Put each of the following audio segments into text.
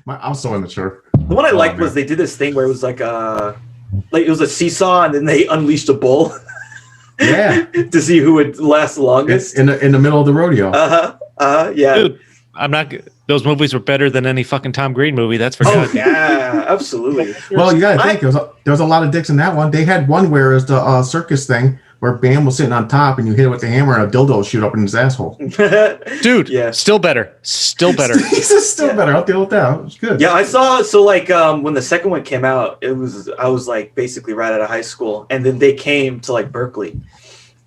I'm so immature. The one I liked was they did this thing where it was like it was a seesaw, and then they unleashed a bull. Yeah. To see who would last longest in the middle of the rodeo. Yeah. Dude, I'm not. Those movies were better than any fucking Tom Green movie. That's for sure. Oh yeah, absolutely. Well, you gotta think there was a lot of dicks in that one. They had one where it's the circus thing where Bam was sitting on top and you hit it with the hammer and a dildo will shoot up in his asshole. Dude, yeah, still better. Still better. Still better. I'll deal with that. It was good. Yeah, I saw. So like when the second one came out, I was like basically right out of high school, and then they came to like Berkeley.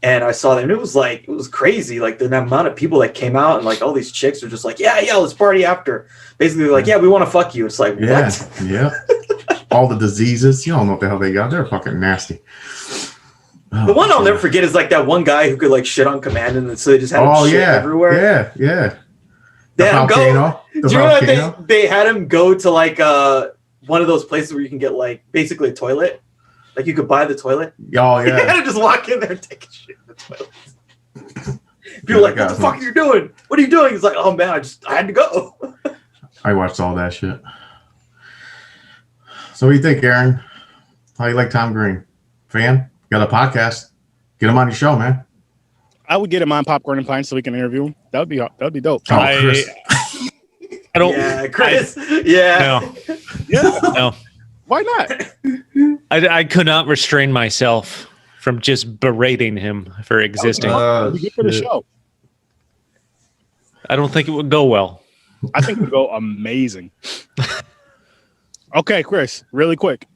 And I saw them, and it was crazy. Like the amount of people that came out, and like all these chicks were just like, yeah, let's party after. Basically, like, yeah, we want to fuck you. It's like, what? Yeah. All the diseases, you don't know what the hell they got. They're fucking nasty. The one I'll never forget is like that one guy who could like shit on command, and so they just had him shit everywhere. Yeah. They had him go. Do you know that they had him go to like one of those places where you can get like basically a toilet? Like you could buy the toilet. Oh yeah. You had to just walk in there and take a shit in the toilet. People like, what the fuck are you doing? What are you doing? He's like, oh man, I had to go. I watched all that shit. So what do you think, Aaron? How you like Tom Green? Fan? Got a podcast? Get him on your show, man. I would get him on Popcorn and Pints so we can interview him. That would be dope. Oh, Chris. I don't. Yeah, Chris. Yeah. No. Why not? I could not restrain myself from just berating him for existing. Good for the show. I don't think it would go well. I think it would go amazing. Okay, Chris, really quick.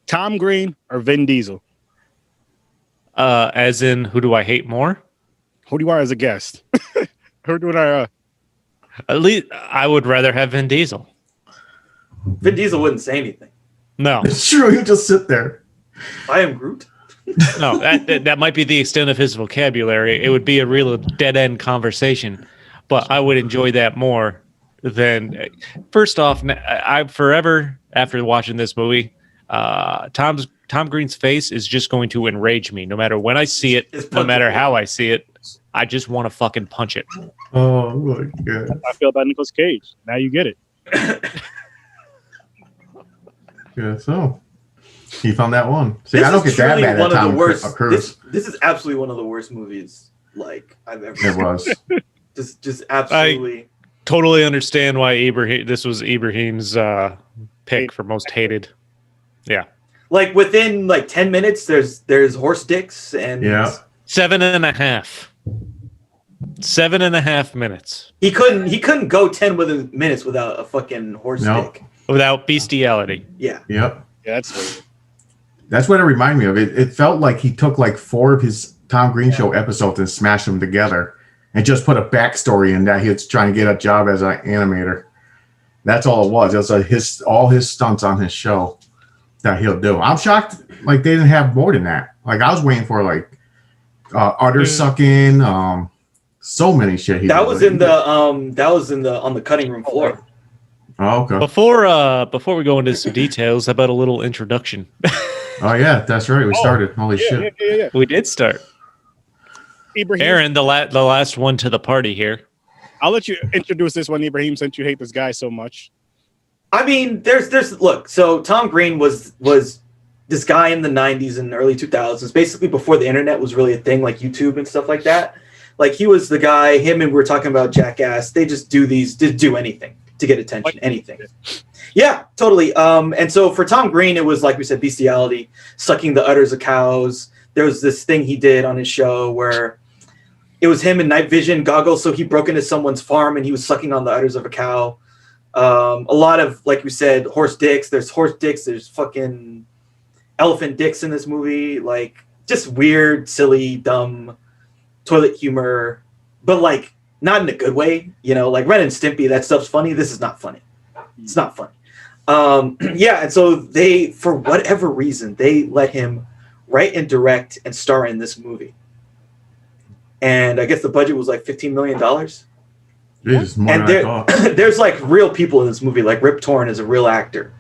Tom Green or Vin Diesel? As in, who do I hate more? Who do you are as a guest? Who do I? At least I would rather have Vin Diesel. Vin Diesel wouldn't say anything. No, it's true. He'll just sit there. I am Groot. No, that might be the extent of his vocabulary. It would be a real dead end conversation, but I would enjoy that more than. First off, I forever after watching this movie, Tom Green's face is just going to enrage me. No matter when I see it, no matter how I see it, I just want to fucking punch it. Oh my god! I feel about Nicolas Cage. Now you get it. Yeah, so he found that one. See, I don't get that mad at Tom Cruise. This is absolutely one of the worst movies like I've ever seen. It was. just absolutely. I totally understand why this was Ibrahim's pick for most hated. Yeah. Like within like 10 minutes, there's horse dicks and 7.5. 7.5 minutes. He couldn't go 10 minutes without a fucking horse dick. Without bestiality. Yeah. Yep. Yeah, that's what it reminded me of. It felt like he took like 4 of his Tom Green Show episodes and smashed them together and just put a backstory in that he was trying to get a job as an animator. That's all it was. It was all his stunts on his show that he'll do. I'm shocked like they didn't have more than that. Like I was waiting for like udder sucking, so many shit. That was on the cutting room floor. Oh, okay. Before we go into some details, how about a little introduction? Oh yeah, that's right. We started. Holy shit. Yeah. We did start. Ibrahim. Aaron, the last one to the party here. I'll let you introduce this one, Ibrahim, since you hate this guy so much. I mean, look. So Tom Green was this guy in the 90s and early 2000s, basically before the internet was really a thing, like YouTube and stuff like that. Like he was the guy. Him and we were talking about Jackass. They just do anything to get attention, anything. Yeah, totally. And so for Tom Green, it was like we said, bestiality, sucking the udders of cows. There was this thing he did on his show where it was him in night vision goggles. So he broke into someone's farm and he was sucking on the udders of a cow. A lot of, like we said, horse dicks. There's horse dicks. There's fucking elephant dicks in this movie. Like just weird, silly, dumb toilet humor, but like not in a good way. You know, like Ren and Stimpy, that stuff's funny. This is not funny. It's not funny. Yeah, and so they, for whatever reason, they let him write and direct and star in this movie. And I guess the budget was like $15 million. Jesus, more and than I thought. There's like real people in this movie. Like Rip Torn is a real actor.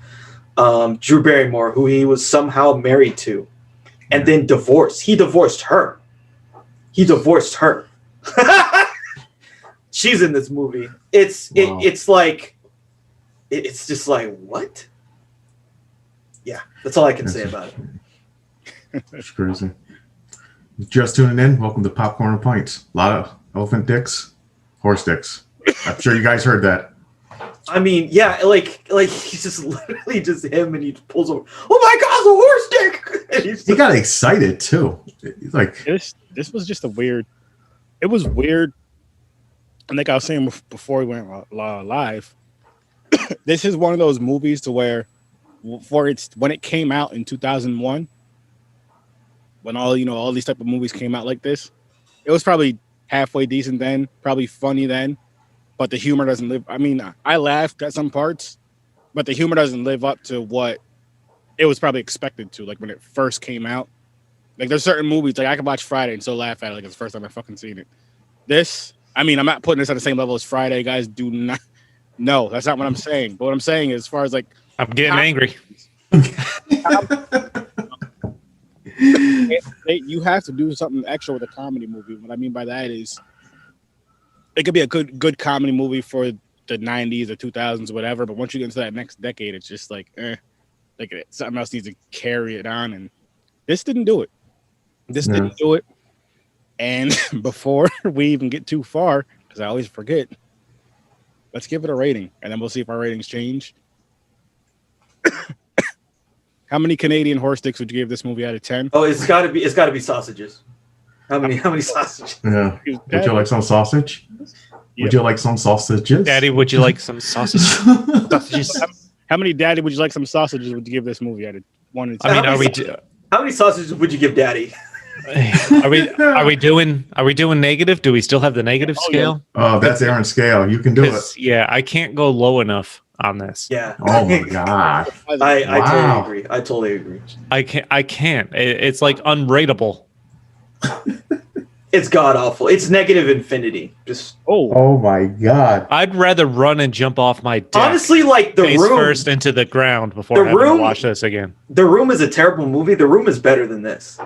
Drew Barrymore, who he was somehow married to, and then divorced. He divorced her. She's in this movie. It's like it's just like, what? Yeah, that's all I can say about it. It's crazy. Just tuning in, welcome to Popcorn and Pints. A lot of elephant dicks, horse dicks. I'm sure you guys heard that. I mean, yeah, like he's just literally just him, and he pulls over. Oh my God, the horse dick! And he's He got excited too. He's like, This was just a weird. It was weird. And like I was saying before we went live, this is one of those movies to where, when it came out in 2001, when all these type of movies came out like this, it was probably halfway decent then, probably funny then, but the humor doesn't live. I mean, I laughed at some parts, but the humor doesn't live up to what it was probably expected to. Like when it first came out, like there's certain movies like I can watch Friday and still laugh at it like it's the first time I fucking seen it. This, I mean, I'm not putting this on the same level as Friday, guys. Do not. No, that's not what I'm saying. But what I'm saying is, as far as like, I'm getting angry. you have to do something extra with a comedy movie. What I mean by that is, it could be a good comedy movie for the 90s or 2000s or whatever. But once you get into that next decade, it's just like, like something else needs to carry it on. And this didn't do it. This didn't do it. And before we even get too far, because I always forget, let's give it a rating, and then we'll see if our ratings change. How many Canadian horse dicks would you give this movie out of 10? Oh, it's got to be sausages. How many sausages? yeah. Would you like some sausage? Yeah. Would you like some sausages? Daddy, would you like some sausage? Sausages? How many Daddy would you like some sausages would you give this movie out of 1 and 10? I mean, How many sausages would you give Daddy? are we doing negative? Do we still have the negative scale? Oh, that's Aaron's scale. You can do it. Yeah, I can't go low enough on this. Yeah. Oh my God. I totally agree. I can't. It's like unrateable. It's god awful. It's negative infinity. Just Oh my God. I'd rather run and jump off my deck. honestly, like the face room first into the ground before having to watch this again. The Room is a terrible movie. The Room is better than this.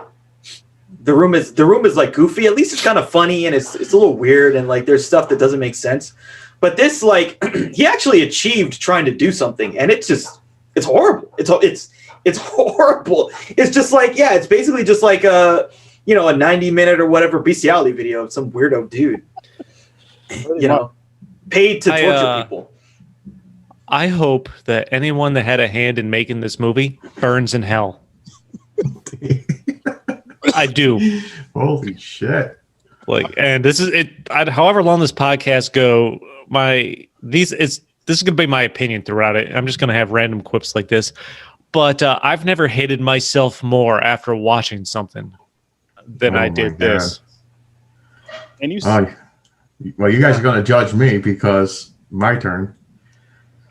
The Room is like goofy. At least it's kind of funny and it's a little weird and like there's stuff that doesn't make sense. But this, like, he actually achieved trying to do something, and it's horrible. It's horrible. It's just like, yeah, it's basically just like a 90-minute or whatever bestiality video of some weirdo dude, paid to torture people. I hope that anyone that had a hand in making this movie burns in hell. I do. Holy shit. Like, and this is it. However long this podcast go, this is gonna be my opinion throughout it. I'm just gonna have random quips like this, but I've never hated myself more after watching something than I did this. And well, you guys are gonna judge me because my turn.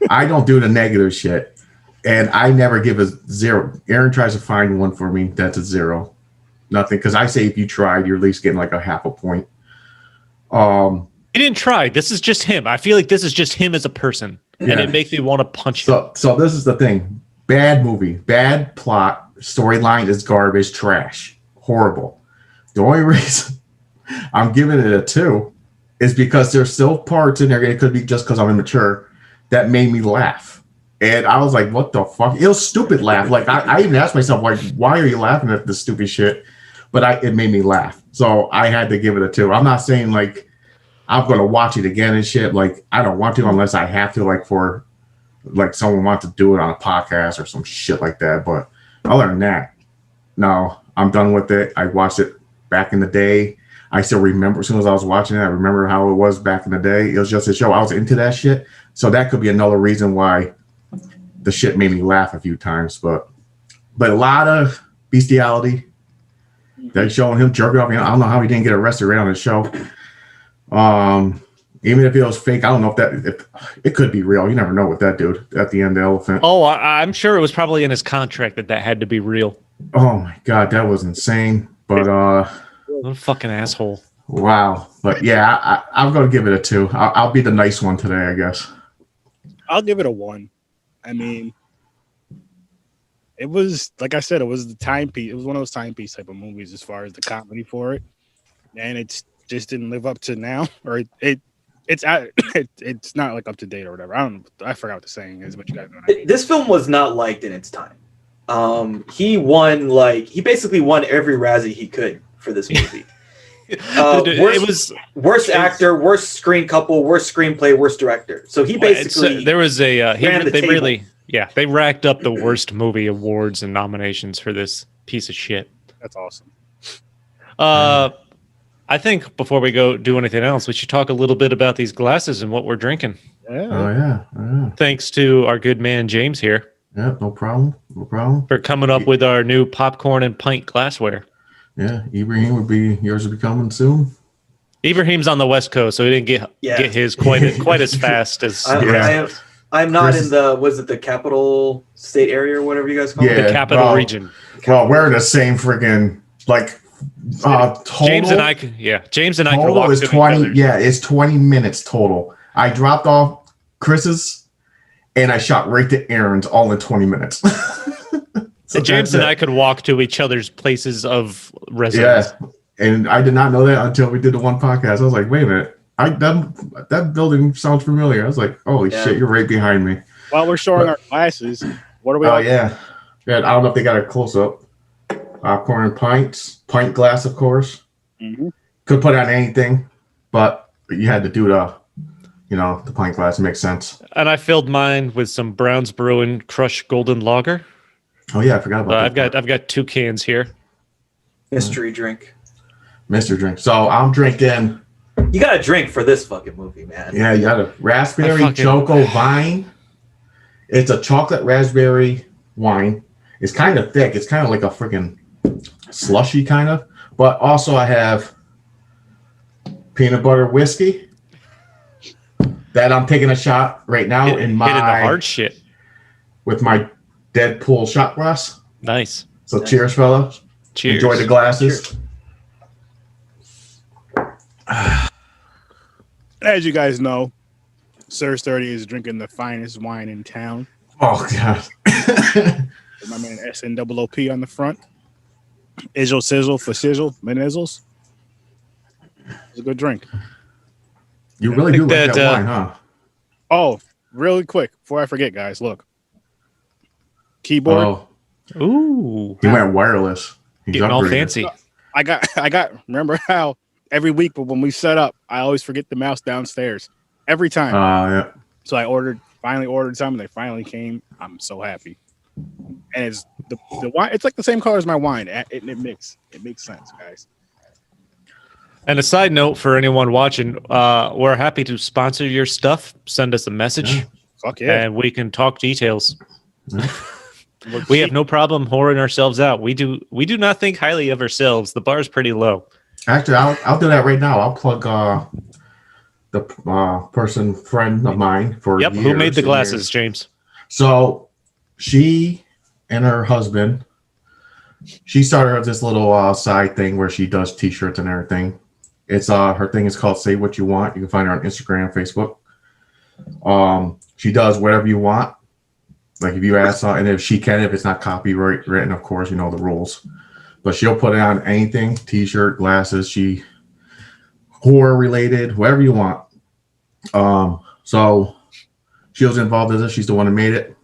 I don't do the negative shit, and I never give a 0. Aaron tries to find one for me that's a 0. Nothing, because I say if you tried, you're at least getting like a half a point. He didn't try. This is just him. I feel like this is just him as a person, and it makes me want to punch him. So this is the thing: bad movie, bad plot, storyline is garbage, trash, horrible. The only reason I'm giving it a 2 is because there's still parts in there. It could be just because I'm immature that made me laugh, and I was like, "What the fuck?" It was stupid laugh. Like I even asked myself, like, "Why are you laughing at this stupid shit?" But it made me laugh, so I had to give it a 2. I'm not saying like I'm gonna watch it again and shit. Like I don't want to unless I have to, like for like someone wants to do it on a podcast or some shit like that. But other than that, no, I'm done with it. I watched it back in the day. I still remember as soon as I was watching it, I remember how it was back in the day. It was just a show. I was into that shit. So that could be another reason why the shit made me laugh a few times. But a lot of bestiality. They're showing him jerking off. I don't know how he didn't get arrested right on the show. Even if it was fake, I don't know if it could be real. You never know with that dude at the end, the elephant. Oh, I'm sure it was probably in his contract that had to be real. Oh my God, that was insane. But what a fucking asshole. Wow. But yeah, I'm gonna give it a 2. I'll be the nice one today, I guess. I'll give it a 1. I mean, it was, like I said, it was the timepiece. It was one of those timepiece type of movies as far as the comedy for it, and it just didn't live up to now, or it it's not like up to date or whatever. I forgot what the saying is, but you guys know what I mean. This film was not liked in its time. He basically won every Razzie he could for this movie. It was worst actor, worst screen couple, worst screenplay, worst director. So he basically there was a table. they racked up the worst movie awards and nominations for this piece of shit. That's awesome. I think before we go do anything else, we should talk a little bit about these glasses and what we're drinking. Yeah. Oh yeah. Thanks to our good man James here. Yeah, no problem. No problem. For coming up with our new popcorn and pint glassware. Yeah, Ibrahim yours will be coming soon. Ibrahim's on the West Coast, so he didn't get his quite as fast as. I'm not in the capital state area or whatever you guys call it? The capital region. Well, we're in the same freaking total. James and I can total walk is to 20. each other. Yeah, it's 20 minutes total. I dropped off Chris's, and I shot right to Aaron's all in 20 minutes. So James and I could walk to each other's places of residence. Yeah, and I did not know that until we did the one podcast. I was like, wait a minute, that building sounds familiar. I was like, holy shit, you're right behind me. While we're showing our glasses, what are we? Oh yeah. I don't know if they got a close up. Popcorn and pints, pint glass, of course. Mm-hmm. Could put on anything, but you had to do the pint glass. It makes sense. And I filled mine with some Brown's Brewing Crush Golden Lager. Oh yeah, I forgot about that. I've got 2 cans here. Mystery drink. Mystery drink. So I'm drinking. You got to drink for this fucking movie, man. Yeah, you got a raspberry choco vine. It's a chocolate raspberry wine. It's kind of thick. It's kind of like a freaking slushy kind of. But also I have peanut butter whiskey that I'm taking a shot right now Hitting the hard shit with my Deadpool shot glass. Nice. So cheers, fellas. Cheers. Enjoy the glasses. As you guys know, Sir Sturdy is drinking the finest wine in town. Oh god. With my man SNOOP on the front. Izzle Sizzle for Sizzle, Menizzles. It's a good drink. You really do like that wine, huh? Oh, really quick, before I forget, guys, look. Keyboard. Oh, Ooh. he went wireless. He's Getting all upgraded. fancy. I got remember how every week when we set up, I always forget the mouse downstairs. Every time. Yeah. So I finally ordered some, and they finally came. I'm so happy. And it's the wine, it's like the same color as my wine. It makes sense, guys. And a side note for anyone watching, we're happy to sponsor your stuff. Send us a message. Yeah. Fuck yeah. And we can talk details. Yeah. We have no problem whoring ourselves out. We do not think highly of ourselves. The bar's pretty low. Actually, I'll do that right now. I'll plug the friend of mine for Yep. years Who made the and glasses, years. James? So she and her husband, she started this little side thing where she does t-shirts and everything. It's her thing is called Say What You Want. You can find her on Instagram, Facebook. She does whatever you want. Like if you ask her, and if it's not copyright written, of course, you know the rules. But she'll put it on anything, t-shirt, glasses, horror related, whatever you want. So she was involved in this. She's the one who made it.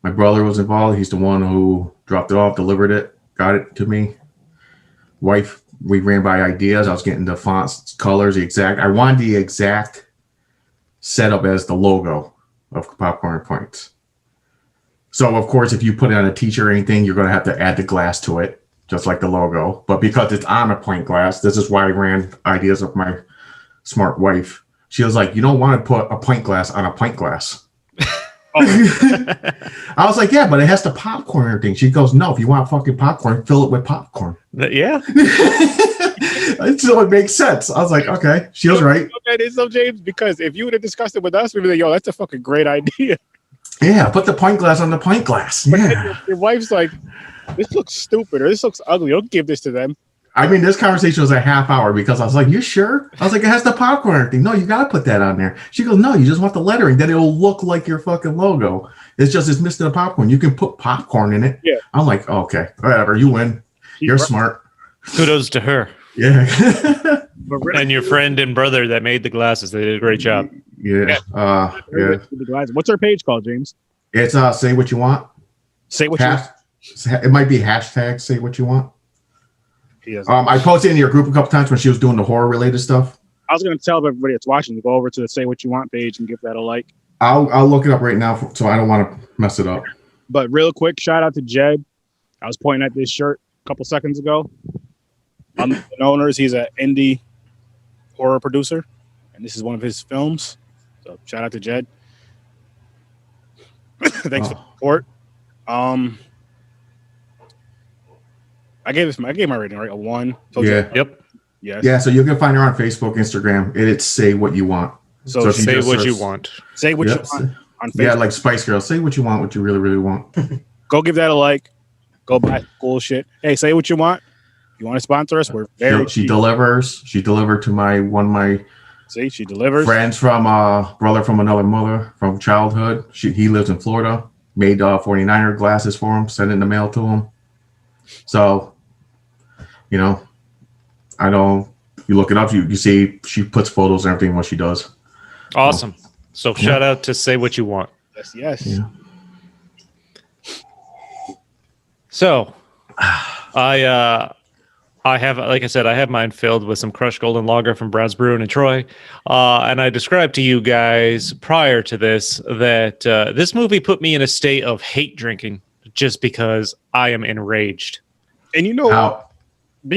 My brother was involved. He's the one who dropped it off, delivered it, got it to me. Wife, we ran by ideas. I was getting the fonts, colors, I wanted the exact setup as the logo of Popcorn Points. So, of course, if you put it on a t-shirt or anything, you're going to have to add the glass to it, just like the logo. But because it's on a pint glass, this is why I ran ideas of my smart wife. She was like, you don't want to put a pint glass on a pint glass. I was like, yeah, but it has to popcorn and everything. She goes, no, if you want fucking popcorn, fill it with popcorn. Yeah. So it makes sense. I was like, okay, she was right. Okay, it's so James, because if you would have discussed it with us, we'd be like, yo, that's a fucking great idea. Yeah, put the pint glass on the pint glass. But Yeah. your wife's like, this looks stupid or this looks ugly. Don't give this to them. I mean, this conversation was a half hour because I was like, you sure? I was like, it has the popcorn and everything. No, you got to put that on there. She goes, no, you just want the lettering. Then it will look like your fucking logo. It's missing the popcorn. You can put popcorn in it. Yeah. I'm like, okay, whatever. You win. You're smart. Kudos to her. Yeah. But really, And your friend and brother that made the glasses, they did a great job. Yeah. Yeah. the glasses. What's our page called, James? It's say what you want. Say what you want. It might be hashtag say what you want. Yes. I posted in your group a couple times when she was doing the horror related stuff. I was going to tell everybody that's watching to go over to the Say What You Want page and give that a like. I'll look it up right now, so I don't want to mess it up. But real quick, shout out to Jed. I was pointing at this shirt a couple seconds ago. I'm the owners. He's an indie horror producer, and this is one of his films. So shout out to Jed. Thanks for the support. I gave my rating, right? A 1. Yeah. Yep. Yes. Yeah, so you can find her on Facebook, Instagram. It's Say What You Want. So if you Say just what you search- want. say what Yep. you want on Facebook. Yeah, like Spice Girls. Say what you want, what you really, really want. Go give that a like. Go buy cool shit. Hey, say what you want. You want to sponsor us? We're very She cheap. delivers. She delivered to one of my See, she delivers. friends from brother from another mother from childhood. He lives in Florida. Made 49er glasses for him. Sent it in the mail to him. So, you know, I don't. You look it up. You see she puts photos and everything what she does. Awesome. So shout out to Say What You Want. Yes, yes. Yeah. So I have, like I said, I have mine filled with some crushed golden lager from Brown's Brewing in Troy. And I described to you guys prior to this that this movie put me in a state of hate drinking just because I am enraged. And you know,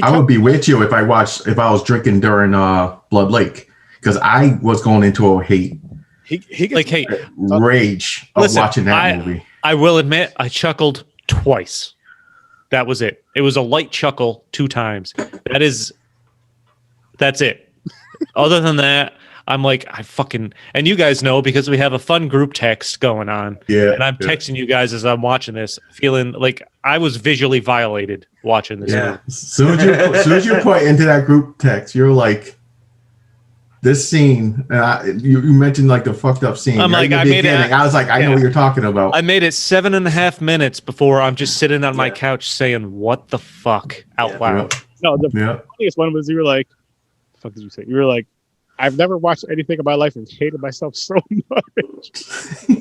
I would be with you if I was drinking during Blood Lake, because I was going into a he gets Like, hey, rage of listen, watching that movie. I will admit I chuckled twice. That was it. It was a light chuckle 2 times. That's it. Other than that, I'm like, and you guys know because we have a fun group text going on. Yeah. And I'm texting you guys as I'm watching this, feeling like I was visually violated watching this movie. As soon as you put into that group text, you're like, this scene. You mentioned like the fucked up scene. I'm right like, in the I made it- beginning. I was like, I know what you're talking about. I made it 7.5 minutes before I'm just sitting on my couch saying, what the fuck out loud. no. The Yeah. funniest one was you were like, "The fuck did you say?" You were like, "I've never watched anything in my life and hated myself so much."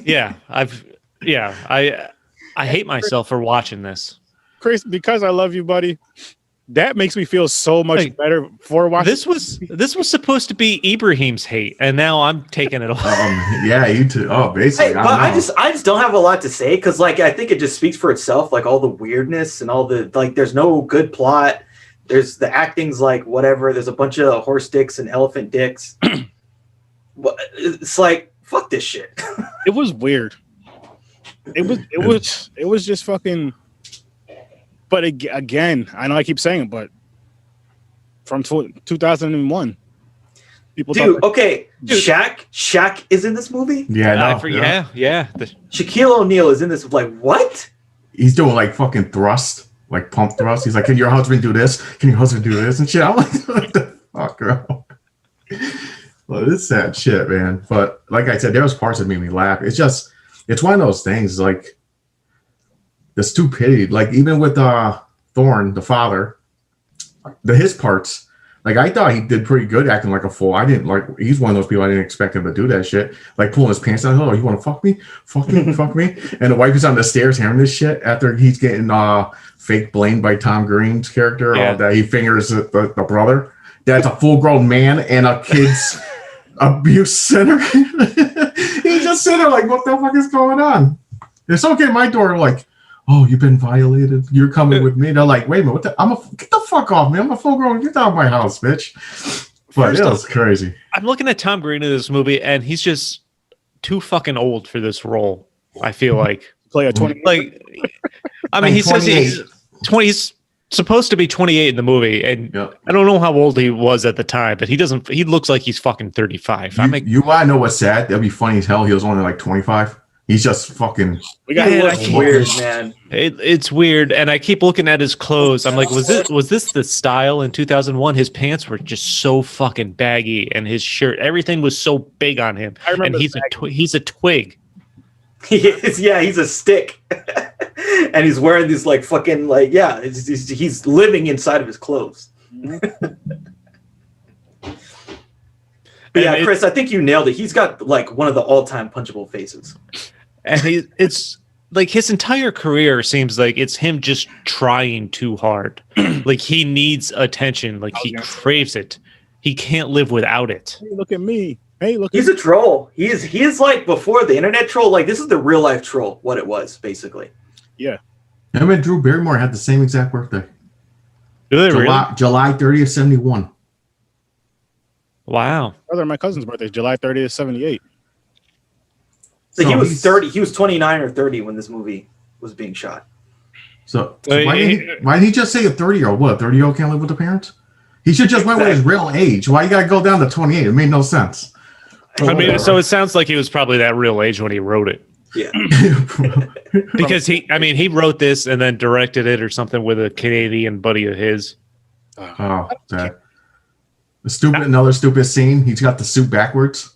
Yeah. I hate myself for watching this. Chris, because I love you, buddy. That makes me feel so much Like, better for watching. This was supposed to be Ibrahim's hate, and now I'm taking it all. Yeah, you too. Oh, basically. Hey, but I just don't have a lot to say because like I think it just speaks for itself. Like all the weirdness and all the like, there's no good plot. There's the acting's like whatever. There's a bunch of horse dicks and elephant dicks. It's like fuck this shit. It was weird. It was just fucking. But again, I know I keep saying it, but from 2001, people. Dude, okay, Shaq is in this movie. Yeah, no, yeah. Shaquille O'Neal is in this. Like what? He's doing like fucking thrust, like pump thrust. He's like, can your husband do this? Can your husband do this? And shit. I'm like, what the fuck, girl? Well, it's sad shit, man. But like I said, there was parts that made me laugh. It's one of those things, like the stupidity. Like even with Thorne, the father, his parts. Like I thought he did pretty good acting like a fool. I didn't like. He's one of those people I didn't expect him to do that shit. Like pulling his pants down. Oh, you want to fuck me? Fuck me? Fuck me? And the wife is on the stairs hearing this shit after he's getting fake blamed by Tom Green's character that he fingers the brother. That's a full-grown man and a kid's abuse center. He's just sitting there like, what the fuck is going on? If someone came to my door like, oh, you've been violated. You're coming with me. They're like, wait a minute. Get the fuck off, man. I'm a full grown. Get out of my house, bitch. But it was crazy. I'm looking at Tom Green in this movie, and he's just too fucking old for this role. I feel like Play a 20. like, I mean, he says he's 20. He's supposed to be 28 in the movie, and I don't know how old he was at the time, but he doesn't. He looks like he's fucking 35. You want to know what's sad? That'd be funny as hell. He was only like 25. He's just fucking. Weird, man. It's weird, and I keep looking at his clothes. I'm like, was this the style in 2001? His pants were just so fucking baggy, and his shirt, everything was so big on him. I remember. And he's a twig. He is, yeah, he's a stick, and he's wearing these like fucking like he's living inside of his clothes. But yeah, Chris, I think you nailed it. He's got like one of the all-time punchable faces. And it's like his entire career seems like it's him just trying too hard. Like he needs attention. Like he craves it. He can't live without it. Hey, look at me. Hey, look. He's a troll. He is like before the internet troll. Like this is the real life troll. What it was basically. Yeah. Him and Drew Barrymore had the same exact birthday. Do they really? July 30th, 71. Wow. Brother, my cousin's birthday is July 30th, 78. So he was 30. He was 29 or 30 when this movie was being shot. So why did he just say a 30-year-old? What, a 30-year-old can't live with the parents? He should just went with his real age. Why you got to go down to 28? It made no sense. I mean, so it sounds like he was probably that real age when he wrote it. Yeah. Because he wrote this and then directed it or something with a Canadian buddy of his. Oh, another stupid scene. He's got the suit backwards.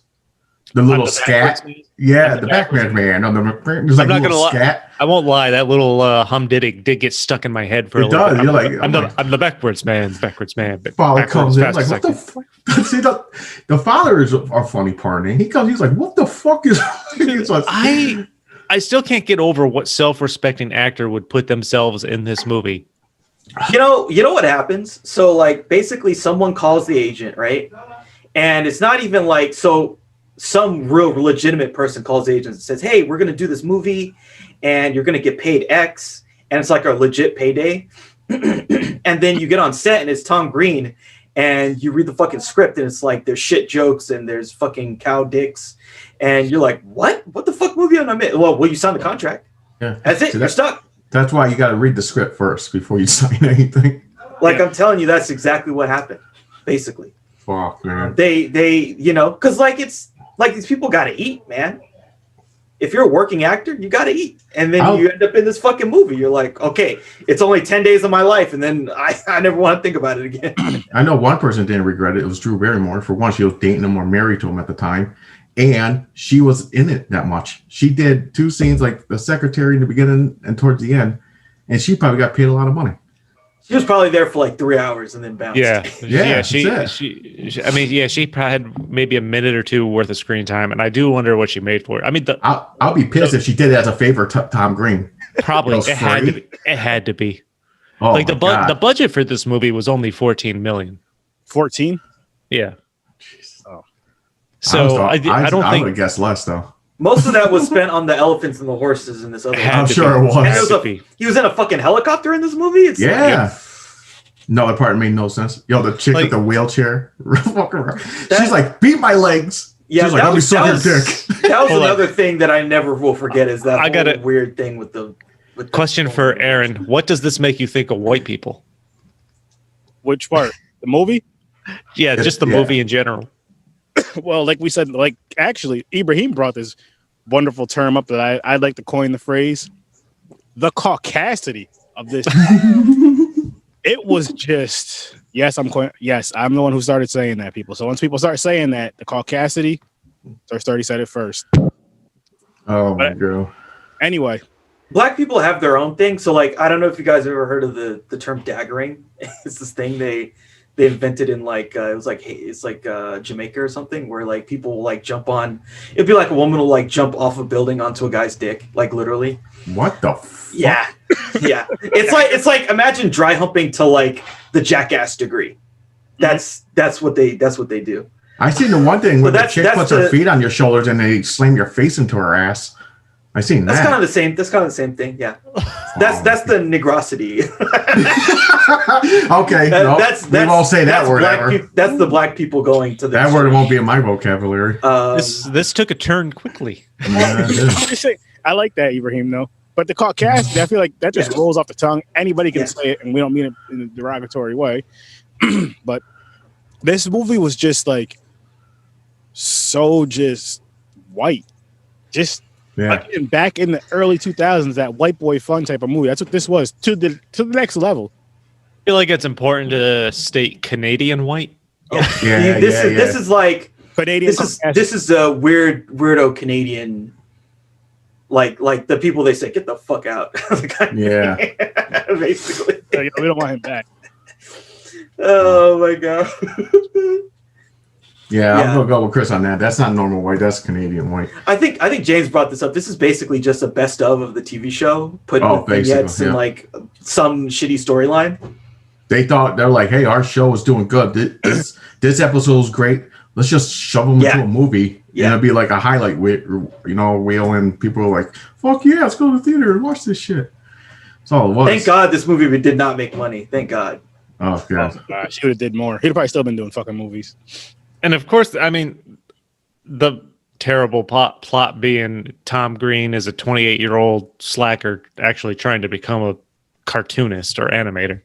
The little scat. Yeah, the backwards man. No, there's like a little scat. I won't lie. That little humdidding did get stuck in my head for a little bit. You're like, I'm the backwards man. Backwards man. Father comes in like, what the fuck? See, the father is a funny part. And he comes, he's like, what the fuck is I still can't get over what self-respecting actor would put themselves in this movie. You know what happens? So like basically someone calls the agent, right? And it's not even like some real legitimate person calls the agent and says, hey, we're gonna do this movie and you're gonna get paid X, and it's like a legit payday. And then you get on set and it's Tom Green and you read the fucking script and it's like there's shit jokes and there's fucking cow dicks and you're like, what the fuck movie am I in? Well, you signed the contract. Yeah, that's it. You're stuck. That's why you got to read the script first before you sign anything. Like I'm telling you, that's exactly what happened. Basically, fuck man. They because like it's like these people got to eat, man. If you're a working actor, you got to eat, and then you end up in this fucking movie. You're like, okay, it's only 10 days of my life, and then I never want to think about it again. I know one person didn't regret it. It was Drew Barrymore. For one, she was dating him or married to him at the time, and she was in it that much. She did 2 scenes, like the secretary in the beginning and towards the end, and she probably got paid a lot of money. She was probably there for like 3 hours and then bounced. Yeah. She probably had maybe a minute or 2 worth of screen time, and I do wonder what she made for it. I mean, I'll be pissed if she did it as a favor to Tom Green. Probably it had to be. Oh, like the budget for this movie was only $14 million. 14? Yeah. Jeez. Oh. So I don't think. I would have guessed less though. Most of that was spent on the elephants and the horses in this other. I'm sure it was. He was in a fucking helicopter in this movie. No, that part made no sense. Yo, the chick with the wheelchair, she's like, beat my legs. Yeah, she's like, let me suck your dick. That was another thing that I never will forget. Is that whole weird thing with the. Question for Aaron: what does this make you think of white people? Which part? The movie? Yeah, just the movie in general. Well, like we said, like actually, Ibrahim brought this wonderful term up that I'd like to coin the phrase, the caucasity of this. It was just, I'm the one who started saying that, people. So once people start saying that, the caucasity, Sir Sturdy said it first. Oh my god. Anyway. Black people have their own thing. So like, I don't know if you guys ever heard of the term daggering. It's this thing they invented in like it's like Jamaica or something, where like people will like jump on. It'd be like a woman will like jump off a building onto a guy's dick, like literally. What the fuck? Yeah. It's like imagine dry humping to like the Jackass degree. That's what they do. I seen the one thing where the chick puts her feet on your shoulders and they slam your face into her ass. I seen that. That's kind of the same thing. Yeah. That's the negrosity. Okay. We won't say that word ever. That's the black people going to that word won't be in my vocabulary. This took a turn quickly. I like that, Ibrahim, though. But the caucasity, I feel like that just rolls off the tongue. Anybody can say it, and we don't mean it in a derogatory way. But this movie was just like so just white. Just back in the early 2000s, that white boy fun type of movie. That's what this was to the next level. I feel like it's important to state Canadian white. This is like Canadian. This is a weirdo Canadian. Like the people they say get the fuck out. Basically. We don't want him back. Oh my god. Yeah, I'm gonna go with Chris on that. That's not normal white. That's Canadian white. I think James brought this up. This is basically just a best of the TV show, putting the vignettes in like some shitty storyline. They're like, hey, our show is doing good. This episode is great. Let's just shove them into a movie. Yeah. And it'll be like a highlight reel, and people are like, fuck yeah, let's go to the theater and watch this shit. That's all it was. Thank God this movie did not make money. Thank God. Oh, God. She would have did more. He'd probably still been doing fucking movies. And of course, I mean, the terrible plot being Tom Green is a 28-year-old slacker actually trying to become a cartoonist or animator.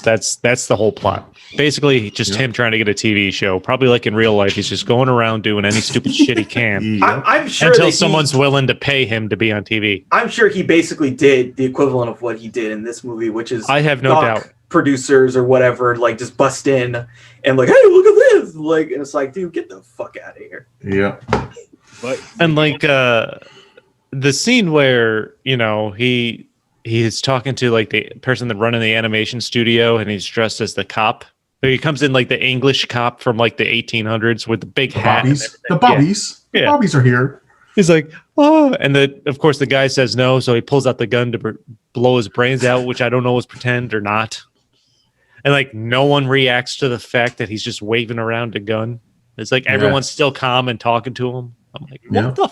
That's the whole plot. Basically, just him trying to get a TV show. Probably like in real life, he's just going around doing any stupid shit he can. I'm sure until someone's willing to pay him to be on TV. I'm sure he basically did the equivalent of what he did in this movie, which is I have no doubt producers or whatever like just bust in and like, hey, look at this, like, and it's like, dude, get the fuck out of here. Yeah. And like the scene where he is talking to like the person that running the animation studio, and he's dressed as the cop. He comes in like the English cop from like the 1800s with the big hat. The bobbies. The bobbies are here. He's like, oh, and of course the guy says no, so he pulls out the gun to blow his brains out, which I don't know is pretend or not. And like no one reacts to the fact that he's just waving around a gun. It's like everyone's still calm and talking to him. I'm like, what the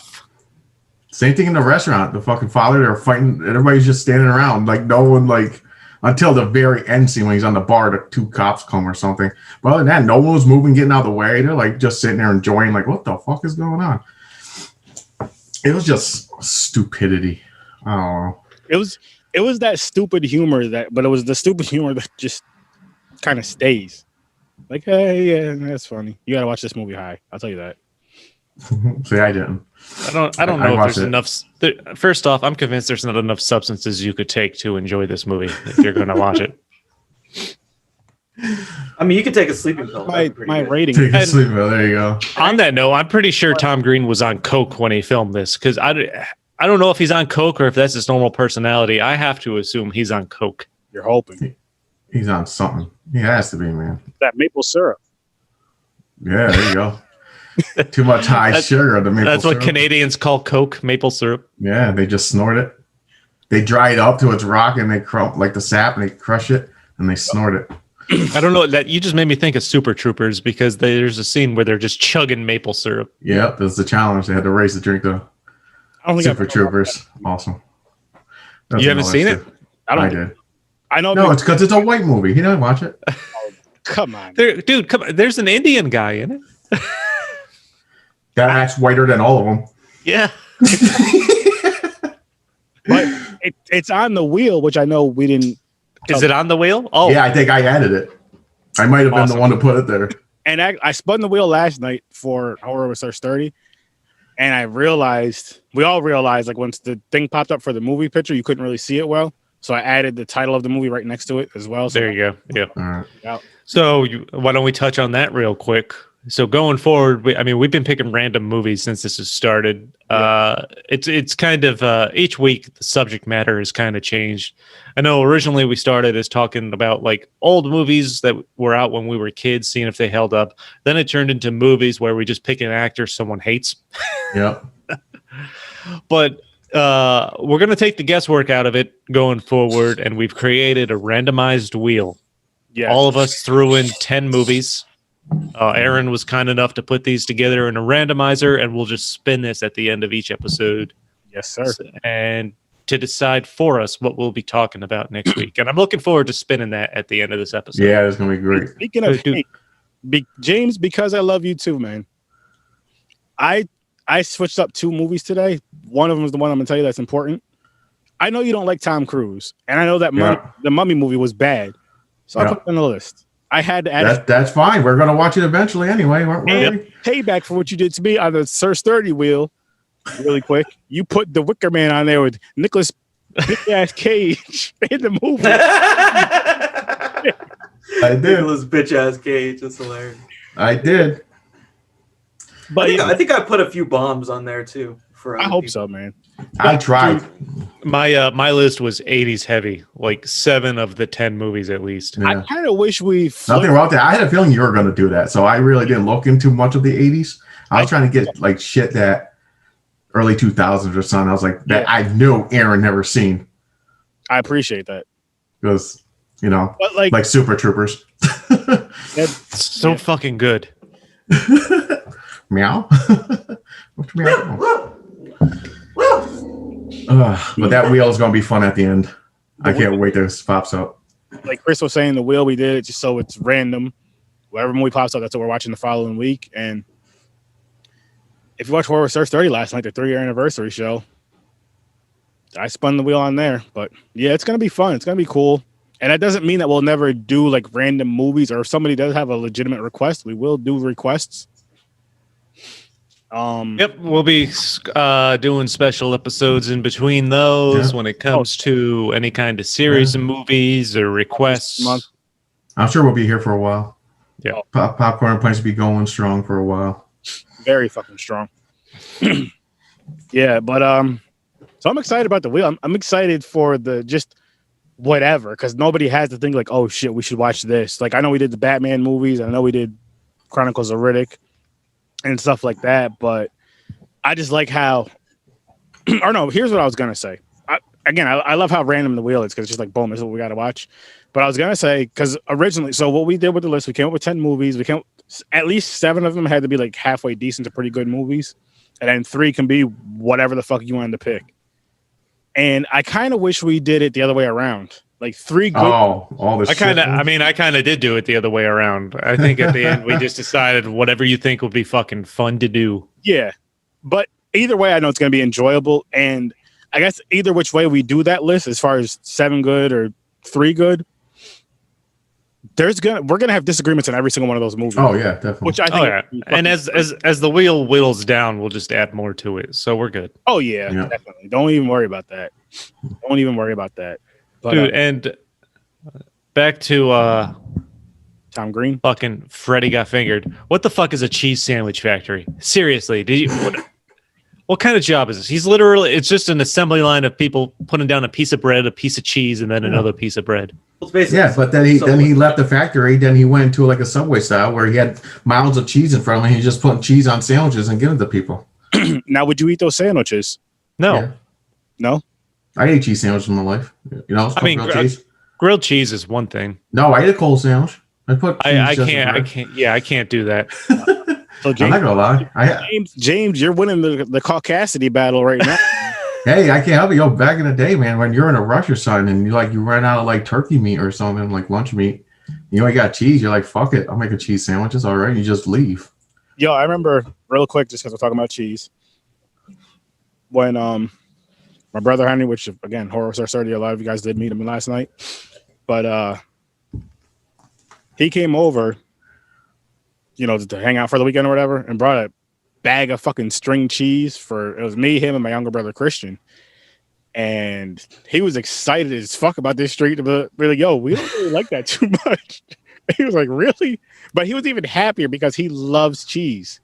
Same thing in the restaurant. The fucking father, they're fighting. Everybody's just standing around. Like no one, like, until the very end scene when he's on the bar, the two cops come or something. But other than that, no one was moving, getting out of the way. They're like just sitting there enjoying, like, what the fuck is going on? It was just stupidity. I don't know. It was that stupid humor but it was the stupid humor that just kind of stays. Like, hey, yeah, that's funny. You gotta watch this movie high. I'll tell you that. See, I didn't. I don't know if there's enough. First off, I'm convinced there's not enough substances you could take to enjoy this movie if you're going to watch it. I mean, you could take a sleeping pill. My rating. Take a sleeping pill. There you go. On that note, I'm pretty sure Tom Green was on coke when he filmed this, because I don't know if he's on coke or if that's his normal personality. I have to assume he's on coke. You're hoping. He's on something. He has to be, man. That maple syrup. Yeah, there you go. Too much high sugar of the maple syrup. That's what Canadians call coke, maple syrup. Yeah, they just snort it. They dry it up to its rock, and they like the sap, and they crush it, and they snort it. I don't know, that you just made me think of Super Troopers, because there's a scene where they're just chugging maple syrup. Yep, that's the challenge. They had to race to drink the Super Troopers. Awesome. You haven't seen it? I did. I know. No, it's because it's a white movie. He didn't watch it. Come on, dude. Come on. There's an Indian guy in it. That's whiter than all of them. Yeah. But it's on the wheel, which I know we didn't. Is it on the wheel? Oh, yeah. I think I added it. I might have been the one to put it there. And I spun the wheel last night for hour was our 30, and we all realized, like, once the thing popped up for the movie picture, you couldn't really see it well. So I added the title of the movie right next to it as well. So there you go. Yeah. All right. Yeah. So why don't we touch on that real quick? So going forward, we've been picking random movies since this has started. It's kind of each week the subject matter has kind of changed. I know originally we started as talking about like old movies that were out when we were kids, seeing if they held up. Then it turned into movies where we just pick an actor someone hates. Yep. But we're going to take the guesswork out of it going forward, and we've created a randomized wheel. Yeah. All of us threw in 10 movies. Aaron was kind enough to put these together in a randomizer, and we'll just spin this at the end of each episode. Yes, sir. And to decide for us what we'll be talking about next week. And I'm looking forward to spinning that at the end of this episode. Yeah, it's going to be great. Speaking of James, because I love you too, man. I switched up 2 movies today. One of them is the one I'm going to tell you that's important. I know you don't like Tom Cruise, and I know that the Mummy movie was bad. So I put it on the list. I had to add That's fine. We're going to watch it eventually anyway. Payback for what you did to me on the Sir's 30 wheel. Really quick. You put the Wicker Man on there with Nicolas bitch-ass Cage in the movie. I did. Nicolas bitch-ass Cage. That's hilarious. I did. But I think I put a few bombs on there too. I hope so, man. I tried. My list was 80s heavy, like 7 of the 10 movies at least. Yeah. I kind of wish we Nothing wrong with that. I had a feeling you were going to do that, so I really didn't look into much of the 80s. I was trying to get like shit that early 2000s or something. I was like, that I knew Aaron never seen. I appreciate that. Because, you know, But like Super Troopers. that's So fucking good. Meow. What's meow? But that wheel is going to be fun at the end. I can't wait till this pops up. like Chris was saying, the wheel we did it just so it's random. Whatever movie pops up, that's what we're watching the following week. And if you watch Horror Search 30 last night, the 3-year anniversary show, I spun the wheel on there. But yeah, it's gonna be fun. It's gonna be cool. And that doesn't mean that we'll never do like random movies, or if somebody does have a legitimate request, we will do requests. Yep, we'll be doing special episodes in between those when it comes to any kind of series of movies or requests. I'm sure we'll be here for a while. Yeah. Popcorn and Pints will be going strong for a while. Very fucking strong. Yeah, but so I'm excited about the wheel. I'm excited for the just whatever, because nobody has to think like, oh shit, we should watch this. Like I know we did the Batman movies, I know we did Chronicles of Riddick and stuff like that, but I just like how or no, here's what I was gonna say. I love how random the wheel is, because it's just like boom, this is what we gotta watch. But I was gonna say, because originally, so what we did with the list, we came up with 10 movies. We came at least 7 of them had to be like halfway decent to pretty good movies, and then 3 can be whatever the fuck you wanted to pick. And I kind of wish we did it the other way around. Like 3 good. Oh, all this. I kind of did do it the other way around. I think at the end we just decided whatever you think would be fucking fun to do. Yeah, but either way, I know it's gonna be enjoyable. And I guess either which way we do that list, as far as 7 good or 3 good, we're gonna have disagreements in every single one of those movies. Oh yeah, definitely. Which I think. Oh yeah, and as the wheel whittles down, we'll just add more to it. So we're good. Oh yeah, definitely. Don't even worry about that. But, dude, and back to Tom Green. Fucking Freddy got fingered. What the fuck is a cheese sandwich factory? Seriously, did you? What kind of job is this? He's literally, it's just an assembly line of people putting down a piece of bread, a piece of cheese, and then another piece of bread. Yeah, but then he left the factory. Then he went into like a Subway style where he had mounds of cheese in front of him. He's just putting cheese on sandwiches and giving it to people. Now, would you eat those sandwiches? No. Yeah. No? I ate cheese sandwiches in my life. You know, I mean, grilled cheese. Grilled cheese is one thing. No, I ate a cold sandwich. I can't. Yeah, I can't do that. So I'm not gonna lie. James, you're winning the caucasity battle right now. Hey, I can't help it. Yo, back in the day, man, when you're in a rush or something and you run out of like turkey meat or something, like lunch meat, you got cheese, you're like, fuck it, I'll make a cheese sandwich. It's all right. You just leave. Yo, I remember real quick, just because we're talking about cheese, when my brother Henry, which again, Horror Star 30, a lot of you guys did meet him last night, but he came over, to hang out for the weekend or whatever, and brought a bag of fucking string cheese it was me, him, and my younger brother Christian. And he was excited as fuck about this treat, but we're like, yo, we don't really like that too much. He was like, really? But he was even happier because he loves cheese.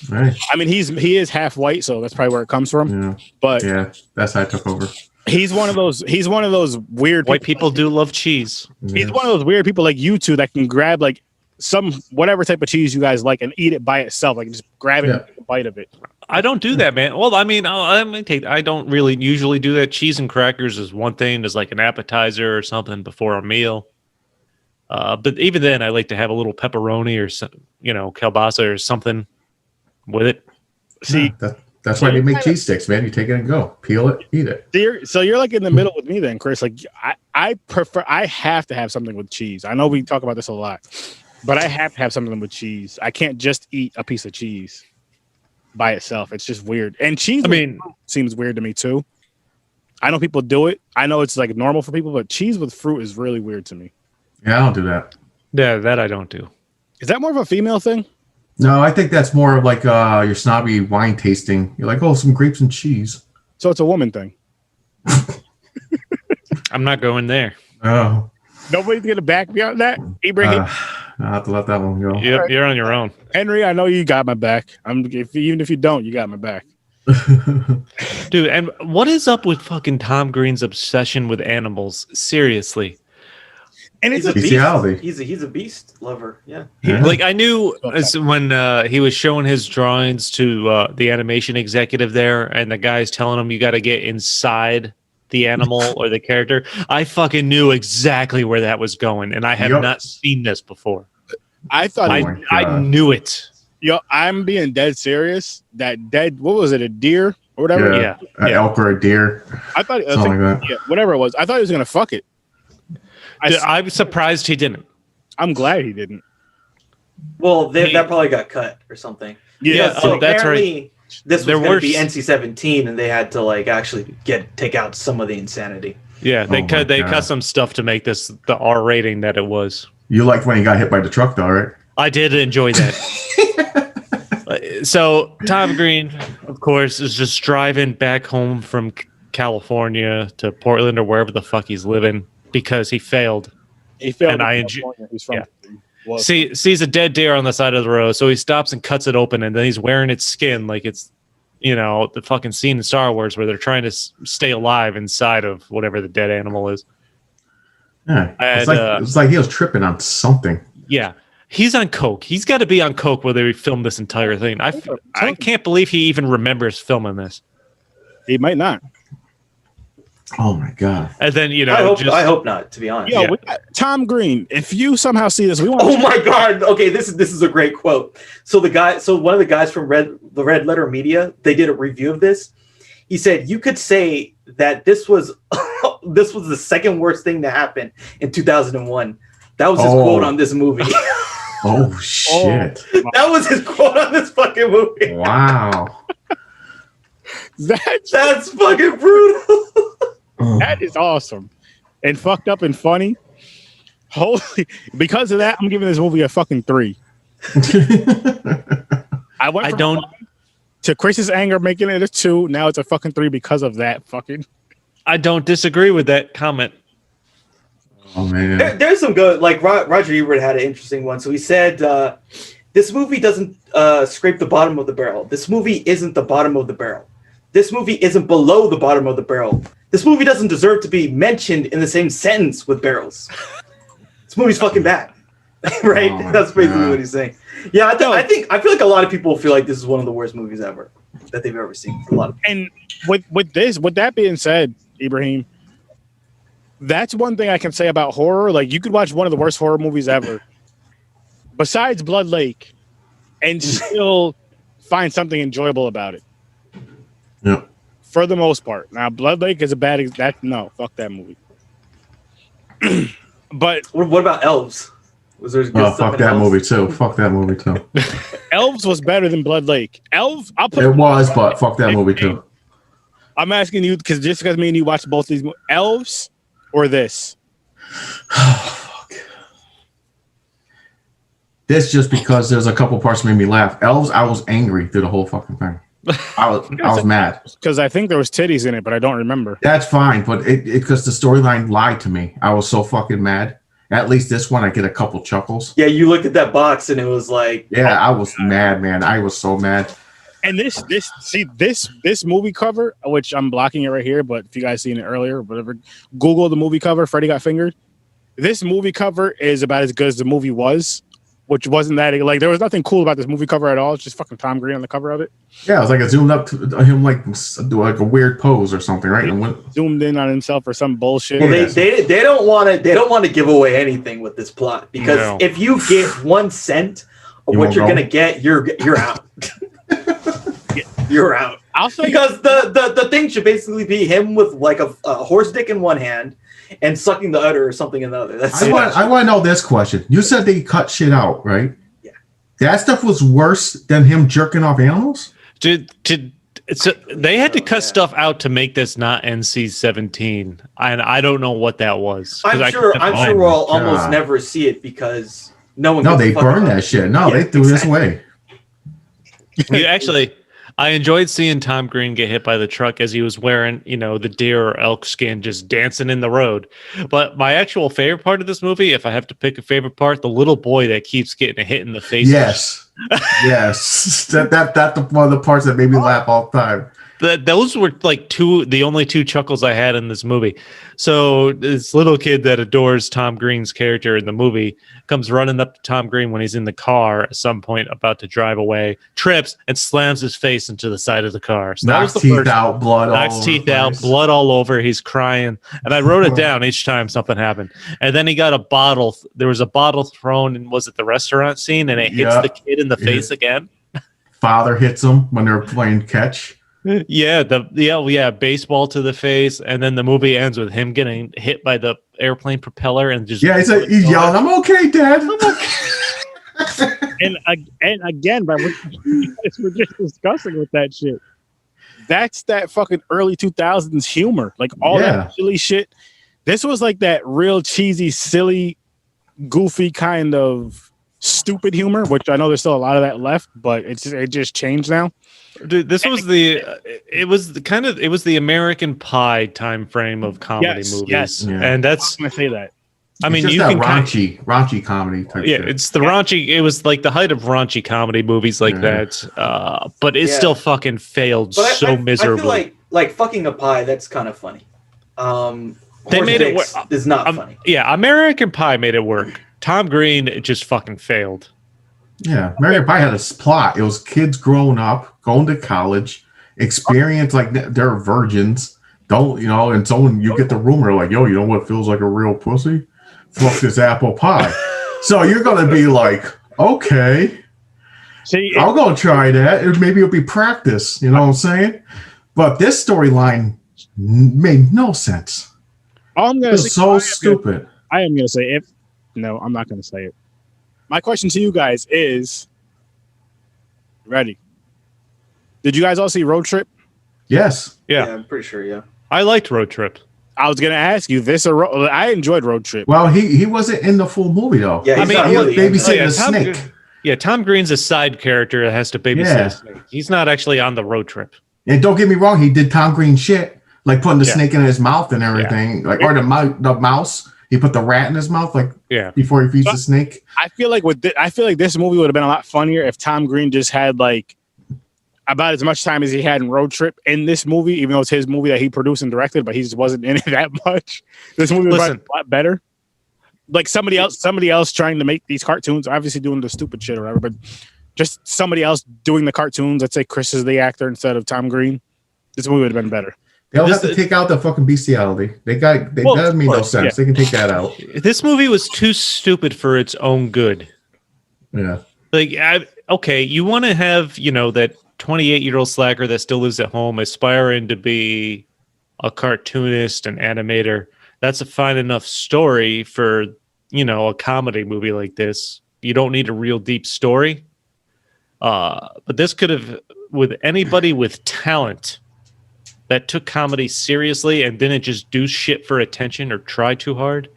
Right. I mean, he is half white, so that's probably where it comes from. Yeah. But yeah, that's how I took over. He's one of those weird white people do love cheese. He's one of those weird people like you two that can grab like some whatever type of cheese you guys like and eat it by itself, like just grab it and take a bite of it. I don't do that, man. Well, I mean, I don't really usually do that. Cheese and crackers is one thing, as like an appetizer or something before a meal. But even then, I like to have a little pepperoni or kielbasa or something with it. See, that's why they make cheese sticks, man. You take it and go, peel it, eat it. So you're like in the middle with me then, Chris. Like I have to have something with cheese. I know we talk about this a lot, but I have to have something with cheese. I can't just eat a piece of cheese by itself. It's just weird. And cheese, seems weird to me too. I know people do it. I know it's like normal for people, but cheese with fruit is really weird to me. Yeah, I don't do that. Yeah, that I don't do. Is that more of a female thing? No, I think that's more of like your snobby wine tasting. You're like, oh, some grapes and cheese. So it's a woman thing. I'm not going there. Oh. Nobody's going to back me on that? Ibrahim? I'll have to let that one go. Yep, right. You're on your own. Henry, I know you got my back. Even if you don't, you got my back. Dude, and what is up with fucking Tom Green's obsession with animals? Seriously. And it's He's a a beast. Bestiality. He's a beast lover. Yeah. Yeah. Like I knew when he was showing his drawings to the animation executive there, and the guy's telling him you got to get inside the animal or the character. I fucking knew exactly where that was going, and I have Yep. not seen this before. I thought Oh it- my I God. knew it. yo, I'm being dead serious. That dead, what was it, a deer or whatever? Yeah. An elk or a deer. I thought Something like that. yeah, whatever it was. I thought he was gonna fuck it. Dude, I'm surprised he didn't. I'm glad he didn't. Well, that probably got cut or something. Yeah, Because, so that's right. apparently This was There going were to be s- NC-17, and they had to like actually take out some of the insanity. Yeah, they Oh my cut God. some stuff to make this the R rating that it was. You liked when he got hit by the truck, though, right? I did enjoy that. So Tom Green, of course, is just driving back home from California to Portland or wherever the fuck he's living because he failed. He failed. And in I enjoy- California. He's from. yeah. Was- Sees a dead deer on the side of the road, so he stops and cuts it open, and then he's wearing its skin like it's, the fucking scene in Star Wars where they're trying to stay alive inside of whatever the dead animal is. Yeah. It's And, it's like he was tripping on something. Yeah. He's on coke. He's got to be on coke whether he filmed this entire thing. I can't believe he even remembers filming this. he might not. Oh my God. And then I hope not. To be honest. Yo, Yeah. we got Tom Green. If you somehow see this, we want. Oh my God! Okay, this is a great quote. So one of the guys from the Red Letter Media, they did a review of this. He said you could say that this was this was the second worst thing to happen in 2001. That was his quote on this movie. Oh shit. That was his quote on this fucking movie. Wow. That's fucking brutal. That is awesome and fucked up and funny. Holy! Because of that, I'm giving this movie a fucking 3. I went I from don't to Chris's anger making it a 2. Now it's a fucking 3 because of that fucking. I don't disagree with that comment. Oh man. There's some good, like Roger Ebert had an interesting one. So he said, this movie doesn't scrape the bottom of the barrel. This movie isn't the bottom of the barrel. This movie isn't below the bottom of the barrel. This movie doesn't deserve to be mentioned in the same sentence with barrels. This movie's fucking bad. Right? Oh my That's basically God. what he's saying. Yeah, I feel like a lot of people feel like this is one of the worst movies ever that they've ever seen. For a lot of people. And with that being said, Ibrahim, that's one thing I can say about horror. Like, you could watch one of the worst horror movies ever, besides Blood Lake, and still find something enjoyable about it. Yeah. For the most part. Now, Blood Lake is a bad. No, fuck that movie. But What about Elves? Was there good Oh, stuff fuck in that Elves? movie too. Fuck that movie too. Elves was better than Blood Lake. Elves, I'll put. It was, but fuck that movie too. I'm asking you because me and you watch both these Elves or this. This just because there's a couple parts that made me laugh. Elves, I was angry through the whole fucking thing. I was mad. Because I think there was titties in it, but I don't remember. That's fine, but it because the storyline lied to me. I was so fucking mad. At least this one, I get a couple chuckles. Yeah, you looked at that box and it was like, Yeah, I was mad, man. I was so mad. And this movie cover, which I'm blocking it right here, but if you guys seen it earlier, whatever, Google the movie cover. Freddy got fingered. This movie cover is about as good as the movie was, which wasn't that like there was nothing cool about this movie cover at all. It's just fucking Tom Green on the cover of it. Yeah, it was like it zoomed up to him like do like a weird pose or something, right? And went, Zoomed in on himself or some bullshit. well, Yeah. they don't want to give away anything with this plot because No. if you get 1 cent of You what won't you're go? gonna get, you're out. You're out I'll say because the thing should basically be him with like a horse dick in one hand and sucking the udder or something in the other. That's I want to know this question. You said they cut shit out, right? Yeah. That stuff was worse than him jerking off animals? They had to cut yeah. stuff out to make this not NC-17, and I don't know what that was. 'cause I'm sure Oh we'll my almost God. never see it because no one. No, gives a they fuck burned about that it. shit. No, Yeah, they threw this away. Actually, I enjoyed seeing Tom Green get hit by the truck as he was wearing, the deer or elk skin just dancing in the road. But my actual favorite part of this movie, if I have to pick a favorite part, the little boy that keeps getting hit in the face. Yes. Yes, that's one of the parts that made me laugh all the time. Those were like the only two chuckles I had in this movie. So this little kid that adores Tom Green's character in the movie comes running up to Tom Green when he's in the car at some point about to drive away, trips and slams his face into the side of the car. So Knocks teeth out, blood all over. Knocks teeth out, blood all over. He's crying, and I wrote it down each time something happened. And then he got a bottle. There was a bottle thrown, and was it the restaurant scene? And it hits the kid in the face again. Father hits him when they're playing catch. Yeah, baseball to the face, and then the movie ends with him getting hit by the airplane propeller and just he's yelling, "I'm okay, Dad." I'm okay. and again, but we're just discussing with that shit. That's that fucking early 2000s humor, like all that silly shit. This was like that real cheesy, silly, goofy kind of stupid humor, which I know there's still a lot of that left, but it just changed now. Dude, this was it was the American Pie time frame of comedy movies. Yes. Yeah. And that's I'm gonna say that. I mean, you can raunchy comedy type. Yeah, shit. it's the raunchy. It was like the height of raunchy comedy movies like that. But it still fucking failed miserably. I feel like fucking a pie. That's kind of funny. They made it work. Is not funny. Yeah, American Pie made it work. Tom Green just fucking failed. Yeah, American Pie had a plot. It was kids growing up, going to college, experience like they're virgins. And someone you get the rumor like, yo, you know what feels like a real pussy? Fuck this apple pie. So you're gonna be like, okay, I'll go try that. Maybe it'll be practice. You know what I'm saying? But this storyline made no sense. All I'm gonna say, so stupid. I am gonna say no, I'm not gonna say it. My question to you guys is, ready? Did you guys all see Road Trip? Yes. Yeah, I'm pretty sure. Yeah, I liked Road Trip. I was gonna ask you this. I enjoyed Road Trip. Well, he wasn't in the full movie though. Yeah, he was babysitting a snake. Yeah, Tom Green's a side character that has to babysit a snake. He's not actually on the road trip. And don't get me wrong, he did Tom Green shit, like putting the snake in his mouth and everything, or the mouse. He put the rat in his mouth, before he feeds the snake. I feel like this movie would have been a lot funnier if Tom Green just had like about as much time as he had in Road Trip in this movie, even though it's his movie that he produced and directed, but he just wasn't in it that much. This movie was a lot better. Like somebody else trying to make these cartoons, obviously doing the stupid shit or whatever, but just somebody else doing the cartoons. Let's say Chris is the actor instead of Tom Green. This movie would have been better. They'll have to take out the fucking bestiality. That doesn't make no sense. Yeah. They can take that out. This movie was too stupid for its own good. Yeah. Okay, you want to have, that 28-year-old slacker that still lives at home aspiring to be a cartoonist and animator. That's a fine enough story for, a comedy movie like this. You don't need a real deep story. But this could have, with anybody with talent that took comedy seriously and didn't just do shit for attention or try too hard,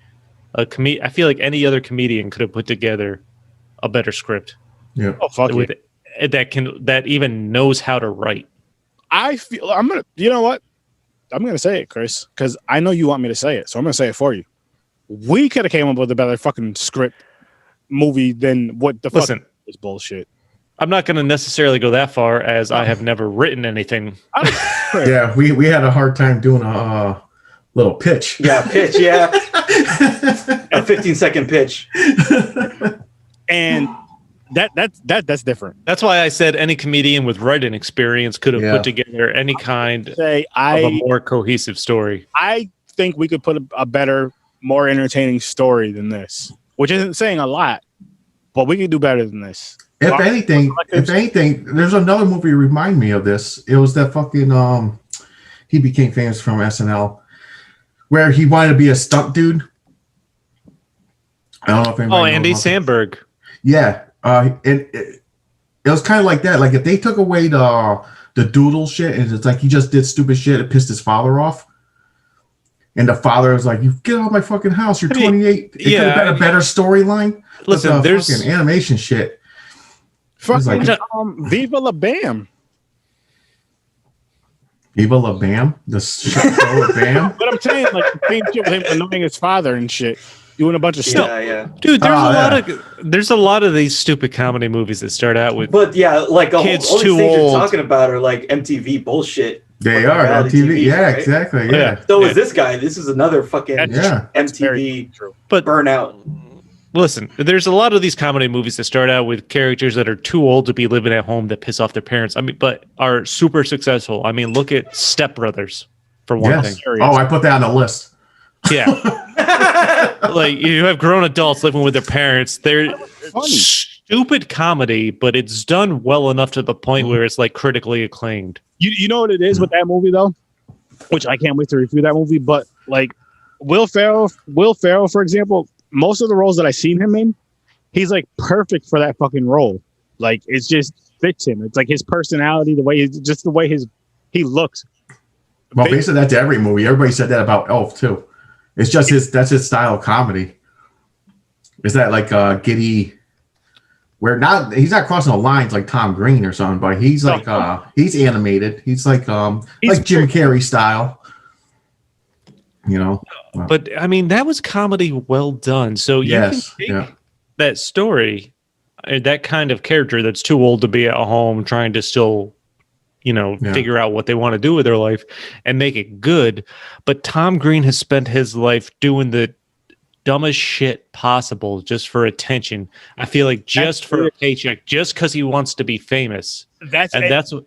I feel like any other comedian could have put together a better script. Yeah. Oh, fuck it. That even knows how to write. You know what? I'm gonna say it, Chris, because I know you want me to say it, so I'm gonna say it for you. We could have came up with a better fucking script movie than what the fuck is bullshit. I'm not gonna necessarily go that far, as I have never written anything. Yeah, we had a hard time doing a little pitch. Yeah, pitch. Yeah, a 15-second pitch. And that's different. That's why I said any comedian with writing experience could have put together any kind of a more cohesive story. I think we could put a better, more entertaining story than this, which isn't saying a lot, but we could do better than this. If anything, there's another movie remind me of this. It was that fucking he became famous from SNL, where he wanted to be a stunt dude. I don't know if anybody. Andy Samberg. Yeah. It was kind of like that. Like if they took away the doodle shit, and it's like he just did stupid shit, it pissed his father off. And the father was like, "You get out of my fucking house. You're 28." It could have been a better storyline. Listen, there's fucking animation shit. Fucking Viva La Bam. Viva La Bam? The show with Bam? But I'm saying, like, the same shit with him annoying his father and shit. doing a bunch of stuff. Yeah. Dude, there's a lot of these stupid comedy movies that start out with But yeah, like all kids these too things old. you're talking about are like MTV bullshit. They fucking are reality MTV. Yeah, right? exactly. Yeah. Yeah. So is this guy. This is another fucking Yeah. MTV True. But burnout. listen, there's a lot of these comedy movies that start out with characters that are too old to be living at home that piss off their parents. I mean, but are super successful. I mean, look at Step Brothers for one Yes. thing. Oh, I put that on the list. Yeah. Like you have grown adults living with their parents. They're Funny. stupid comedy, but it's done well enough to the point where it's like critically acclaimed. You know what it is with that movie though, which I can't wait to review that movie. But like Will Ferrell, for example, most of the roles that I've seen him in, he's like perfect for that fucking role. Like it just fits him. It's like his personality, the way he looks. Well, basically that's every movie. Everybody said that about Elf too. It's just that's his style of comedy. Is that like giddy? He's not crossing the lines like Tom Green or something, but he's like he's animated. He's like like Jim Carrey style. You know. But I mean, that was comedy well done. So you can take that story, that kind of character that's too old to be at home trying to still, figure out what they want to do with their life and make it good. But Tom Green has spent his life doing the dumbest shit possible just for attention. I feel like just for a paycheck, just because he wants to be famous. That's what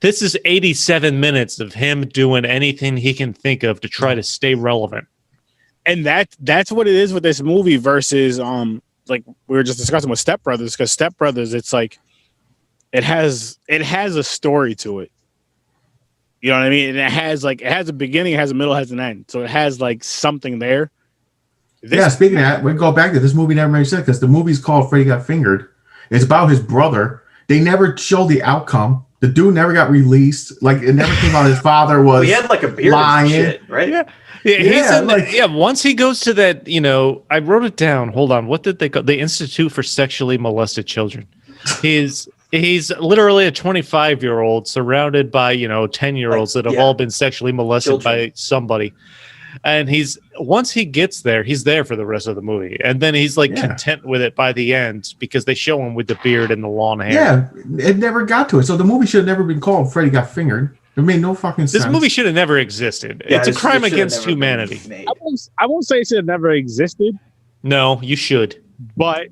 this is. 87 minutes of him doing anything he can think of to try to stay relevant. And that's what it is with this movie versus like we were just discussing with Step Brothers, because Step Brothers, it's like it has a story to it. You know what I mean? And it has a beginning, it has a middle, it has an end. So it has like something there. Speaking of that, we go back to this movie never made sense because the movie's called Freddy Got Fingered. It's about his brother. They never showed the outcome. The dude never got released. Like it never came out his father was he had like a beard and shit, right? Once he goes to that, I wrote it down. Hold on. What did they call the Institute for Sexually Molested Children? He's literally a 25-year-old surrounded by, 10-year-olds that have all been sexually molested by somebody. And once he gets there, he's there for the rest of the movie. And then he's like content with it by the end because they show him with the beard and the long hair. Yeah, it never got to it. So the movie should have never been called Freddy Got Fingered. It made no fucking sense. This movie should have never existed. Yeah, it's a crime against humanity. I won't say it should have never existed. No, you should. But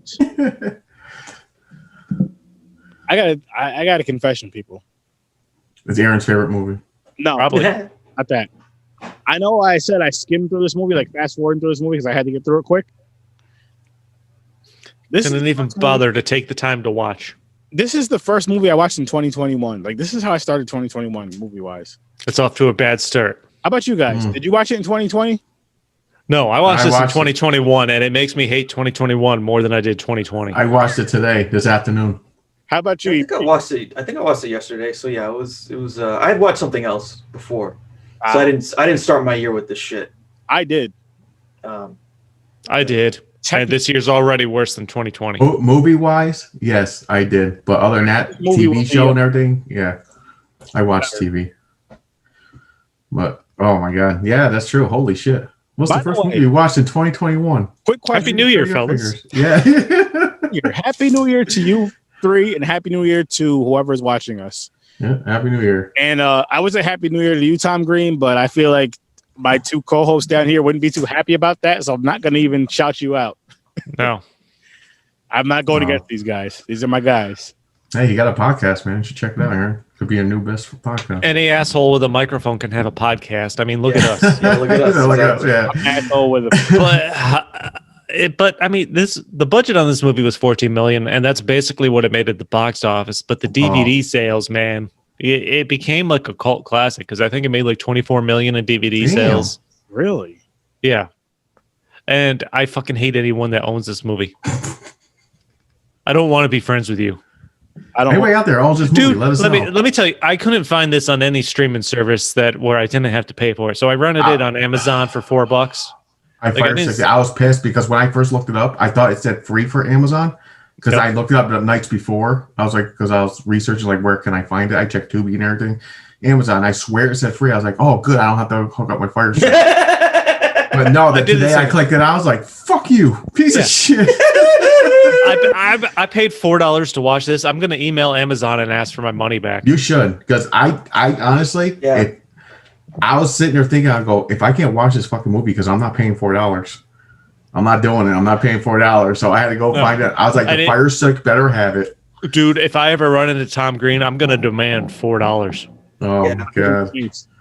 I got a confession, people. It's Aaron's favorite movie. No, probably not that. I know I said I skimmed through this movie, like fast forwarding through this movie because I had to get through it quick. Didn't even bother to take the time to watch. This is the first movie I watched in 2021. Like this is how I started 2021 movie wise. It's off to a bad start. How about you guys? Did you watch it in 2020? No, I watched this in 2021, and it makes me hate 2021 more than I did 2020. I watched it today, this afternoon. How about you? I think I watched it yesterday. So yeah, it was. I had watched something else before, so I didn't start my year with this shit. I did. I did. And this year's already worse than 2020. Movie wise, yes, I did. But other than that, TV show and everything, I watched TV. But oh my god, yeah, that's true. Holy shit! What's the first movie you watched in 2021? Quick question. Happy New Year, fellas. Yeah. Happy New Year to you three, and Happy New Year to whoever is watching us. Yeah, Happy New Year. And I would say Happy New Year to you, Tom Green, but I feel like my two co-hosts down here wouldn't be too happy about that, so I'm not going to even shout you out. No. I'm not going against these guys. These are my guys. Hey, you got a podcast, man. You should check it out, Aaron. Could be a new best podcast. Any asshole with a microphone can have a podcast. I mean, look at us. Yeah, look at us. I'm asshole with a But I mean, the budget on this movie was $14 million, and that's basically what it made at the box office. But the DVD sales, man, it became like a cult classic because I think it made like $24 million in DVD sales. Really? Yeah. And I fucking hate anyone that owns this movie. I don't want to be friends with you. Anybody out there owns this movie? Dude, let us know. Let me tell you, I couldn't find this on any streaming service where I didn't have to pay for it. So I rented it on Amazon for $4. I was pissed because when I first looked it up, I thought it said free for Amazon because I looked it up the nights before. I was like, because I was researching like where can I find it? I checked Tubi and everything. Amazon, I swear it said free. I was like, oh, good, I don't have to hook up my Fire Stick. But no, that did the today I same. clicked it. I was like, "Fuck you, piece of shit." I paid $4 to watch this. I'm gonna email Amazon and ask for my money back. You should, because I honestly, Yeah. I was sitting there thinking, I go, if I can't watch this fucking movie because I'm not paying $4, I'm not doing it. I'm not paying $4, so I had to go find it. I was like, the Fire Stick better have it. Dude, if I ever run into Tom Green, I'm gonna demand $4. Oh Yeah. my god!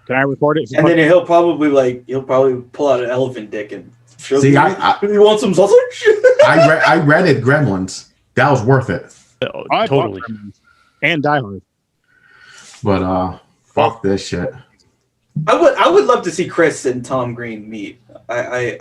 Can I record it? And then he'll probably pull out an elephant dick and show See, you, I- you want some sausage? I read it, Gremlins. That was worth it. I Totally. And Die Hard. But fuck this shit. I would love to see Chris and Tom Green meet. I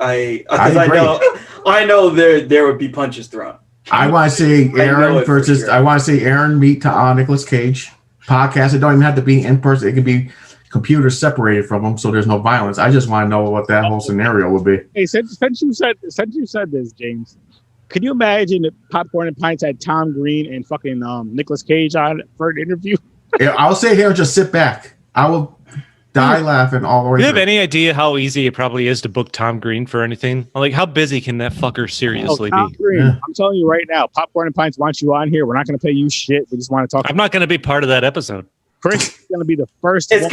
agree. I know there would be punches thrown. I want to see I know Aaron it for versus. sure. I want to see Aaron meet Nicolas Cage. Podcast. It don't even have to be in person. It can be computers separated from them, so there's no violence. I just want to know what that whole scenario would be. Hey, since you said this, James, could you imagine if Popcorn and Pints had Tom Green and fucking Nicolas Cage on for an interview? I'll sit here and just sit back. I will die laughing all the way. Do you have through. any idea how easy it probably is to book Tom Green for anything? Like, how busy can that fucker seriously Tom be? Green, Yeah. I'm telling you right now, Popcorn and Pints want you on here. We're not going to pay you shit. We just want to talk. I'm not going to be part of that episode. Chris is going to be the first. It's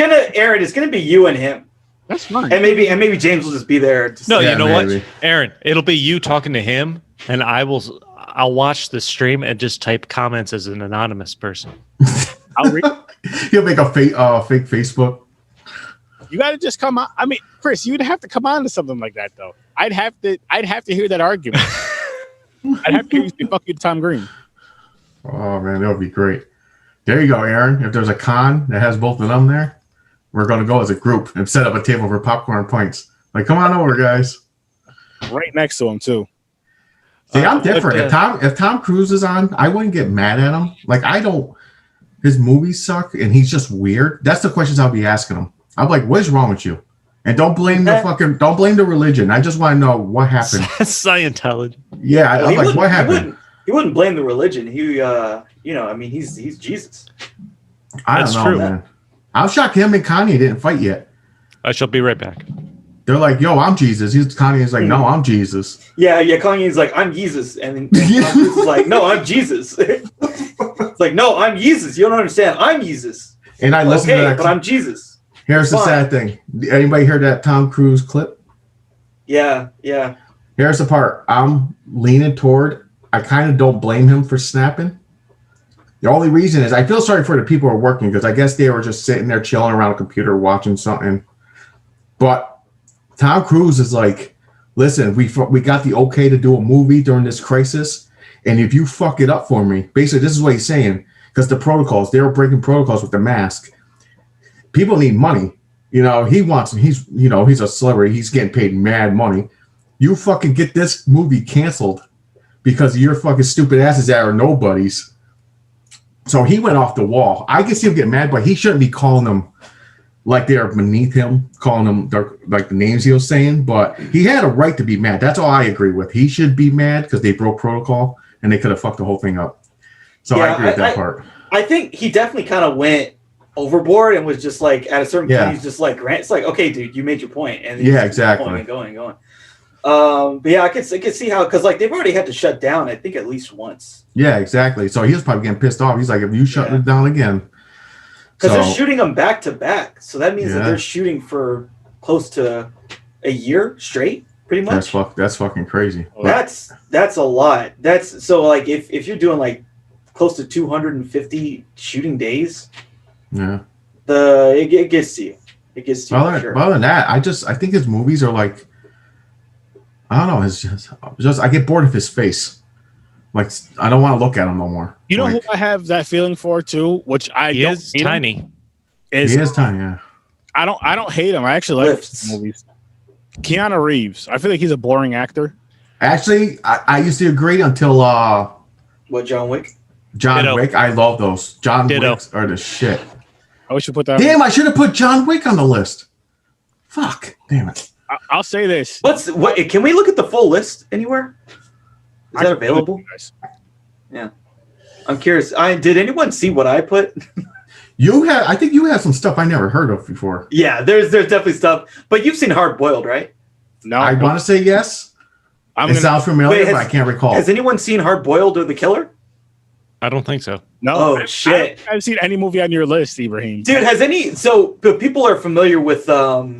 gonna be you and him, That's fine. and maybe James will just be there. Just No, Yeah, you know maybe. what, Aaron? It'll be you talking to him, and I'll watch the stream and just type comments as an anonymous person. I'll read. He'll make a fake Facebook. You got to just come on. I mean, Chris, you'd have to come on to something like that, though. I'd have to hear that argument. I'd have to hear you say, "Fuck you," to Tom Green. Oh man, that would be great. There you go, Aaron. If there's a con that has both of them there, we're gonna go as a group and set up a table for popcorn and pints. Like, come on over, guys. Right next to him too. See, I'm different. but, If Tom Cruise is on, I wouldn't get mad at him. Like, I don't. His movies suck, and he's just weird. That's the questions I'll be asking him. I'm like, what is wrong with you? And don't blame the religion. I just want to know what happened. Scientology. Yeah, I'm like, what happened? He wouldn't blame the religion. He's Jesus. I That's don't know, true. man. I'm shocked him and Kanye didn't fight yet. I shall be right back. They're like, yo, I'm Jesus. Kanye's like, no, I'm Jesus. Yeah. Kanye's like, I'm Jesus, and then Tom Cruise is like, no, I'm Jesus. It's like, no, I'm Jesus. You don't understand. I'm Jesus. And I listened to that. but I'm Jesus. Here's the Fine. sad thing. Anybody heard that Tom Cruise clip? Yeah. Here's the part. I'm leaning toward. I kind of don't blame him for snapping. The only reason is I feel sorry for the people who are working because I guess they were just sitting there chilling around a computer watching something. But Tom Cruise is like, listen, we got the okay to do a movie during this crisis, and if you fuck it up for me, basically this is what he's saying, because the protocols, they were breaking protocols with the mask. People need money. He's a celebrity. He's getting paid mad money. You fucking get this movie canceled because of your fucking stupid asses that are nobodies. So he went off the wall. I can see him get mad, but he shouldn't be calling them like they're beneath him, calling them like the names he was saying. But he had a right to be mad. That's all I agree with. He should be mad because they broke protocol and they could have fucked the whole thing up. So I agree with that part. I think he definitely kind of went overboard and was just like, at a certain point, he's just like, it's like, okay, dude, you made your point. And Yeah, exactly. Going. But yeah, I could see how, because like they've already had to shut down, I think, at least once. Yeah, exactly. So he was probably getting pissed off. He's like, if you shut it down again. Because they're shooting them back to back. So that means that Yeah. they're shooting for close to a year straight, pretty much. That's fucking crazy. That's a lot. That's so like if you're doing like close to 250 shooting days, Yeah. it gets to you. It gets to you for sure. Other than that, I think his movies are like, I don't know. It's just I get bored of his face. Like, I don't want to look at him no more. You know like, who I have that feeling for too, which He don't is hate him? tiny. he is tiny. Yeah. I don't hate him. I actually like his movies. Keanu Reeves. I feel like he's a boring actor. Actually, I used to agree until What, John Wick? John Ditto. Wick. I love those. John Ditto. Wicks are the shit. I wish you put that. Damn, I should have put John Wick on the list. Fuck. Damn it. I'll say this. What? Can we look at the full list anywhere? Is that available? Yeah. I'm curious. Did anyone see what I put? I think you have some stuff I never heard of before. Yeah, there's definitely stuff. But you've seen Hard Boiled, right? No, I want to say yes. I'm It gonna, sounds familiar, Wait, but I can't recall. Has anyone seen Hard Boiled or The Killer? I don't think so. no. Oh, shit. I haven't seen any movie on your list, Ibrahim. Dude, has any so but people are familiar with what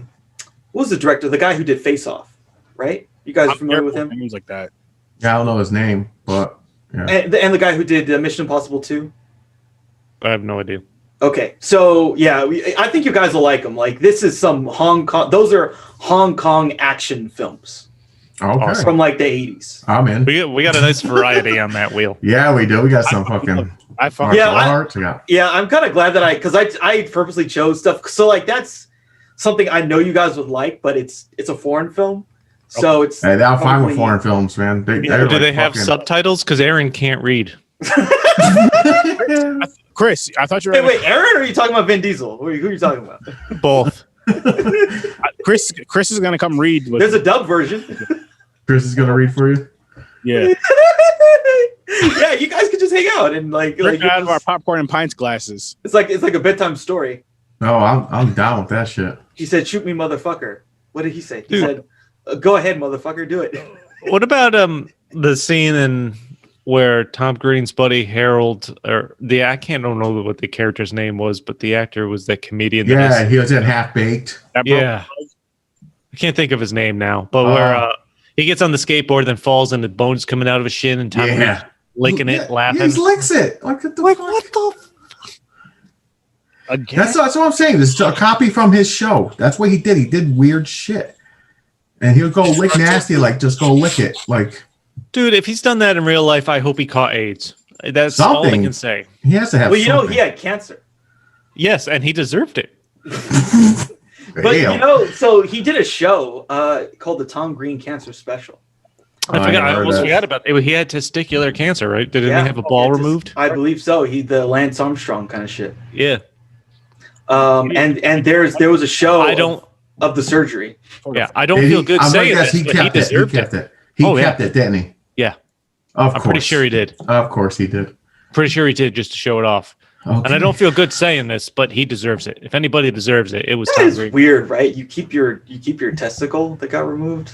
was the director? The guy who did Face Off, right? You guys are I'm familiar with careful him? names like that. Yeah, I don't know his name, but yeah. And the guy who did Mission Impossible 2? I have no idea. Okay, so yeah, I think you guys will like them. Like this is some Hong Kong. Those are Hong Kong action films Okay. Awesome. from like the 80s. I'm in. We got a nice variety on that wheel. Yeah, we do. We got some fucking I fuck martial Yeah, I- arts. Yeah. Yeah, I'm kind of glad that I purposely chose stuff. So like that's something I know you guys would like, but it's a foreign film, so it's. Hey, I'm fine probably- with foreign films, man. They, Yeah. they're Do they like have fucking- subtitles? Because Aaron can't read. Chris, I thought you were. Wait, Aaron, or are you talking about Vin Diesel? Who are you talking about? Both. Chris is gonna come read. With There's a dub version. Chris is gonna read for you. yeah. Yeah, you guys could just hang out and like Drink out of just- our popcorn and pints glasses. it's like a bedtime story. No, I'm down with that shit. He said, "Shoot me, motherfucker." What did he say? He Dude. said, "Go ahead, motherfucker, do it." What about the scene in where Tom Green's buddy Harold, or I don't know what the character's name was, but the actor was that comedian. Yeah, That he was in Half Baked. That broke- yeah. I can't think of his name now, but where he gets on the skateboard, then falls, and the bones coming out of his shin, and Tom Green's Yeah. licking it, Yeah, laughing. He just licks it. Like, what the fuck? What the? Again. That's what I'm saying. This is a copy from his show. That's what he did. He did weird shit. And he'll go lick nasty, like just go lick it. Like Dude, if he's done that in real life, I hope he caught AIDS. That's all I Something. can say. he has to have Well, you know, something. he had cancer. Yes, and he deserved it. But Damn. you know, so he did a show called the Tom Green Cancer Special. I I forgot. I heard almost that. forgot about it. He had testicular cancer, right? Didn't Yeah. he have a ball It's- removed? I believe so. He the Lance Armstrong kind of shit. Yeah. And there was a show I don't. of the surgery. Yeah, I don't Did feel he- good I'm gonna saying guess this, but he it. He deserved kept it. it. He Oh, yeah. kept it, didn't he? Yeah, Of I'm course. pretty sure he did. Of course he did. Pretty sure he did just to show it off. Okay. And I don't feel good saying this, but he deserves it. If anybody deserves it, it was That Tom is Green. weird, right? You keep your testicle that got removed.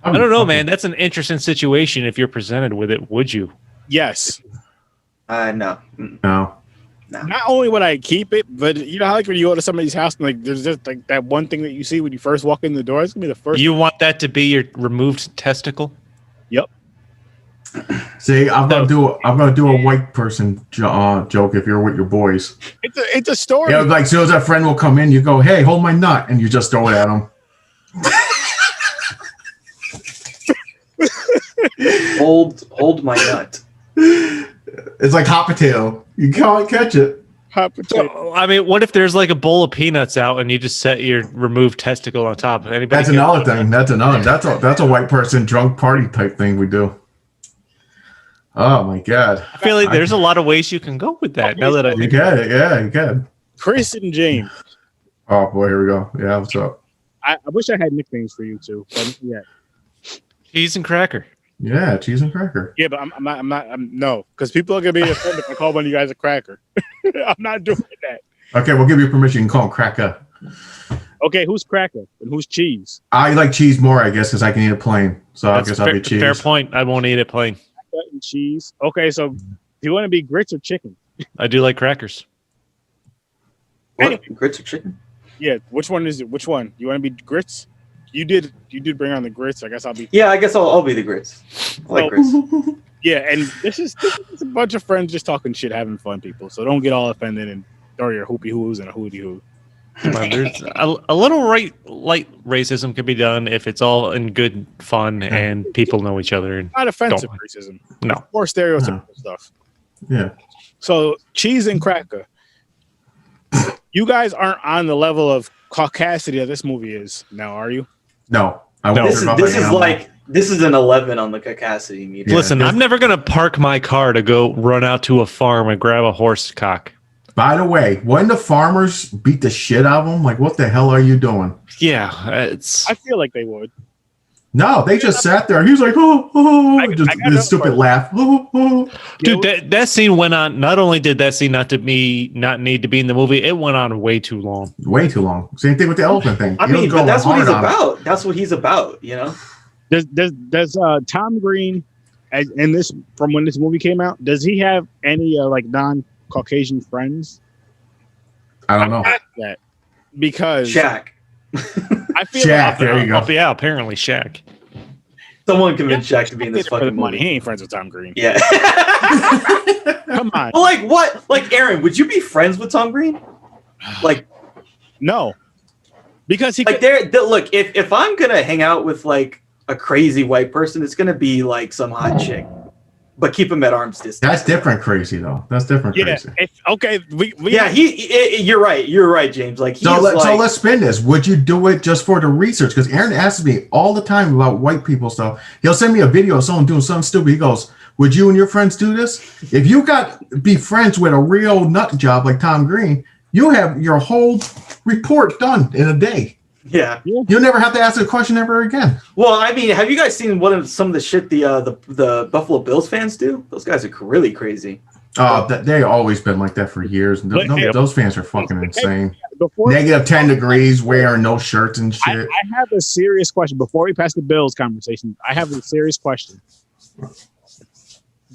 I don't know, man. That's an interesting situation. If you're presented with it, would you? Yes. No. No. Not only would I keep it, but you know how like when you go to somebody's house and like there's just like that one thing that you see when you first walk in the door. It's gonna be the first. You want that to be your removed testicle? Yep. See, I'm gonna do a white person joke if you're with your boys. It's a story. Yeah, like as soon as a friend will come in, you go, "Hey, hold my nut," and you just throw it at him. Hold my nut. It's like hot potato. You can't catch it. Hot potato. So, I mean, what if there's like a bowl of peanuts out and you just set your removed testicle on top? Anybody That's get another one? thing. That's a white person drunk party type thing we do. Oh my god. I feel like there's a lot of ways you can go with that. Now that I You think get it, yeah, you can. Chris and James. Oh boy, here we go. Yeah, what's up? I wish I had nicknames for you too. But yeah. cheese and cracker. Yeah, cheese and cracker. Yeah, but I'm no, because people are gonna be offended if I call one of you guys a cracker. I'm not doing that. Okay, we'll give you permission. You can call him Cracker. Okay, who's cracker and who's cheese? I like cheese more, I guess, because I can eat it plain. So I That's guess a I'll fair, be cheese. fair point. I won't eat it plain. Cracker and cheese. Okay, so do you want to be grits or chicken? I do like crackers. What? Grits or chicken? Yeah, which one is it? Which one? You want to be grits? You did bring on the grits. I guess I'll be. Yeah, I guess I'll be the grits. I like Oh. grits. Yeah, and this is a bunch of friends just talking shit, having fun, people. So don't get all offended and throw your hoopy hoos and a hooty hoo. Come on, there's a little light racism can be done if it's all in good fun and people know each other. And Not offensive Don't. racism. no, More stereotypical stuff. Yeah. So cheese and cracker. You guys aren't on the level of caucasity that this movie is now, are you? No. I No. won't This give is up this on is animal. like this is an 11 on the caucasity meter. Yeah. listen, I'm never gonna park my car to go run out to a farm and grab a horse cock. By the way, when the farmers beat the shit out of them, like, what the hell are you doing? Yeah, it's I feel like they would. No, they just sat there. He was like, just I got this stupid laugh. Dude, that scene went on. Not only did that scene not need to be in the movie, it went on way too long. Way too long. Same thing with the elephant thing. I mean, but that's what he's about. That's what he's about, you know? Does Tom Green, in this, from when this movie came out, does he have any like non-Caucasian friends? I don't know. That because Shaq. I feel Shaq, there you go. Yeah, apparently Shaq. Someone convinced Shaq to be in this fucking money. movie. He ain't friends with Tom Green. Yeah. Come on. Well, like what? Like Aaron, would you be friends with Tom Green? Like, no, because he like look. If I'm gonna hang out with like a crazy white person, it's gonna be like some hot chick. But keep him at arm's distance. That's different crazy though. That's different crazy. Okay. You're right. You're right, James. Like so let's spin this. Would you do it just for the research? Because Aaron asks me all the time about white people stuff. He'll send me a video of someone doing something stupid. He goes, "Would you and your friends do this? If you be friends with a real nut job like Tom Green, you have your whole report done in a day. Yeah. You'll never have to ask a question ever again." Well, I mean, have you guys seen some of the shit the Buffalo Bills fans do? Those guys are really crazy. They always been like that for years. Those fans are fucking insane. Negative 10 degrees, wearing no shirts and shit. I have a serious question before we pass the Bills conversation. I have a serious question.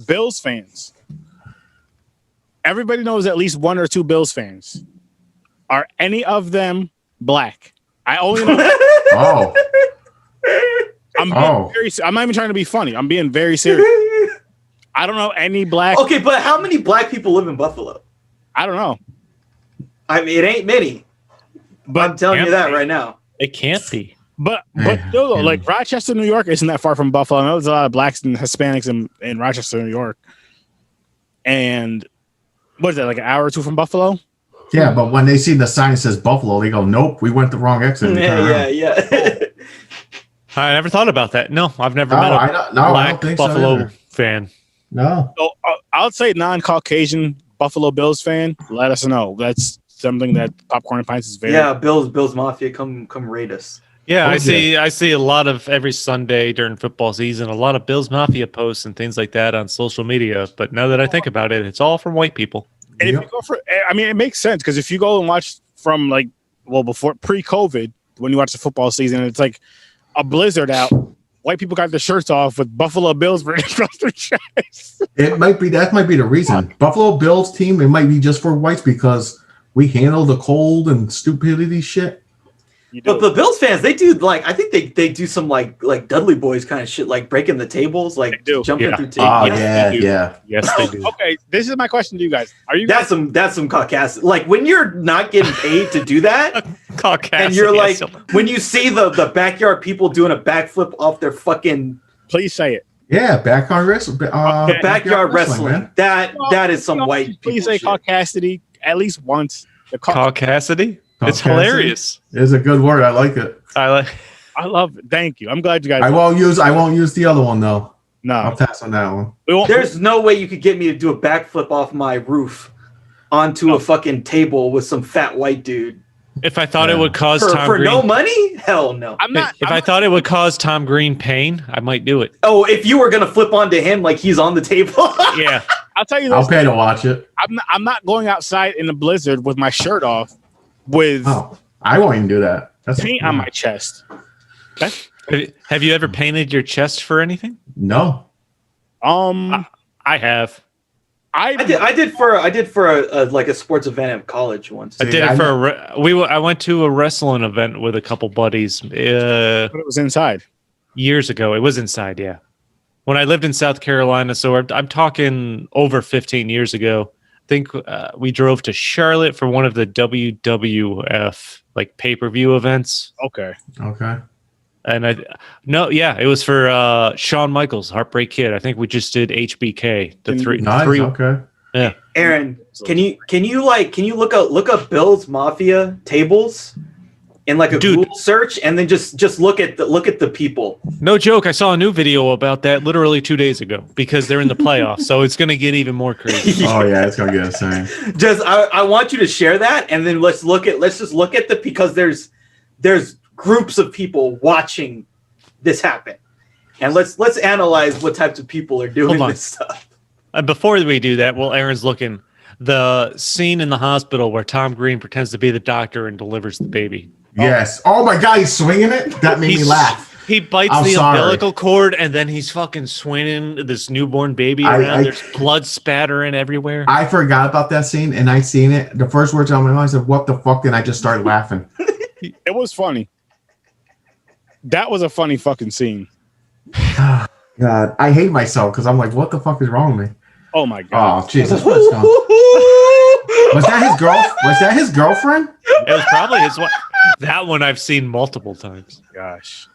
Bills fans. Everybody knows at least one or two Bills fans. Are any of them black? I only know. I'm not even trying to be funny. I'm being very serious. I don't know any black. Okay, but how many black people live in Buffalo? I don't know. I mean, it ain't many. But I'm telling you that right now. It can't be. But still, though, like Rochester, New York isn't that far from Buffalo. I know there's a lot of blacks and Hispanics in Rochester, New York. And what is that, like an hour or two from Buffalo? Yeah, but when they see the sign that says Buffalo, they go, "Nope, we went the wrong exit." Yeah. I never thought about that. No, I've never met a black Buffalo fan. No. So I'll say non-Caucasian Buffalo Bills fan. Let us know. That's something that Popcorn and Pints is very. Yeah, Bills Mafia, come raid us. Yeah, I see a lot of every Sunday during football season, a lot of Bills Mafia posts and things like that on social media. But now that I think about it, it's all from white people. And if you go it makes sense because if you go and watch from before pre-COVID, when you watch the football season, it's like a blizzard out. White people got their shirts off with Buffalo Bills written across their chest. That might be the reason. Buffalo Bills team, it might be just for whites because we handle the cold and stupidity shit. But the Bills fans, they do I think they do some like Dudley Boys kind of shit, like breaking the tables, like jumping through tables. Oh yeah. Yes, they do. Okay, this is my question to you guys. Are you? That's some Caucasian. Like when you're not getting paid to do that, Caucasian, and you're like when you see the backyard people doing a backflip off their fucking. Please say it. Yeah, backyard wrestling. The backyard wrestling. That is some white people. Please say caucasity at least once. Caucasity. It's hilarious. It's a good word. I like it. I love it. Thank you. I'm glad you guys. I won't use the other one though. No, I'll pass on that one. There's no way you could get me to do a backflip off my roof onto a fucking table with some fat white dude. If I thought it would cause Tom for Green, no money, hell no. If I thought it would cause Tom Green pain, I might do it. Oh, if you were gonna flip onto him like he's on the table. Yeah, I'll tell you this. I'll pay to watch it. I'm not going outside in the blizzard with my shirt off with I won't even do that. That's paint on my chest. Have you ever painted your chest for anything? No. I have. I did for a sports event at college once. I did it for I went to a wrestling event with a couple buddies. But it was inside. Years ago. It was inside, yeah. When I lived in South Carolina, so I'm talking over 15 years ago. I think we drove to Charlotte for one of the WWF pay-per-view events. Okay. And it was for Shawn Michaels, Heartbreak Kid. I think we just did HBK. Nice. Okay. Yeah. Aaron, can you look up Bills Mafia tables in a Google search and then just look at the people. No joke. I saw a new video about that literally 2 days ago because they're in the playoffs, so it's gonna get even more crazy. Oh yeah, it's gonna get insane. I want you to share that and then let's just look at because there's groups of people watching this happen, and let's analyze what types of people are doing this stuff. Before we do that, while Aaron's looking, the scene in the hospital where Tom Green pretends to be the doctor and delivers the baby. Yes. Oh my God, he's swinging it. That made me laugh. He bites the umbilical cord, and then he's fucking swinging this newborn baby around. There's blood spattering everywhere. I forgot about that scene, and I seen it. The first words out of my mouth, I said, "What the fuck?" And I just started laughing. It was funny. That was a funny fucking scene. God, I hate myself because I'm like, "What the fuck is wrong with me?" Oh my God. Oh Jesus! Was that his girl? Was that his girlfriend? It was probably his one. That one I've seen multiple times. Gosh.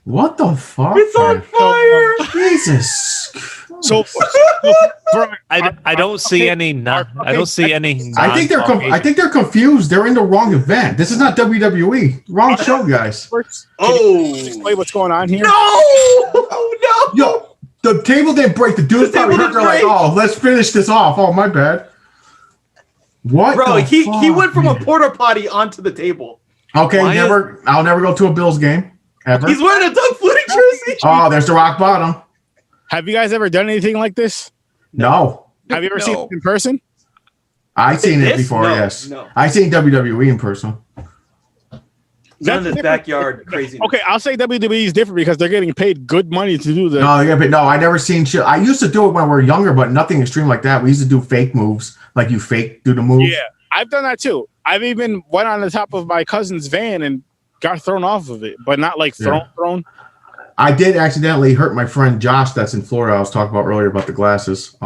What the fuck? It's on fire. Jesus. So I don't see any. I don't see any. I think they're confused. They're in the wrong event. This is not WWE. Wrong show, guys. Explain what's going on here. No. Oh no. Yo, the table didn't break. The dudes probably hurt. They're like, "Oh, let's finish this off." Oh, my bad. What? Bro, he went from a porta potty onto the table. Okay, I'll never go to a Bills game ever. He's wearing a Doug Flutie jersey. Oh, there's the rock bottom. Have you guys ever done anything like this? No. Have you ever seen it in person? I've seen it before. No, yes. no. I've seen WWE in person. None of this backyard craziness. Okay, I'll say WWE is different because they're getting paid good money to do that. No, I never seen shit. I used to do it when we were younger, but nothing extreme like that. We used to do fake moves, like you do the move. Yeah, I've done that too. I've even went on the top of my cousin's van and got thrown off of it, but not like thrown. I did accidentally hurt my friend Josh that's in Florida. I was talking about earlier about the glasses.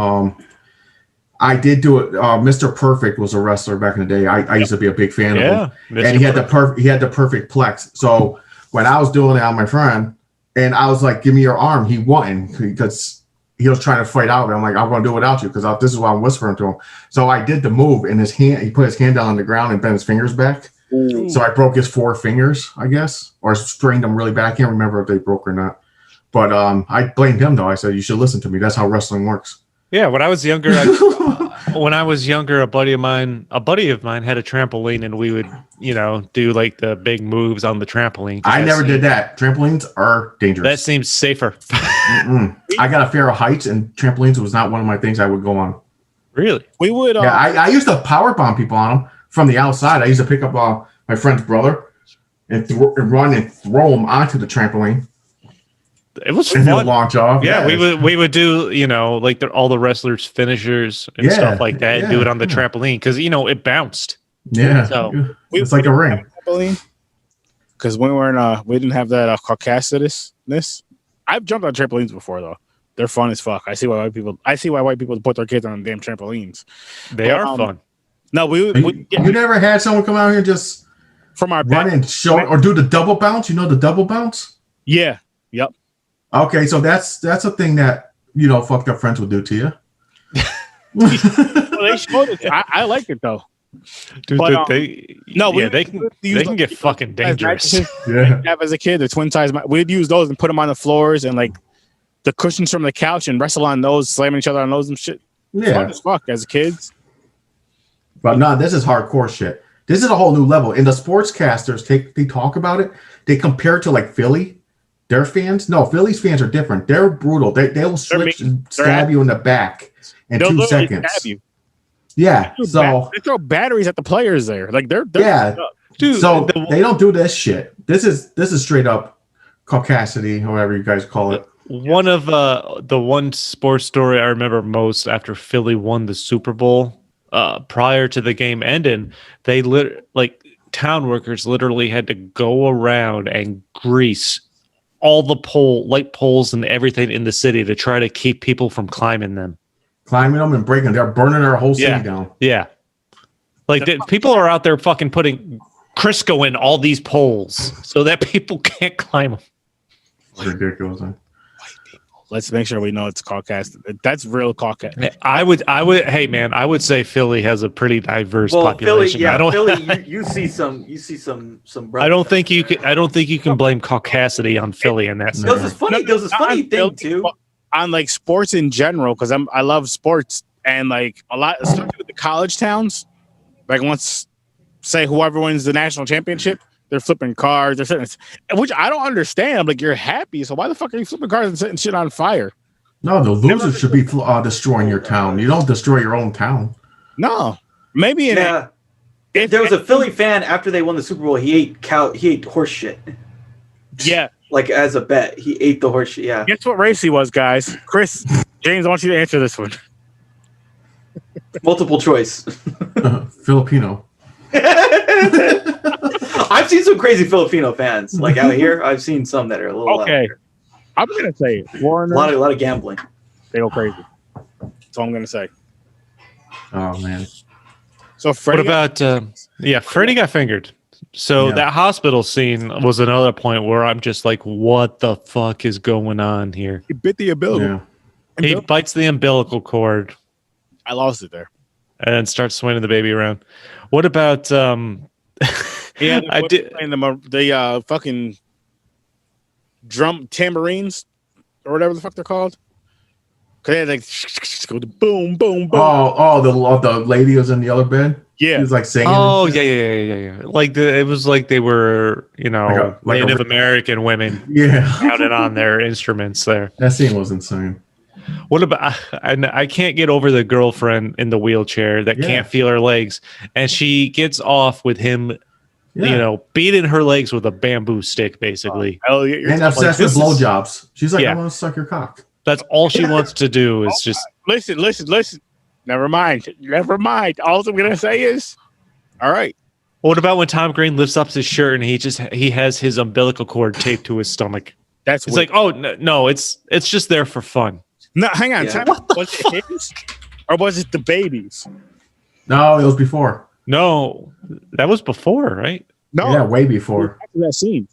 I did do it. Mr. Perfect was a wrestler back in the day. I used to be a big fan of him. Mr. And he had the perfect plex. So when I was doing it on my friend, and I was like, "Give me your arm," he wouldn't because he was trying to fight out. And I'm like, "I'm going to do it without you," because this is why I'm whispering to him. So I did the move, and he put his hand down on the ground and bent his fingers back. Ooh. So I broke his 4 fingers, I guess, or strained them really bad. I can't remember if they broke or not. But I blamed him though. I said, "You should listen to me. That's how wrestling works." Yeah, when I was younger, a buddy of mine had a trampoline, and we would, do like the big moves on the trampoline. I never did that. Trampolines are dangerous. That seems safer. I got a fear of heights, and trampolines was not one of my things I would go on. Really? We would. Yeah, I used to power bomb people on them from the outside. I used to pick up my friend's brother and run and throw him onto the trampoline. It was and fun. Launch off. Yeah, we would do like all the wrestlers' finishers and stuff like that. And do it on the trampoline because it bounced. Yeah, so it's like a ring. Because when we didn't have that Caucasian-ness. I've jumped on trampolines before though. They're fun as fuck. I see why white people put their kids on damn trampolines. They are fun. No, you never had someone come out here just from our run and show or do the double bounce. You know the double bounce? Yeah. Yep. Okay, so that's a thing that fucked up friends would do to you. Well, they showed it. I like it though. Dude, but, they can get fucking dangerous. As a kid, the twin size. We'd use those and put them on the floors and like the cushions from the couch and wrestle on those, slamming each other on those and shit. Yeah, fun as fuck as kids. But no, this is hardcore shit. This is a whole new level. And the sportscasters they talk about it. They compare it to like Philly. Their fans? No, Philly's fans are different. They're brutal. They'll switch and stab you in the back in 2 seconds. Stab you. Yeah. They throw batteries at the players there. Like they're dude. So they don't do this shit. This is straight up caucasity, however you guys call it. One of the one sports story I remember most after Philly won the Super Bowl, prior to the game ending, they town workers literally had to go around and grease all the light poles and everything in the city to try to keep people from climbing them and breaking them. They're burning our whole city down. Yeah. People are out there fucking putting Crisco in all these poles so that people can't climb them. It's ridiculous. Huh? Let's make sure we know it's Caucasian. That's real Caucasian. I would say Philly has a pretty diverse population. Philly, you see some I don't think you can blame caucasity on Philly in that sense. There's this funny thing too on like sports in general, because I love sports and like a lot, especially with the college towns. Like once say whoever wins the national championship, They're flipping cars. They're setting, which I don't understand. I'm like, you're happy, so why the fuck are you flipping cars and setting shit on fire? No, the losers should be destroying your town. You don't destroy your own town. No, maybe in if there was a Philly fan after they won the Super Bowl, he ate horse shit. Yeah, like as a bet, he ate the horse shit. Yeah. Guess what race he was, guys? Chris, James, I want you to answer this one. Multiple choice. Filipino. I've seen some crazy Filipino fans like out here. I've seen some that are a little okay. I'm gonna say foreigners. A lot of gambling. They go crazy. That's all I'm gonna say. Oh man. So Freddy. What about Freddy got fingered. So that hospital scene was another point where I'm just like, what the fuck is going on here? He bit the umbilical. Yeah. He bites the umbilical cord. I lost it there. And starts swinging the baby around. What about I did playing the fucking drum tambourines or whatever the fuck they're called. Cause they had like go boom, boom, boom. Oh, the lady was in the other bed. Yeah, he was like singing. Oh yeah. Like it was like they were, Native American women. Yeah, counted on their instruments there. That scene was insane. What about? I can't get over the girlfriend in the wheelchair that can't feel her legs, and she gets off with him. Yeah. Beating her legs with a bamboo stick, basically. And obsessed with blowjobs. She's like, I want to suck your cock. That's all she wants to do is just listen. Never mind. All I'm gonna say is, all right. What about when Tom Green lifts up his shirt and he has his umbilical cord taped to his stomach? It's weird. Like, oh no, it's just there for fun. No, hang on. Yeah. Was it his or was it the baby's? No, it was before. No, that was before, right? No, yeah, way before. After that scene.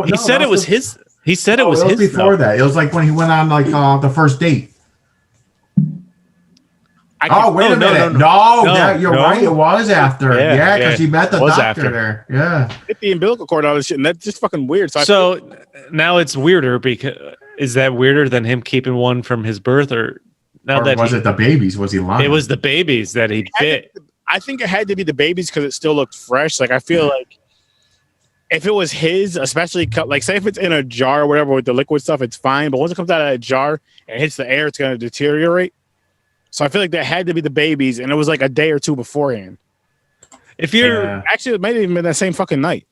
He said it was his. He said it was his before that. It was like when he went on like the first date. Wait a minute. No, you're right. It was after. Yeah, because he met the doctor there. Yeah. Hit the umbilical cord out of shit, and that's just fucking weird. So now it's weirder because is that weirder than him keeping one from his birth, or was it the babies? Was he lying? It was the babies that he bit. I think it had to be the babies because it still looked fresh. Like I feel like if it was his, especially like say if it's in a jar or whatever with the liquid stuff, it's fine. But once it comes out of that jar and hits the air, it's gonna deteriorate. So I feel like that had to be the babies, and it was like a day or two beforehand. If you're actually, it might have even been that same fucking night.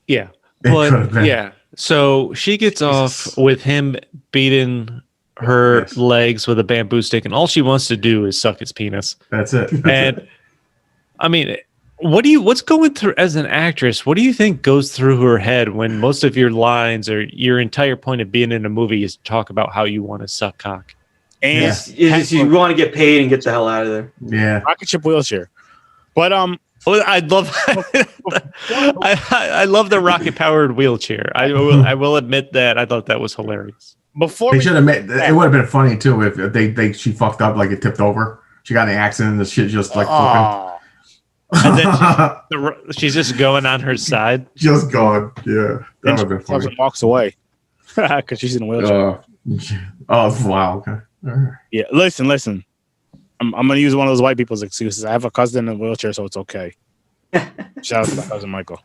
Yeah, but yeah. So she gets off with him beating her legs with a bamboo stick, and all she wants to do is suck his penis. That's it. And I mean, what's going through as an actress? What do you think goes through her head when most of your lines or your entire point of being in a movie is to talk about how you want to suck cock? And you want to get paid and get the hell out of there. Yeah, rocket ship wheelchair. But I love I love the rocket powered wheelchair. I will admit that I thought that was hilarious. Before they should have made it would have been funny too if she fucked up, like it tipped over. She got in an accident and the shit just like flipping. And then she's just going on her side. Just going. Yeah. That would have been funny. Walks away because she's in a wheelchair. Wow. Okay. Right. Yeah, listen. I'm gonna use one of those white people's excuses. I have a cousin in a wheelchair, so it's okay. Shout out to my cousin Michael.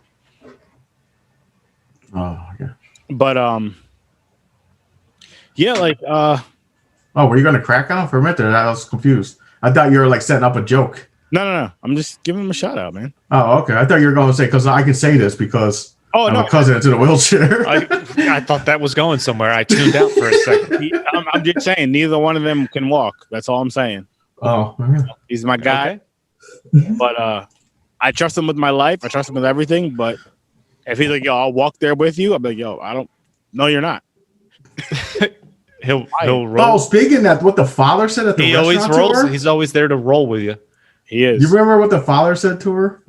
Oh, okay. But yeah, like were you gonna crack on for a minute? I was confused. I thought you were like setting up a joke. No. I'm just giving him a shout out, man. Oh, okay. I thought you were going to say because I can say this because I'm a cousin that's in a wheelchair. I thought that was going somewhere. I tuned out for a second. I'm just saying, neither one of them can walk. That's all I'm saying. Oh, okay. He's my guy. Okay. But I trust him with my life. I trust him with everything. But if he's like, yo, I'll walk there with you, I'll be like, yo, I don't. No, you're not. He'll roll. Oh, speaking of that, what the father said at the restaurant always rolls. To her? He's always there to roll with you. He is. You remember what the father said to her?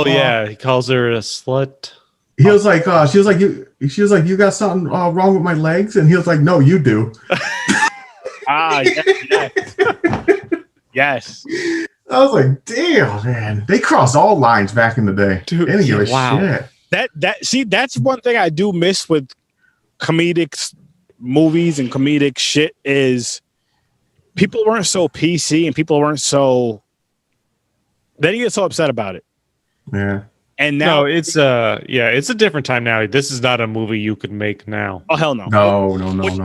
Yeah, he calls her a slut. He was like, she was like, you got something wrong with my legs, and he was like, no, you do. Yes. I was like, damn, man, they crossed all lines back in the day. Dude, they didn't give a shit. That's one thing I do miss with comedic movies and comedic shit is people weren't so PC and people weren't so. They didn't get so upset about it. Yeah. And now, No, it's it's a different time now. This is not a movie you could make now. oh hell no, No.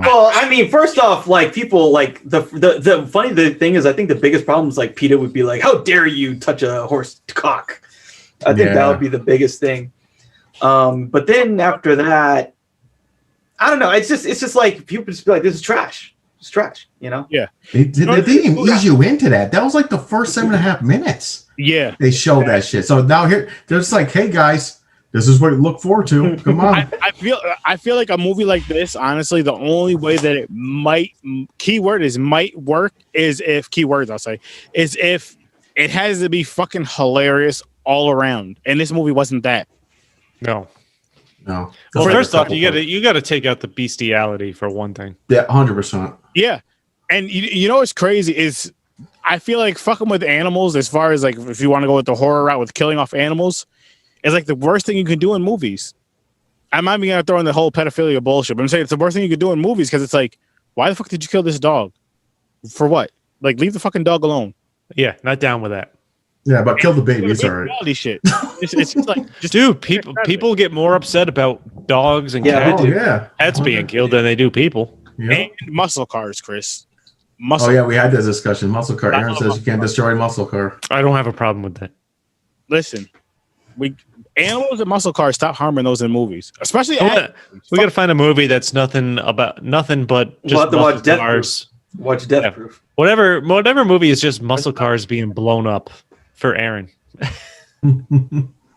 Well, I mean, first off, like people like the funny thing is, I think the biggest problem is like PETA would be like, "How dare you touch a horse cock?" I think that would be the biggest thing. But then after that, I don't know. It's just like people just be like, "This is trash. It's trash," you know? Yeah. They didn't even ease you into that. That was like the first 7.5 minutes. Yeah, They showed that shit. So now here, they're just like, hey guys, this is what you look forward to. Come on. I feel like a movie like this, honestly, the only way that it might work is if it has to be fucking hilarious all around. And this movie wasn't that. No. No. Well, That's first like off, you got to take out the bestiality for one thing. Yeah, 100%. Yeah. And you know what's crazy is I feel like fucking with animals, as far as like if you want to go with the horror route with killing off animals, is like the worst thing you can do in movies. I'm not even gonna throw in the whole pedophilia bullshit, but I'm saying it's the worst thing you could do in movies because it's like, why the fuck did you kill this dog? For what? Like, leave the fucking dog alone. Yeah, not down with that. Yeah, but kill the baby. It's all right. Reality shit. It's just like, Dude, people get more upset about dogs and Yeah, cats, cats being killed than they do people. Yeah. And muscle cars, Chris. Oh yeah, we had this discussion. Muscle car. Aaron says you can't destroy muscle car. I don't have a problem with that. Listen, animals and muscle cars, stop harming those in movies, especially. We got to find a movie that's nothing but just We'll have to watch muscle Death cars. Watch Death Proof. Whatever movie is just muscle cars being blown up for Aaron.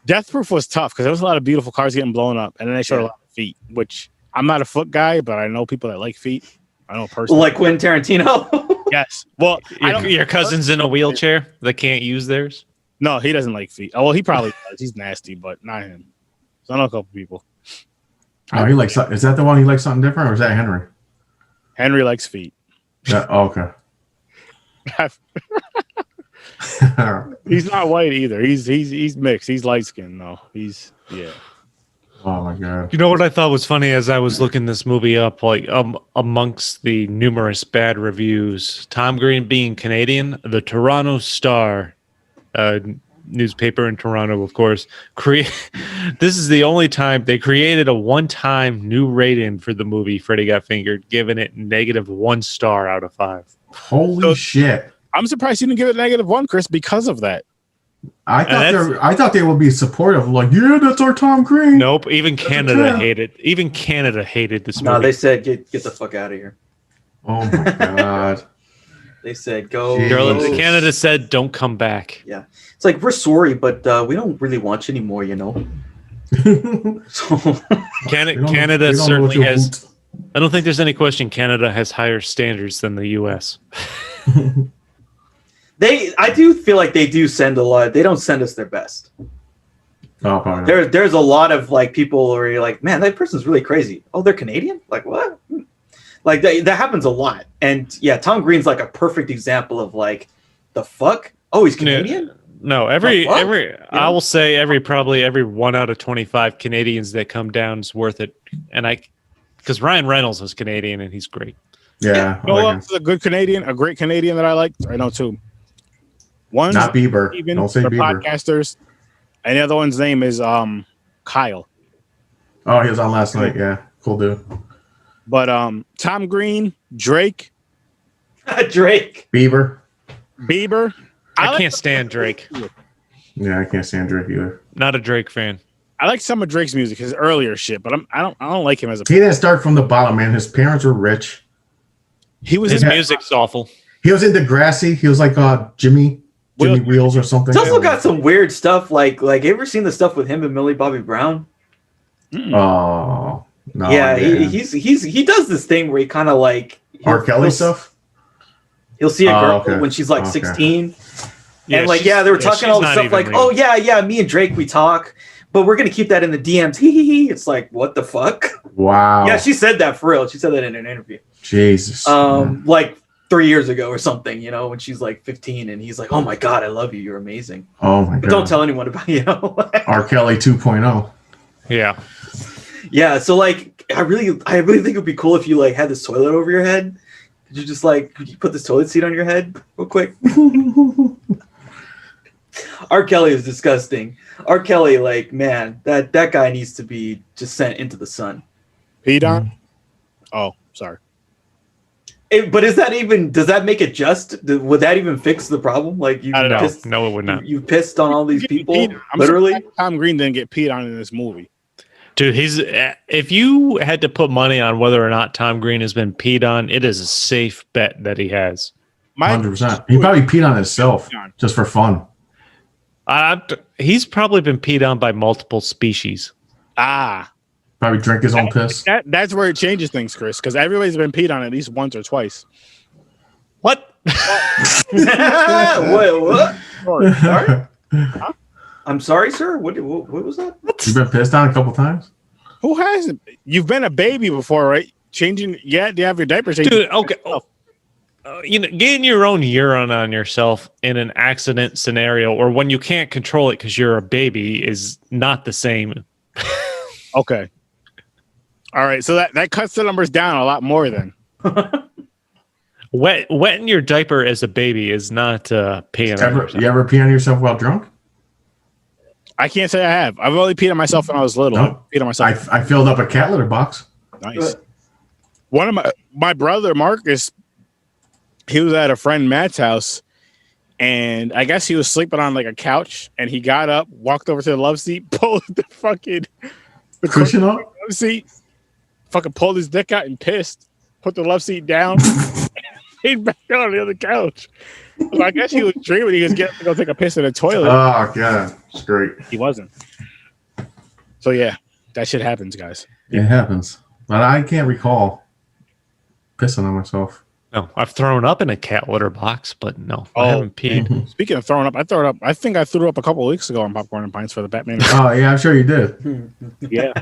Death Proof was tough because there was a lot of beautiful cars getting blown up, and then they showed a lot of feet. Which I'm not a foot guy, but I know people that like feet. I know a person Like Quentin Tarantino. Yes. Well, Your cousin's in a wheelchair that can't use theirs. No, he doesn't like feet. Oh, well, he probably does. He's nasty, but not him. So I know a couple people. Oh, he likes. Is that the one he likes something different, or is that Henry? Henry likes feet. Okay. He's not white either. He's mixed. He's light skinned though. Yeah. Oh my god. You know what I thought was funny as I was looking this movie up, like amongst the numerous bad reviews, Tom Green being Canadian, the Toronto Star, newspaper in Toronto, of course, this is the only time they created a one-time new rating for the movie Freddy Got Fingered, giving it -1 star out of 5. Holy shit. I'm surprised you didn't give it -1, Chris, because of that. I thought they would be supportive, like, yeah, that's our Tom Green. Nope, even Canada hated. Even Canada hated this movie. No, they said get the fuck out of here. Oh my god. They said go. Canada said don't come back. Yeah, it's like we're sorry, but we don't really want you anymore. You know. So Canada certainly has. I don't think there's any question Canada has higher standards than the U.S. I do feel like they do send a lot. They don't send us their best. Oh, probably not. There's a lot of like people where you're like, man, that person's really crazy. Oh, they're Canadian? Like what? Like that happens a lot. And yeah, Tom Green's like a perfect example of like the fuck. Oh, he's Canadian? No, I will say probably every 1 out of 25 Canadians that come down is worth it. And because Ryan Reynolds is Canadian and he's great. Yeah. You know what's a good Canadian, a great Canadian that I like? I know two. One's not Bieber. Steven, Don't say they're Bieber. Podcasters. And the other one's name is Kyle. Oh, he was on last night. Yeah. Cool dude. But Tom Green, Drake. Bieber. I can't stand Drake. Yeah, I can't stand Drake either. Not a Drake fan. I like some of Drake's music, his earlier shit, but I don't like him as a. He didn't start from the bottom, man. His parents were rich. His music's awful. He was in Degrassi. He was like Jimmy Wheels or something. He's also got some weird stuff. Like you ever seen the stuff with him and Millie Bobby Brown? Oh no. Yeah, he does this thing where he kind of like R. Kelly stuff. He'll see a girl when she's like 16. Yeah, and like, they were talking all this stuff like, real. Oh yeah, me and Drake, we talk, but we're gonna keep that in the DMs. It's like, what the fuck? Wow. Yeah, she said that for real. She said that in an interview. Jesus. Like 3 years ago or something, when she's like 15, and he's like, oh my god, I love you, you're amazing. Oh my god. But don't tell anyone about R. Kelly 2.0. Yeah. Yeah. So like, I really think it would be cool if you like had this toilet over your head. Could you just could you put this toilet seat on your head real quick? R. Kelly is disgusting. R. Kelly, like, man, that guy needs to be just sent into the sun. Peed on? Oh, sorry. But is that even? Does that make it just? Would that even fix the problem? Like you I don't know. pissed, No, it would not. You pissed on all these people, I'm literally. surprised Tom Green didn't get peed on in this movie. Dude, if you had to put money on whether or not Tom Green has been peed on, it is a safe bet that he has. 100%. He probably peed on himself just for fun. He's probably been peed on by multiple species. Probably drink his own piss. That's where it changes things, Chris, because everybody's been peed on at least once or twice. What? Wait, what? Sorry. Huh? I'm sorry, sir. What was that? You've been pissed on a couple times? Who hasn't? You've been a baby before, right? Changing, yeah, you have your diaper changed. Dude, okay. Getting your own urine on yourself in an accident scenario or when you can't control it because you're a baby is not the same. Okay. All right, so that cuts the numbers down a lot more then. Wetting your diaper as a baby is not peeing on yourself. You ever pee on yourself while drunk? I can't say I have. I've only peed on myself when I was little. No. I peed on myself. I filled up a cat litter box. Nice. One of my brother Marcus, he was at a friend Matt's house, and I guess he was sleeping on like a couch, and he got up, walked over to the love seat, pulled the Cushion up? love seat, fucking pulled his dick out and pissed, put the love seat down, and back on the other couch. So I guess he was dreaming he was getting to go take a piss in the toilet. Oh, God. It's great. He wasn't. So yeah, that shit happens, guys. It happens. But I can't recall pissing on myself. No, I've thrown up in a cat litter box, but no, I haven't peed. Speaking of throwing up, I think I threw up a couple of weeks ago on Popcorn and Pints for the Batman. Oh, yeah, I'm sure you did. Yeah,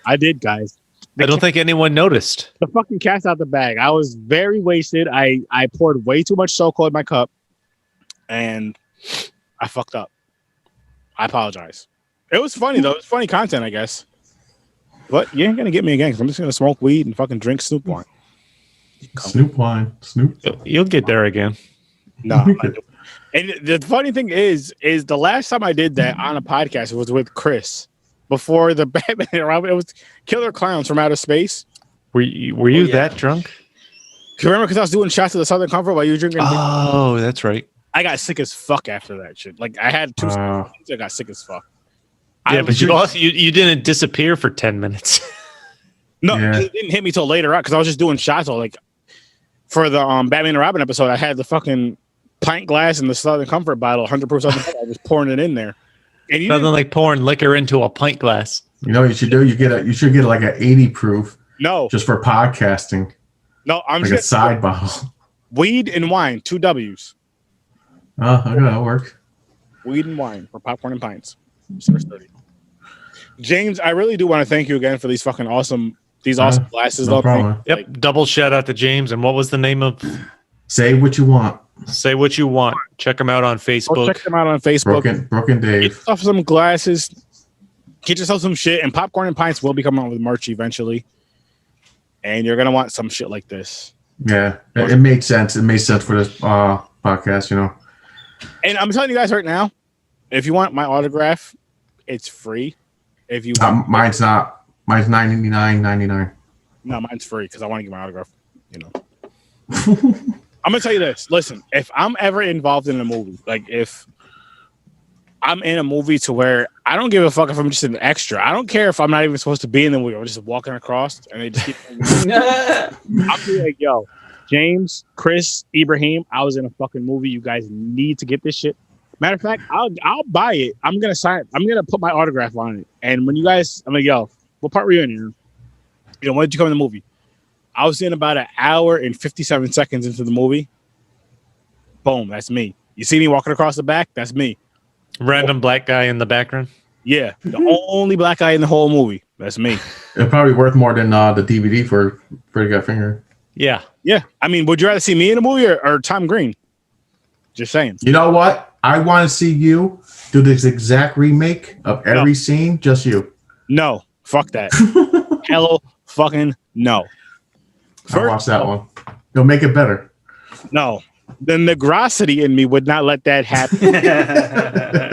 I did, guys. I don't think anyone noticed. The fucking cat's out the bag. I was very wasted. I poured way too much SoCo in my cup, and I fucked up. I apologize. It was funny, though. It was funny content, I guess. But you ain't going to get me again, because I'm just going to smoke weed and fucking drink Snoop wine. Snoop wine. Snoop. You'll get there again. No. And the funny thing is the last time I did that on a podcast was with Chris. Before the Batman and Robin, it was Killer Clowns from Outer Space. Were you that drunk? Do you remember because I was doing shots of the Southern Comfort while you were drinking? Oh, that's right. I got sick as fuck after that shit. Like I had two. I got sick as fuck. Yeah, but you didn't disappear for 10 minutes. No, it didn't hit me till later on because I was just doing shots. All like for the Batman and Robin episode, I had the fucking pint glass and the Southern Comfort bottle, 100% Southern Comfort. I was pouring it in there. And nothing like pouring liquor into a pint glass. You know what you should do? You should get like an 80 proof. No. Just for podcasting. No, I'm like just a side bottle. Weed and wine, 2 W's. Oh, okay, that'll work. Weed and wine for Popcorn and Pints. James, I really do want to thank you again for these fucking awesome glasses. No problem. Yep. Like, double shout out to James. And what was the name of? Say What You Want. Say What You Want. Check them out on Facebook. Check them out on Facebook. Broken Dave. Get yourself some glasses. Get yourself some shit. And Popcorn and Pints will be coming out with merch eventually. And you're going to want some shit like this. Yeah. It made sense. It made sense for this podcast, you know. And I'm telling you guys right now, if you want my autograph, it's free. If you want mine's not. Mine's $99.99. No, mine's free because I want to get my autograph. You know. I'm gonna tell you this. Listen, if I'm ever involved in a movie, like if I'm in a movie to where I don't give a fuck if I'm just an extra. I don't care if I'm not even supposed to be in the movie. I'm just walking across and they just keep I'll be like, yo, James, Chris, Ibrahim, I was in a fucking movie. You guys need to get this shit. Matter of fact, I'll buy it. I'm gonna sign it. I'm gonna put my autograph on it. And when you guys, I'm like, yo, what part were you in here? You know, when did you come in the movie? I was in about an hour and 57 seconds into the movie. Boom, that's me. You see me walking across the back? That's me. Random black guy in the background? Yeah, the only black guy in the whole movie. That's me. It's probably worth more than the DVD for Freddy Got Finger. Yeah. Yeah. I mean, would you rather see me in a movie or Tom Green? Just saying. You know what? I want to see you do this exact remake of every scene, just you. No. Fuck that. Hello fucking no. I'll watch that one. You'll make it better. No. the negrosity in me would not let that happen.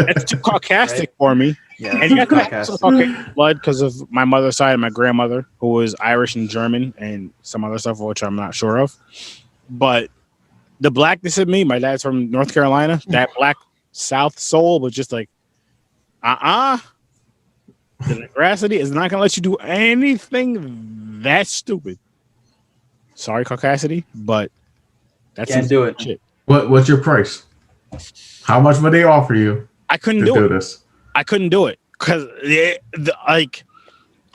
It's too Caucasic Right. for me. Yeah, And yes, I have Caucasian. some Caucasian blood because of my mother's side and my grandmother, who was Irish and German and some other stuff, which I'm not sure of. But the blackness in me, my dad's from North Carolina, that black South soul was just like, the negrosity is not going to let you do anything that stupid. Sorry, Caucasity, but that's Can't do it. shit. What's your price? How much would they offer you I couldn't to do do it. this? I couldn't do it because like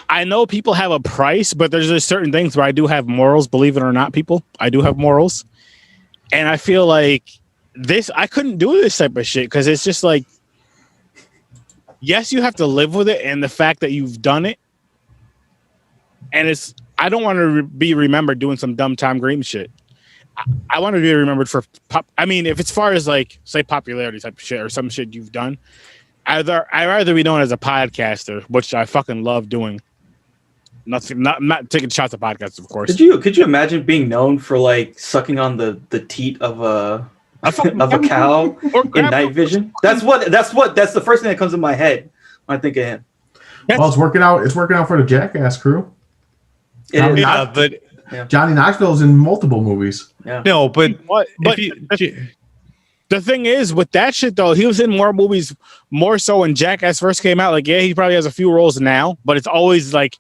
I know people have a price, but there's just certain things where I do have morals. Believe it or not, people, I do have morals, and I feel like this. I couldn't do this type of shit because it's just like, yes, you have to live with it and the fact that you've done it, and it's. I don't want to be remembered doing some dumb Tom Green shit. I want to be remembered for I mean, if it's far as like say popularity type of shit or some shit you've done, I'd rather be known as a podcaster, which I fucking love doing. Not taking shots at podcasts, of course. Could you imagine being known for like sucking on the teat of a cow in night vision? That's the first thing that comes in my head when I think of him. Well, it's working out. It's working out for the Jackass crew. It is. Yeah, but Johnny Knoxville's in multiple movies. Yeah. no, but But the thing is, with that shit though, he was in more movies more so when Jackass first came out. Like, yeah, he probably has a few roles now, but it's always like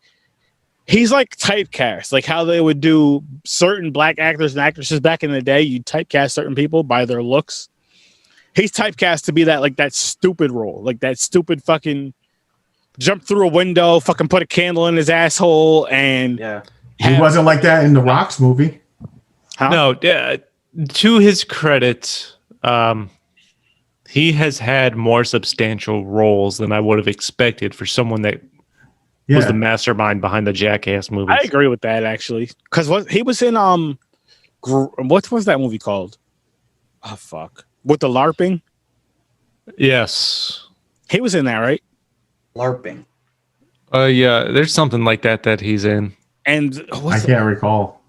he's like typecast, like how they would do certain black actors and actresses back in the day. You typecast certain people by their looks. He's typecast to be that stupid role, like that stupid fucking jump through a window, fucking put a candle in his asshole, and Yeah. He wasn't like that in the Rock's movie. Huh? no. To his credit, he has had more substantial roles than I would have expected for someone that was the mastermind behind the Jackass movies. I agree with that actually, because he was in what was that movie called? Oh fuck, with the LARPing. Yes. He was in that, right? LARPing. Yeah. There's something like that he's in. And I can't recall.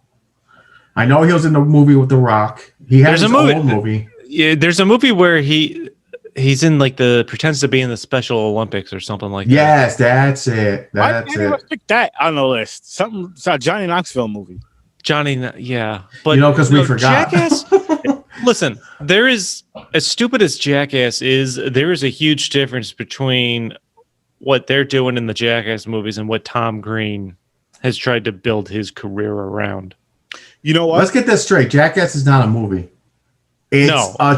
I know he was in the movie with The Rock. He had There's his a movie- own movie. Yeah, there's a movie where he's in like pretends to be in the Special Olympics or something like that. Yes, that's it. why That's didn't anyone it. pick that on the list? It's a Johnny Knoxville movie. Yeah, but You know, 'cause we forgot. Jackass. Listen, there is, as stupid as Jackass is, there is a huge difference between what they're doing in the Jackass movies and what Tom Green has tried to build his career around. You know what? Let's get this straight. Jackass is not a movie. It's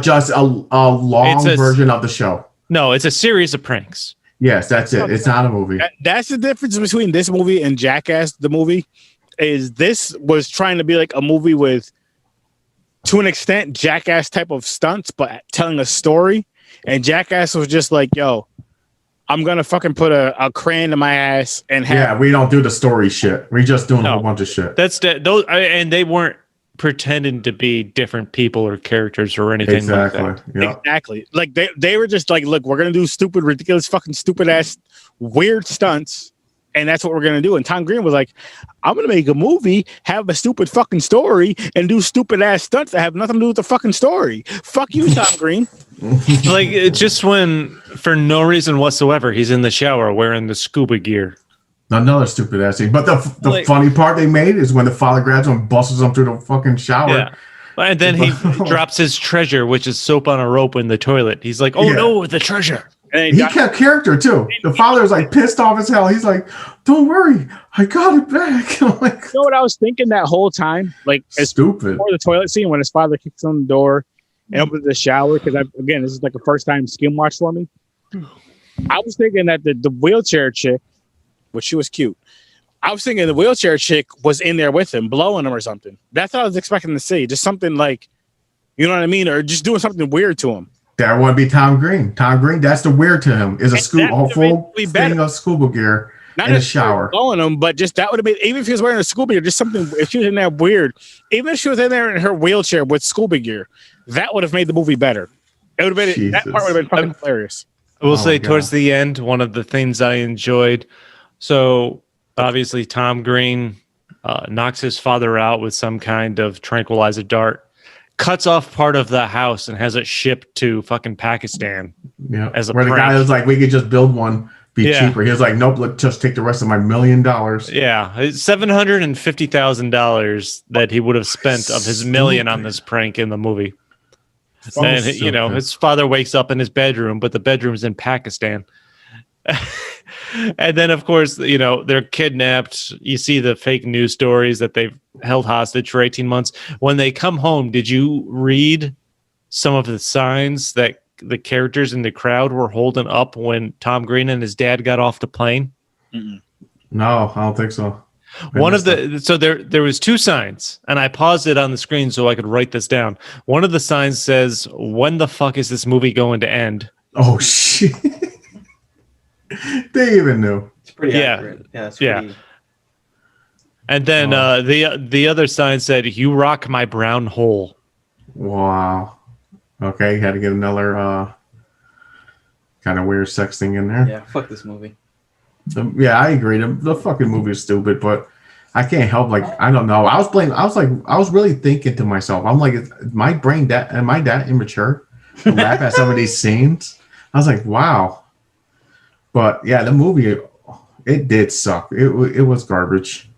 just a long version of the show. No, it's a series of pranks. Yes, that's it. It's not a movie. That's the difference between this movie and Jackass. The movie is this was trying to be like a movie with, to an extent, Jackass type of stunts, but telling a story. And Jackass was just like, yo, I'm gonna fucking put a crane in my ass and have. Yeah, we don't do the story shit. We just doing a whole bunch of shit. And they weren't pretending to be different people or characters or anything like that. Yeah. Exactly. Like they were just like, look, we're gonna do stupid, ridiculous, fucking stupid ass, weird stunts, and that's what we're gonna do. And Tom Green was like, I'm gonna make a movie, have a stupid fucking story, and do stupid ass stunts that have nothing to do with the fucking story. Fuck you, Tom Green. Like it's just when, for no reason whatsoever, he's in the shower wearing the scuba gear. Another stupid ass thing. But the Like- funny part they made is when the father grabs him and busts him through the fucking shower. Yeah. And then he drops his treasure, which is soap on a rope in the toilet. He's like, "Oh Yeah. no, the treasure!" And He kept character too. The father was like pissed off as hell. He's like, "Don't worry, I got it back." I'm like, you know what I was thinking that whole time? Like, as stupid. before the toilet scene when his father kicks on the door and opens the shower, because again, this is like a first time skim watch for me. I was thinking that the wheelchair chick, which she was cute, I was thinking the wheelchair chick was in there with him, blowing him or something. That's what I was expecting to see. Just something like, you know what I mean? Or just doing something weird to him. That would be Tom Green. Tom Green, that's the weird to him, is a full be thing better. of scuba gear Not in the necessarily shower. blowing him, but just that would have been, even if he was wearing a scuba gear, just something, if she was in there weird, even if she was in there in her wheelchair with scuba gear, that would have made the movie better. It would have been, that part would have been fucking hilarious. I will Oh say my towards God. the end, one of the things I enjoyed. So obviously, Tom Green knocks his father out with some kind of tranquilizer dart, cuts off part of the house and has it shipped to fucking Pakistan. Yeah. As a Where the guy prank. was like, we could just build one, be Yeah. cheaper. He was like, nope, let's just take the rest of my $1 million. Yeah, it's $750,000 that he would have spent of his million on this prank in the movie. And you know, his father wakes up in his bedroom, but the bedroom's in Pakistan. And then, of course, you know, they're kidnapped. You see the fake news stories that they've held hostage for 18 months. When they come home, did you read some of the signs that the characters in the crowd were holding up when Tom Green and his dad got off the plane? Mm-mm. No, I don't think so. There was two signs, and I paused it on the screen so I could write this down. One of the signs says, "When the fuck is this movie going to end?" Oh shit! They even knew. It's pretty accurate. Yeah, it's pretty. And then the other sign said, "You rock my brown hole." Wow. Okay, had to get another kind of weird sex thing in there. Yeah, fuck this movie. Yeah, I agree. The fucking movie is stupid, but I can't help. Like, I don't know. I was really thinking to myself. I'm like, is my brain am I that immature to laugh at some of these scenes? I was like, wow. But yeah, the movie, it did suck. It was garbage.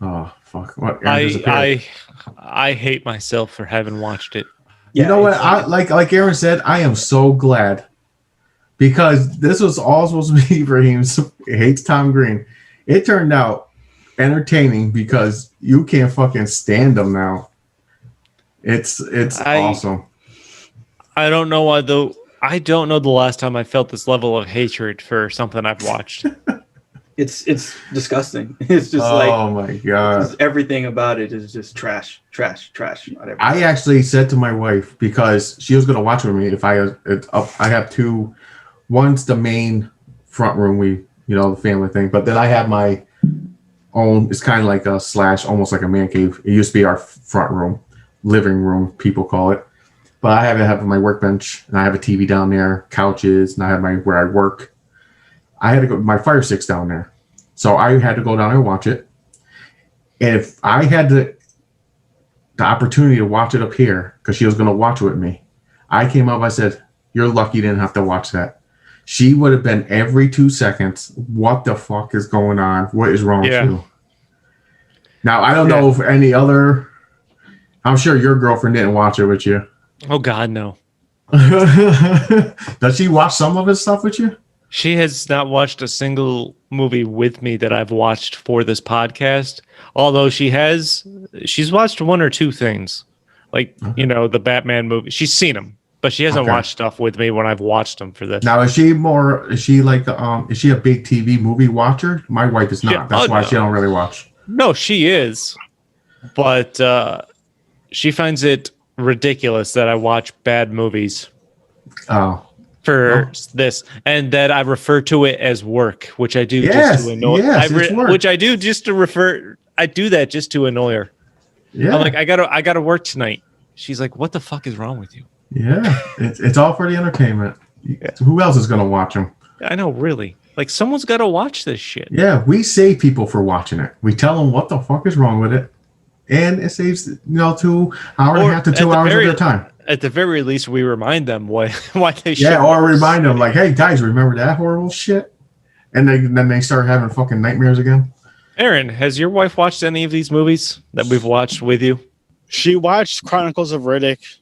Oh fuck! What? I hate myself for having watched it. You know what? I like Aaron said. I am so glad. Because this was all supposed to be for him. He hates Tom Green. It turned out entertaining because you can't fucking stand him now. It's awesome. I don't know why though. I don't know the last time I felt this level of hatred for something I've watched. It's disgusting. It's just oh my god! Everything about it is just trash. Whatever. I actually said to my wife because she was gonna watch with me if I have two. One's the main front room, the family thing. But then I have my own, it's kind of like a / almost like a man cave. It used to be our front room, living room, people call it. But I have my workbench, and I have a TV down there, couches, and I have where I work. I had to go, my Fire Stick's down there. So I had to go down there and watch it. And if I had the opportunity to watch it up here, because she was going to watch it with me, I came up, I said, you're lucky you didn't have to watch that. She would have been every 2 seconds. What the fuck is going on? What is wrong with you? Now, I don't know if any other... I'm sure your girlfriend didn't watch it with you. Oh, God, no. Does she watch some of his stuff with you? She has not watched a single movie with me that I've watched for this podcast. Although she's watched one or two things. Like, the Batman movie. She's seen them. But she hasn't watched stuff with me when I've watched them for this. Now, is she a big TV movie watcher? My wife is not. That's why she don't really watch. No, she is. But she finds it ridiculous that I watch bad movies. Oh. For this. And that I refer to it as work, which I do just to annoy which I do just to refer. I do that just to annoy her. Yeah. I'm like, I gotta work tonight. She's like, what the fuck is wrong with you? Yeah, it's all for the entertainment. Yeah. Who else is going to watch them? I know, really. Like, someone's got to watch this shit. Yeah, we save people for watching it. We tell them what the fuck is wrong with it, and it saves 2 hours and a half to 2 hours of their time. At the very least, we remind them why they should. Yeah, or remind them like, hey guys, remember that horrible shit? And then they start having fucking nightmares again. Aaron, has your wife watched any of these movies that we've watched with you? She watched Chronicles of Riddick.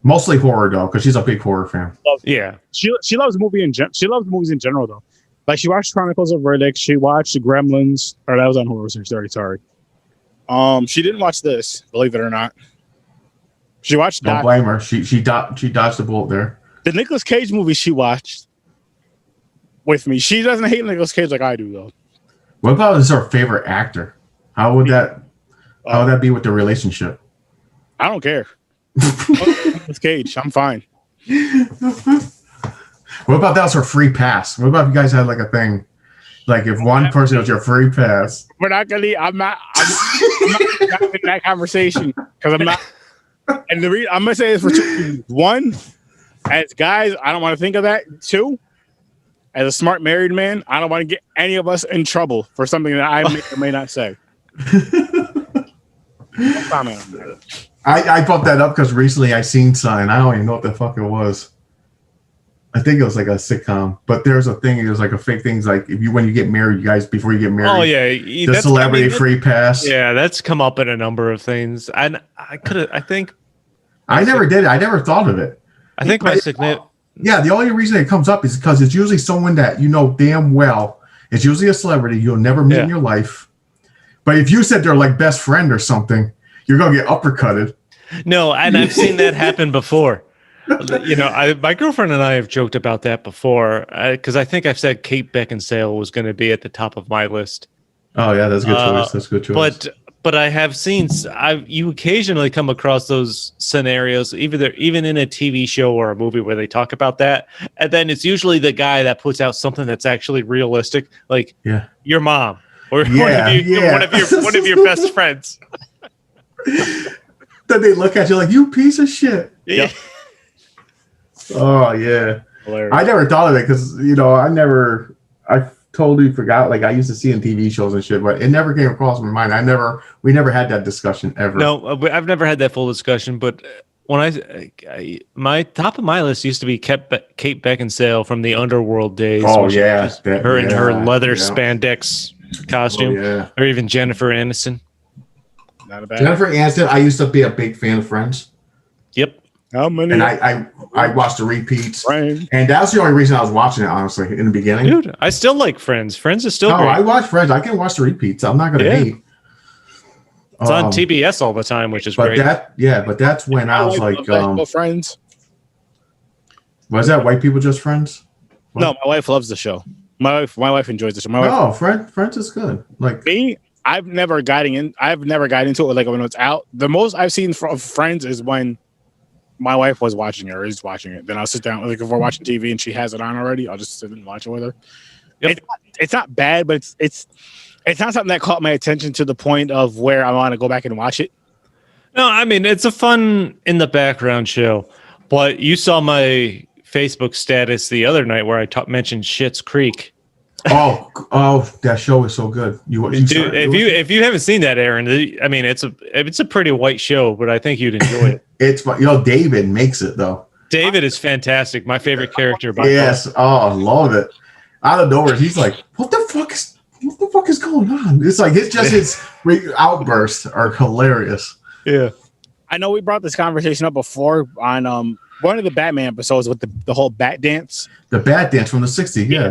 Mostly horror though, because she's a big horror fan. Yeah, she loves she loves movies in general though. Like she watched Chronicles of Riddick. She watched Gremlins. Or that was on Horror Search. Sorry. She didn't watch this, believe it or not. She watched. Don't blame her. She dodged the bullet there. The Nicolas Cage movie she watched with me. She doesn't hate Nicolas Cage like I do though. What about is her favorite actor? How would that be with the relationship? I don't care. Nicolas Cage, I'm fine. What about that was her free pass? What about if you guys had like a thing? Like if one person was your free pass. I'm not having that conversation because I'm not. And the reason I'm gonna say this for 2 reasons. One, as guys, I don't want to think of that. 2, as a smart married man, I don't want to get any of us in trouble for something that I may or may not say. No comment on that. I brought that up because recently I seen something. I don't even know what the fuck it was. I think it was like a sitcom, but there's a thing. It was like a fake thing. Like when you get married, you guys before you get married. Oh yeah, the celebrity free pass. Yeah, that's come up in a number of things. And I never did it. I never thought of it. I think my significant. Yeah, the only reason it comes up is because it's usually someone that you know damn well. It's usually a celebrity you'll never meet in your life. But if you said they're like best friend or something, you're gonna get uppercutted. No, and I've seen that happen before. You know, my girlfriend and I have joked about that before because I think I've said Kate Beckinsale was going to be at the top of my list. Oh yeah, that's a good choice. That's a good choice. But I have seen you occasionally come across those scenarios, even in a TV show or a movie where they talk about that, and then it's usually the guy that puts out something that's actually realistic, like your mom or one of your best friends. Then they look at you like you piece of shit. Yeah. Oh yeah. Hilarious. I never thought of it because I totally forgot. Like I used to see in TV shows and shit, but it never came across my mind. We never had that discussion ever. No, I've never had that full discussion. But when my top of my list used to be Kate Beckinsale from the Underworld days. Oh yeah, her in her leather spandex costume, or even Jennifer Aniston. Not a bad. Jennifer Aniston. I used to be a big fan of Friends. Yep. How many? And I watched the repeats, Friends. and that's the only reason I was watching it. Honestly, in the beginning, dude, I still like Friends. Friends is still great. I watch Friends. I can watch the repeats. I'm not gonna hate. It's on TBS all the time, which is great. But that's when I was like, Friends. Was that White People Just Friends? What? No, my wife loves the show. My wife enjoys the show. Friends is good. Like me, I've never gotten into it like when it's out. The most I've seen of Friends is when my wife was watching it or is watching it. Then I'll sit down, like if we're watching TV and she has it on already, I'll just sit and watch it with her. Yep. It's not bad, but it's not something that caught my attention to the point of where I want to go back and watch it. No, I mean it's a fun in the background show. But you saw my Facebook status the other night where I mentioned Schitt's Creek. Oh, that show is so good. If you haven't seen that, Aaron, I mean it's a pretty white show, but I think you'd enjoy it. It's David makes it though. David is fantastic. My favorite character. Yes. Oh, I love it. Out of nowhere, he's like, "What the fuck is going on?" It's like his outbursts are hilarious. Yeah. I know we brought this conversation up before on one of the Batman episodes with the whole bat dance. The bat dance from the 60s. Yeah,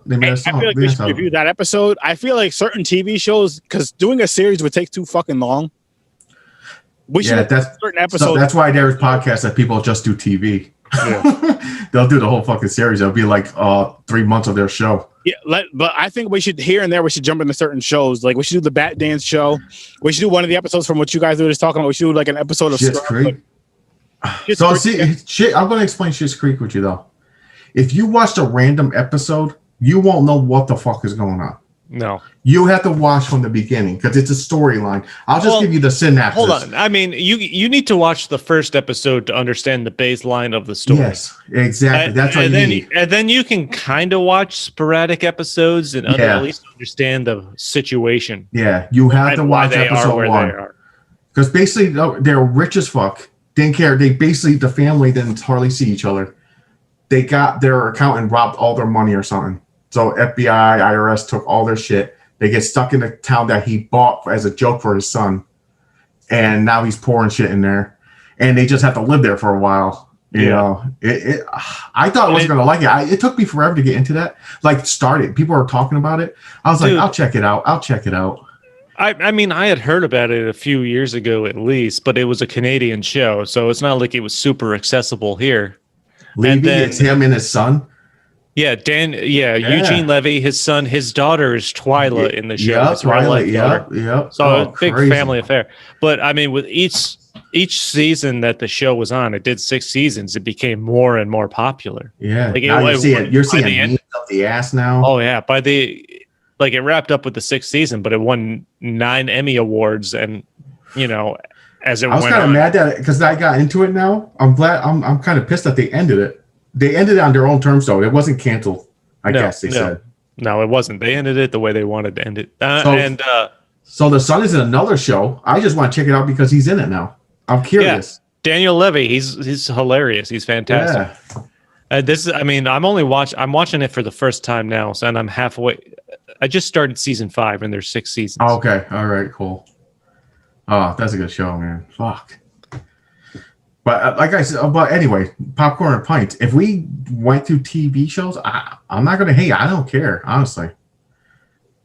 they made a song. I feel like we should review that episode. I feel like certain TV shows, because doing a series would take too fucking long. That's certain episodes. So that's why there's podcasts that people just do TV. Yeah. They'll do the whole fucking series. It'll be like 3 months of their show. Yeah, but I think we should here and there. We should jump into certain shows. Like we should do the Bat Dance show. We should do one of the episodes from what you guys were just talking about. We should do like an episode of Schitt's Creek. I'm going to explain Schitt's Creek with you though. If you watched a random episode, you won't know what the fuck is going on. No. You have to watch from the beginning because it's a storyline. I'll just give you the synopsis. Hold on. I mean, you need to watch the first episode to understand the baseline of the story. Yes, exactly. That's what you need. And then you can kind of watch sporadic episodes and at least understand the situation. Yeah, you have to watch episode 1. Because basically, they're rich as fuck. Didn't care. The family didn't hardly see each other. They got their accountant robbed all their money or something. So FBI, IRS took all their shit. They get stuck in a town that he bought as a joke for his son. And now he's pouring shit in there. And they just have to live there for a while. You know, I thought I wasn't going to like it. It took me forever to get into that. Like, started. People were talking about it. I was like, I'll check it out. I mean, I had heard about it a few years ago at least, but it was a Canadian show. So it's not like it was super accessible here. Levy, it's him and his son. Yeah, Eugene Levy, his son, his daughter is Twyla in the show. Yeah, Twyla, yeah. So big family affair. But I mean, with each season that the show was on, it did 6 seasons. It became more and more popular. Yeah, like you're seeing memes up the ass now. Oh yeah, it wrapped up with the 6th season, but it won 9 Emmy awards, and as it went on. I was kind of mad at it because I got into it now. I'm glad. I'm kind of pissed that they ended it. They ended it on their own terms, though. It wasn't canceled. I guess they said. No, it wasn't. They ended it the way they wanted to end it. So the son is in another show. I just want to check it out because he's in it now. I'm curious. Daniel Levy, he's hilarious. He's fantastic. Yeah. I'm watching it for the first time now, so and I'm halfway. I just started season 5, and there's 6 seasons. Oh, okay. All right. Cool. Oh, that's a good show, man. Fuck. But like I said, but anyway, Popcorn and Pints. If we went through TV shows, I'm not gonna hate. I don't care, honestly.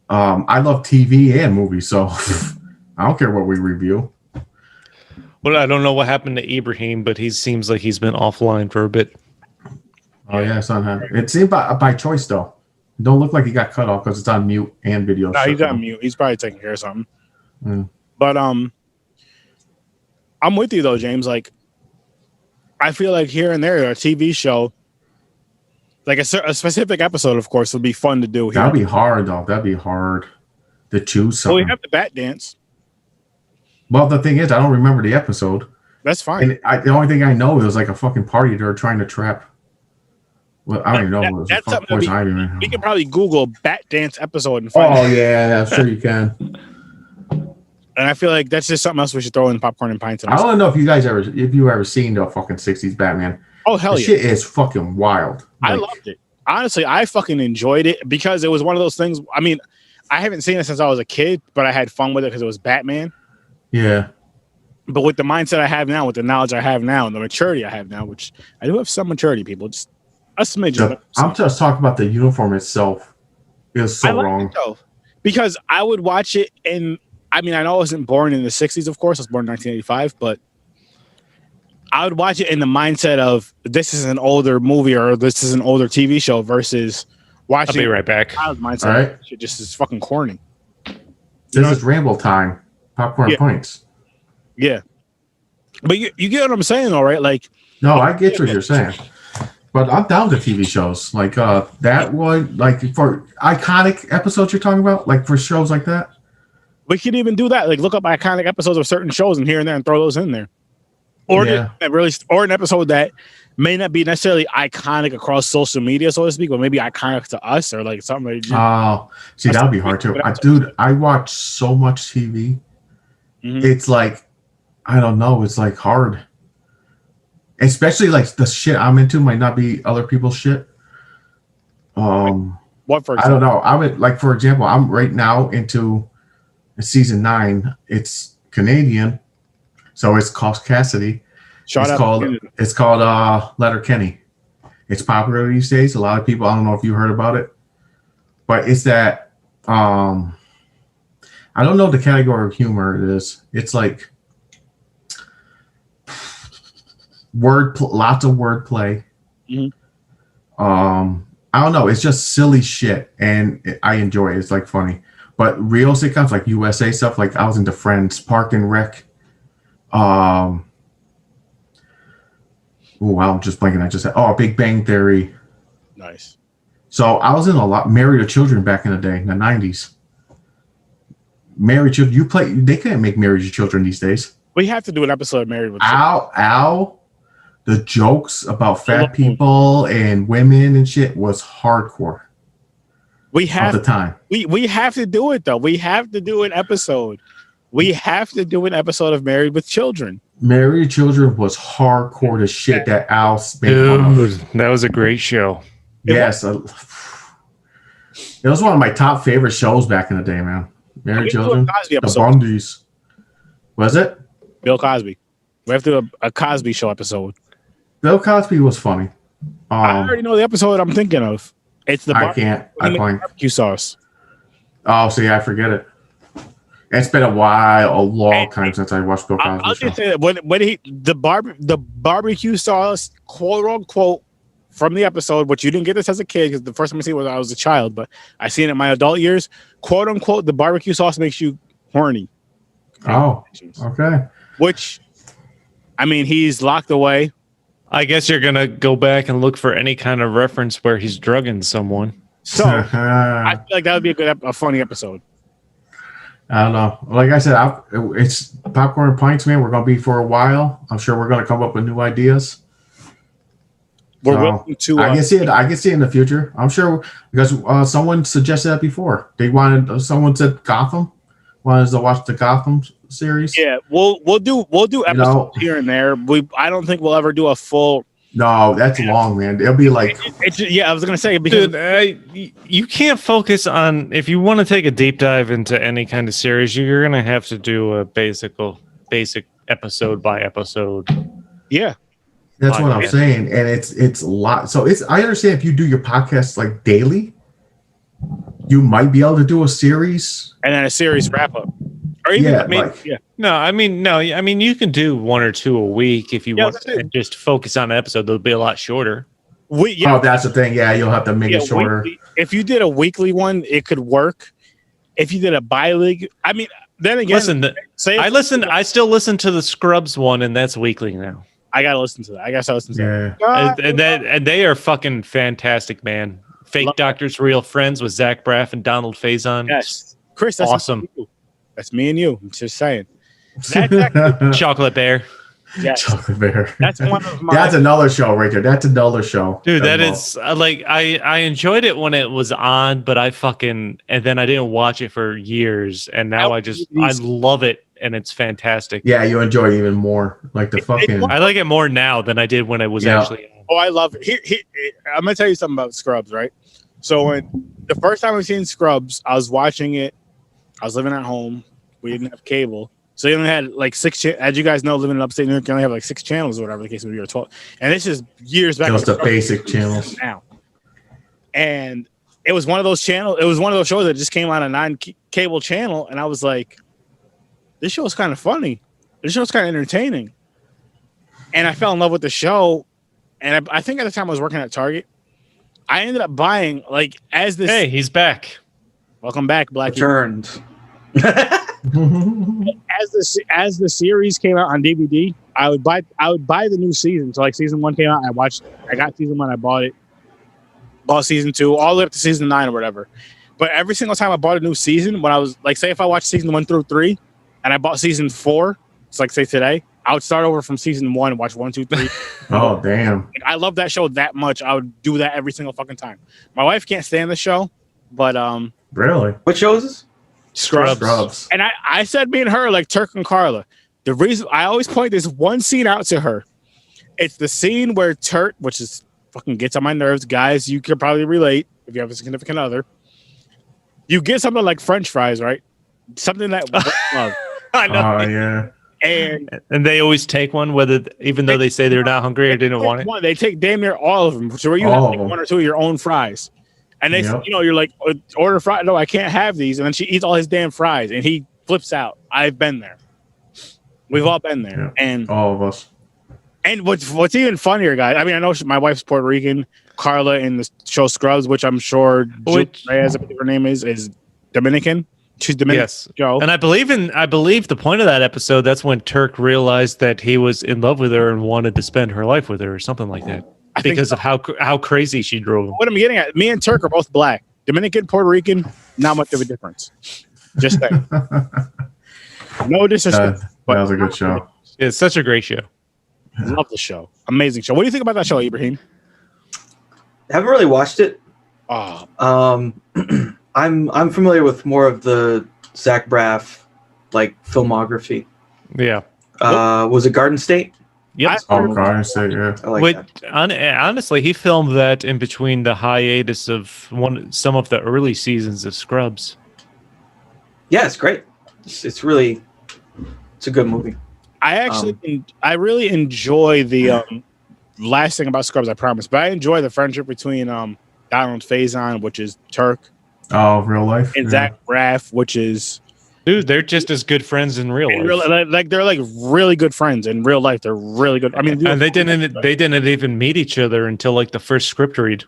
I love TV and movies, so I don't care what we review. Well, I don't know what happened to Ibrahim, but he seems like he's been offline for a bit. Oh yeah, it's on him. It seemed by choice though. It don't look like he got cut off because it's on mute and video. No, he's on mute. He's probably taking care of something. Mm. But I'm with you though, James. Like, I feel like here and there, a TV show, like a specific episode, of course, would be fun to do. That'd be hard though. That'd be hard to choose something. Well, we have the bat dance. Well, the thing is, I don't remember the episode. That's fine. And the only thing I know is like a fucking party they're trying to trap. Well, I don't even know. It was That's a something poison ivy, man. we can probably Google bat dance episode and find Oh it. yeah, I'm sure you can. And I feel like that's just something else we should throw in Popcorn and Pints. I don't know if you ever seen the fucking 60s Batman. Oh hell The yeah! shit is fucking wild. I Like, loved it. Honestly, I fucking enjoyed it because it was one of those things. I mean, I haven't seen it since I was a kid, but I had fun with it because it was Batman. Yeah. But with the mindset I have now, with the knowledge I have now, and the maturity I have now, which I do have some maturity, people, just a smidgen. I'm just talking about the uniform itself. It was so wrong. Because I would watch it, and I mean, I know I wasn't born in the 60s, of course. I was born in 1985, but I would watch it in the mindset of this is an older movie or this is an older TV show versus watching. I'll be right back. Mindset. All right. Shit just is fucking corny. This is ramble time. Popcorn Pints. Yeah. But you get what I'm saying, though, right? Like, No, I get what you're saying. But I'm down to TV shows. Like that one, like for iconic episodes you're talking about, like for shows like that. we can even do that. Like, look up iconic episodes of certain shows and here and there and throw those in there. Or or an episode that may not be necessarily iconic across social media, so to speak, but maybe iconic to us or like something. That See, that'd be hard too. Dude, I watch so much TV. Mhm. It's like, I don't know. It's like hard. Especially like the shit I'm into might not be other people's shit. What for example? I don't know. I would like, for example, I'm right now into season 9. It's Canadian, so it's called Cassidy. It's called Letterkenny. It's popular these days. A lot of people, I don't know if you heard about it, but it's that I don't know the category of humor it is. It's like lots of wordplay. Mhm. I don't know. It's just silly shit, and I enjoy it. It's like funny, but real sitcoms like USA stuff, like I was into Friends, Park and Rec. Oh, wow, I'm just blanking. I just said, Big Bang Theory. Nice. So I was in a lot. Married to Children back in the day, in the 90s. Married Children. They can't make Married to Children these days. We have to do an episode of Married with Ow. The jokes about fat people and women and shit was hardcore. We have at the time. We have to do it though. We have to do an episode. We have to do an episode of Married with Children. Married to Children was hardcore. The shit that Al made fun of. Dude, that was a great show. Yes, it was one of my top favorite shows back in the day, man. Married to Children, Cosby the episode. Bundys. Was it? Bill Cosby. We have to do a Cosby Show episode. Bill Cosby was funny. I already know the episode I'm thinking of. It's the I can't. I blank. barbecue sauce. Oh, see, I forget it. It's been a long time since I watched Bill Cosby. I'll just say that when the barbecue sauce, quote unquote, from the episode, which you didn't get this as a kid because the first time I see it was I was a child, but I seen it in my adult years. Quote unquote, the barbecue sauce makes you horny. Oh, okay. Which, I mean, he's locked away. I guess you're gonna go back and look for any kind of reference where he's drugging someone. So I feel like that would be a funny episode. I don't know. Like I said, it's Popcorn and Pints, man. We're gonna be for a while. I'm sure we're gonna come up with new ideas. We're willing to. I can see it. I can see it in the future. I'm sure because someone suggested that before. They wanted. Someone said Gotham. Want us to watch the Gotham series? Yeah, we'll do episodes here and there. I don't think we'll ever do a full. No, that's long, man. It'll be like Yeah, I was gonna say because Dude, you can't focus on if you want to take a deep dive into any kind of series. You're gonna have to do a basic episode by episode. yeah, that's what I'm saying, and it's a lot. So I understand if you do your podcast like daily, you might be able to do a series and then a series wrap up, or even No, I mean you can do 1 or 2 a week if you want to just focus on an episode. They'll be a lot shorter. Oh, that's the thing. Yeah, you'll have to make it shorter. If you did a weekly one, it could work. If you did a bi-league, I mean, then again, I still listen to the Scrubs one, and that's weekly now. I gotta listen to that. I guess I listen to that. And they are fucking fantastic, man. Fake Doctors, Real Friends with Zach Braff and Donald Faison. Yes, Chris, that's awesome. That's me and you. I'm just saying. Chocolate Bear. Yes. Chocolate Bear. That's one of my. That's another show right there. That's another show. Dude, that is like I enjoyed it when it was on, but and then I didn't watch it for years, and now I love it, and it's fantastic. Yeah, you enjoy it even more. Like the fucking. I like it more now than I did when it was actually on. Oh, I love it. I'm gonna tell you something about Scrubs, right? So when the first time I've seen Scrubs, I was watching it. I was living at home. We didn't have cable. So you only had like 6 as you guys know, living in upstate New York, you only have like 6 channels or whatever the case may be, or 12. And this is years back. Just the basic channels. Now. And it was one of those channels. It was one of those shows that just came on a non-cable channel. And I was like, this show is kind of funny. This show is kind of entertaining. And I fell in love with the show. And I think at the time I was working at Target. I ended up buying Hey, he's back. Welcome back, Black. Returned. As the series came out on DVD, I would buy the new season. So like season 1 came out, I got season 1, I bought it. Bought season 2, all the way up to season 9 or whatever. But every single time I bought a new season, when I was like, say if I watched season 1 through 3 and I bought season 4, it's like say today, I would start over from season 1 and watch 1, 2, 3. Oh damn. Like, I love that show that much. I would do that every single fucking time. My wife can't stand the show, but really? What show is this? Scrubs. And I said me and her like Turk and Carla. The reason I always point this one scene out to her, it's the scene where Turk, which is fucking gets on my nerves, guys. You can probably relate if you have a significant other. You get something like French fries, right? Something that love. I know. Oh yeah. And they always take one, even though they say they're not hungry or didn't want it. They take damn near all of them. So where you have like 1 or 2 of your own fries. And they, you're like, order fries. No, I can't have these. And then she eats all his damn fries, and he flips out. I've been there. We've all been there, and all of us. And what's even funnier, guys? I mean, I know my wife's Puerto Rican. Carla in the show Scrubs, which I'm sure Reyes, I believe her name is Dominican. She's Dominican. Yes, Joe. And I believe the point of that episode. That's when Turk realized that he was in love with her and wanted to spend her life with her, or something like that. Because of how crazy she drove him. What I'm getting at, me and Turk are both black. Dominican, Puerto Rican, not much of a difference. Just saying. No disrespect. That was a good show. It's such a great show. Love the show. Amazing show. What do you think about that show, Ibrahim? Haven't really watched it. Oh. I'm familiar with more of the Zach Braff like filmography. Yeah. Was it Garden State? Yep. Garden State, yeah. I like that. Honestly, he filmed that in between the hiatus of some of the early seasons of Scrubs. Yeah, it's great. It's a good movie. I really enjoy the last thing about Scrubs, I promise, but I enjoy the friendship between Donald Faison, which is Turk. Oh, real life. And Zach Braff, which is dude, they're just as good friends in real life. They're like really good friends in real life. They're really good. I mean, and they didn't even meet each other until like the first script read.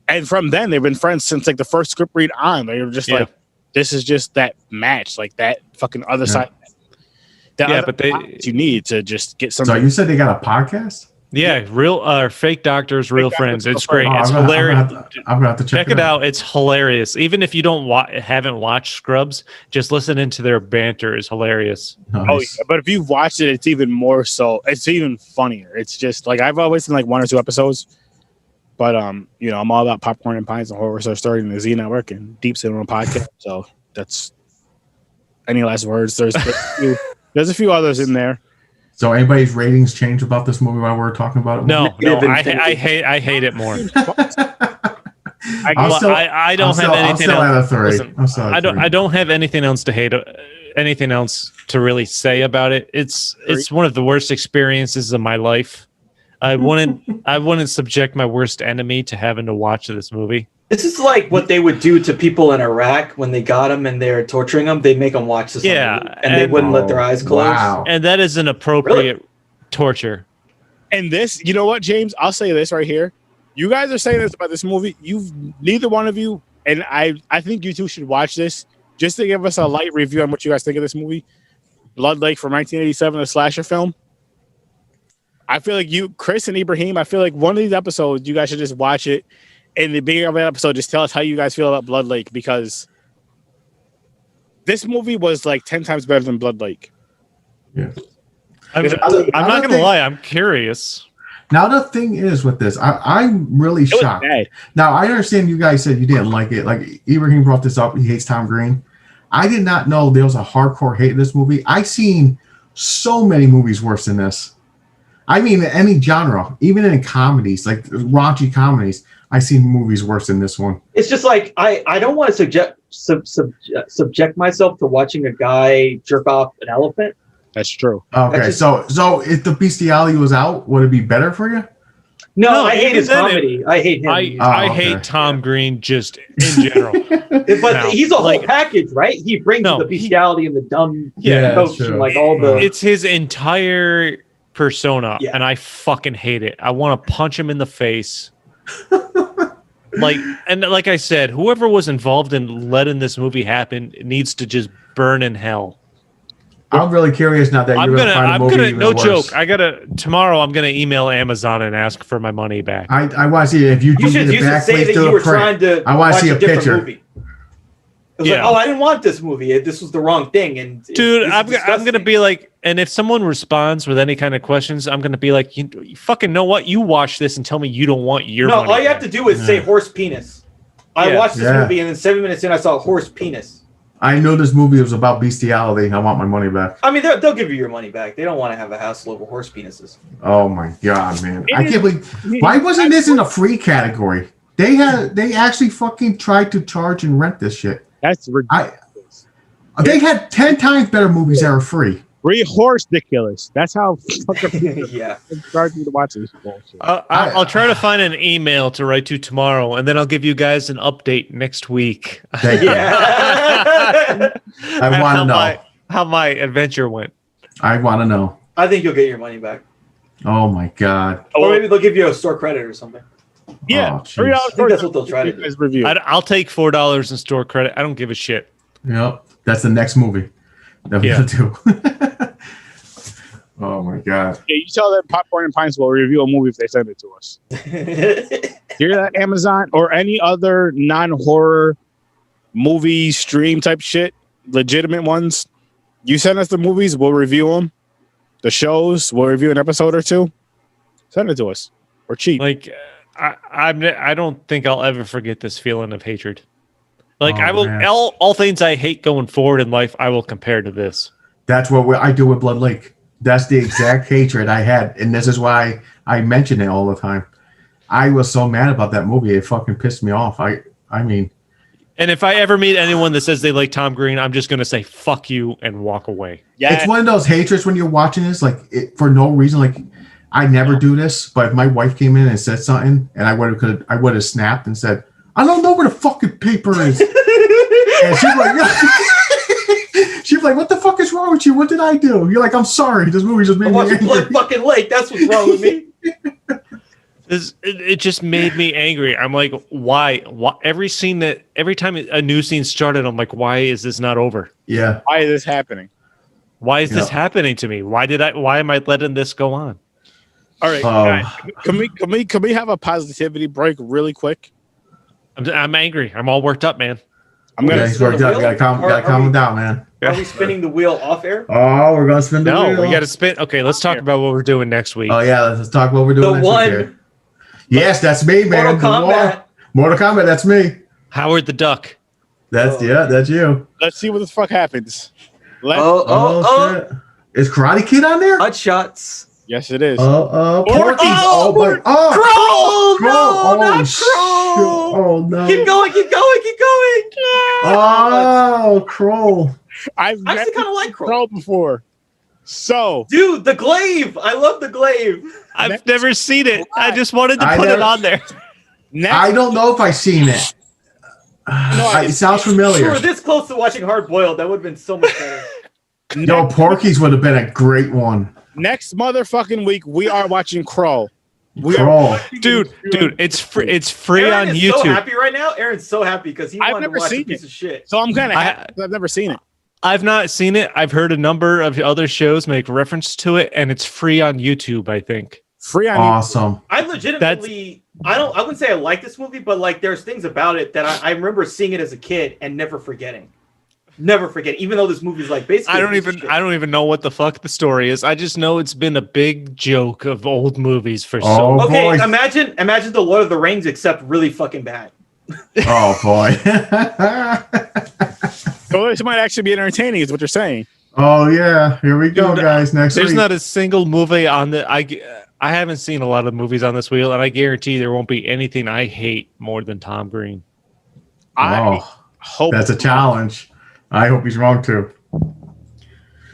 And from then, they've been friends since like the first script read on. They were just like, this is just that match, like that fucking other side. But you need to just get something. So you said they got a podcast? Yeah, real fake doctors, real friends. It's great. It's hilarious. I'm gonna have to check it out. It's hilarious. Even if you haven't watched Scrubs, just listening to their banter is hilarious. Nice. Oh, yeah. But if you've watched it, it's even more so. It's even funnier. It's just like I've always seen like 1 or 2 episodes. But I'm all about popcorn and pints and horror story and the Z Network and Deep Cinema podcast. So that's any last words. There's a few others in there. So anybody's ratings change about this movie while we're talking about it? No, Negative I hate it more. I don't have anything else. Listen, I don't have anything else to hate. Anything else to really say about it? It's one of the worst experiences of my life. I wouldn't subject my worst enemy to having to watch this movie. This is like what they would do to people in Iraq when they got them and they're torturing them. They make them watch this, and they wouldn't let their eyes close. Wow. And that is an appropriate torture. And this, you know what, James? I'll say this right here. You guys are saying this about this movie. Neither one of you, and I think you two should watch this just to give us a light review on what you guys think of this movie. Blood Lake from 1987, a slasher film. I feel like you, Chris and Ibrahim, I feel like one of these episodes, you guys should just watch it. In the beginning of that episode, just tell us how you guys feel about Blood Lake, because this movie was like 10 times better than Blood Lake. Yeah. I'm not going to lie. I'm curious. Now, the thing is with this, I'm really shocked. Now, I understand you guys said you didn't like it. Like, Ibrahim brought this up. He hates Tom Green. I did not know there was a hardcore hate in this movie. I've seen so many movies worse than this. I mean, in any genre, even in comedies, like raunchy comedies, I've seen movies worse than this one. It's just like, I don't want to subject myself to watching a guy jerk off an elephant. That's true. Okay, so if the bestiality was out, would it be better for you? No, I hate his comedy. I hate him. I hate Tom Green just in general. But he's a whole package, right? He brings the bestiality and the dumb coach and like all the... It's his entire persona, and I fucking hate it. I want to punch him in the face. Like I said, whoever was involved in letting this movie happen needs to just burn in hell. I'm really curious now that you're gonna find a movie even no worse. joke. Tomorrow I'm gonna email Amazon and ask for my money back. I want to see it. If you do get it back, say that you were trying to I want to see a picture. Movie. It was like, oh, I didn't want this movie. This was the wrong thing. And dude, I'm gonna be like, and if someone responds with any kind of questions, I'm gonna be like, you fucking know what? You watch this and tell me you don't want your money all you back. have to do is say horse penis. I watched this movie and then 7 minutes in I saw horse penis. I know this movie was about bestiality. I want my money back. I mean, they'll give you your money back. They don't want to have a hassle over horse penises. Oh my god, man! I can't believe. Why wasn't this in a free category? They actually fucking tried to charge and rent this shit. That's ridiculous. They had 10 times better movies that are free. Free horse ridiculous. That's how fucking charge me to watch this bullshit. I'll try to find an email to write to tomorrow, and then I'll give you guys an update next week. I want to know how my adventure went. I want to know. I think you'll get your money back. Oh my god! Or maybe they'll give you a store credit or something. Yeah, $3. I think that's what they'll try to do. Review. I'll take $4 in store credit. I don't give a shit. Yep, that's the next movie that we're gonna do. Oh my god! Yeah, you tell them Popcorn and Pints will review a movie if they send it to us. Hear that, Amazon or any other non-horror movie stream type shit, legitimate ones. You send us the movies, we'll review them. The shows, we'll review an episode or two. Send it to us. We're cheap. Like, I don't think I'll ever forget this feeling of hatred. Like, I will all things I hate going forward in life, I will compare to this. That's what I do with Blood Lake. That's the exact hatred I had, and this is why I mention it all the time. I was so mad about that movie; it fucking pissed me off. I mean, and if I ever meet anyone that says they like Tom Green, I'm just gonna say fuck you and walk away. Yeah, it's one of those hatreds when you're watching this, like for no reason. Like I never do this, but if my wife came in and said something, and I would have snapped and said, "I don't know where the fucking paper is," and she's like. She's like, what the fuck is wrong with you? What did I do? You're like, I'm sorry. This movie just made me angry. Blood fucking Lake. That's what's wrong with me. It just made me angry. I'm like, why? Every time a new scene started, I'm like, why is this not over? Yeah. Why is this happening? Why is this happening to me? Why am I letting this go on? All right. Guys, can we have a positivity break really quick? I'm angry. I'm all worked up, man. I'm gonna worked up. Gotta calm down, man. Are we spinning the wheel off air? Oh, we're gonna spin the wheel. No, we gotta spin. Okay, let's talk about what we're doing next week. Oh yeah, let's talk what we're doing next week. Here. Yes, that's me, man. Mortal Kombat, that's me. Howard the Duck. That's you. Let's see what the fuck happens. Shit. Is Karate Kid on there? Hot shots. Yes, it is. Porky's. Kroll! No, not Kroll! Oh no! Keep going. Oh, Kroll. I've I actually never kind of like seen Kroll. Kroll before. So, Dude, the glaive. I love the glaive. I've never seen it. I just wanted to put it on there. next, I don't know if I've seen it. It sounds We familiar. were this close to watching Hard Boiled. That would have been so much better. Yo, Porky's would have been a great one. next motherfucking week, we are watching Kroll. Kroll. Dude, it's free. It's free Aaron on is YouTube. so happy right now. Aaron's so happy because he I've wanted to never watch a seen piece it. of shit. So I'm kind of happy 'cause I've never seen it. I've not seen it. I've heard a number of other shows make reference to it, and it's free on YouTube, I think. Free on Awesome. I legitimately, I wouldn't say I like this movie, but like there's things about it that I remember seeing it as a kid and never forgetting. Never forget, even though this movie's like basically. I don't even know what the fuck the story is. I just know it's been a big joke of old movies for so long. Oh, Okay, boy. imagine the Lord of the Rings, except really fucking bad. Oh boy. So this might actually be entertaining, is what you're saying. Oh yeah. Here we go, Dude, guys. Next There's week. not a single movie on the I haven't seen a lot of movies on this wheel, and I guarantee there won't be anything I hate more than Tom Green. I hope That's a challenge. I hope he's wrong too.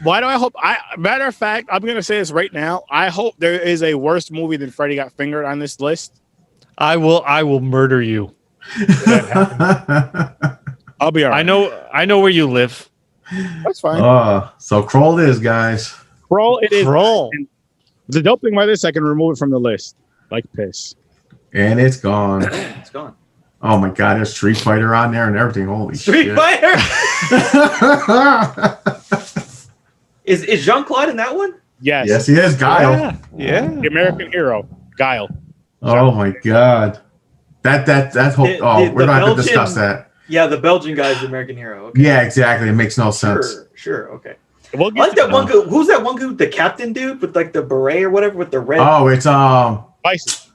Why do I hope? Matter of fact, I'm gonna say this right now. I hope there is a worse movie than Freddy Got Fingered on this list. I will murder you. I'll be all right. I know where you live. That's fine. So Kroll it is, guys. Kroll, it is. Kroll. And the dope thing about this, I can remove it from the list like piss. And it's gone. It's gone. Oh my god, there's Street Fighter on there and everything. Holy Street shit. Fighter. Is Jean-Claude in that one? Yes. Yes, he is. Guile. Yeah. The American hero, Guile. Oh my god. That's hope. The We're gonna have to Belgian- discuss that. Yeah, the Belgian guy's the American hero. Okay. Yeah, exactly. It makes no sense. Sure. Okay. We'll I get like to that one guy. Who's that one dude? The captain dude with like the beret or whatever with the red. Oh, it's Bison.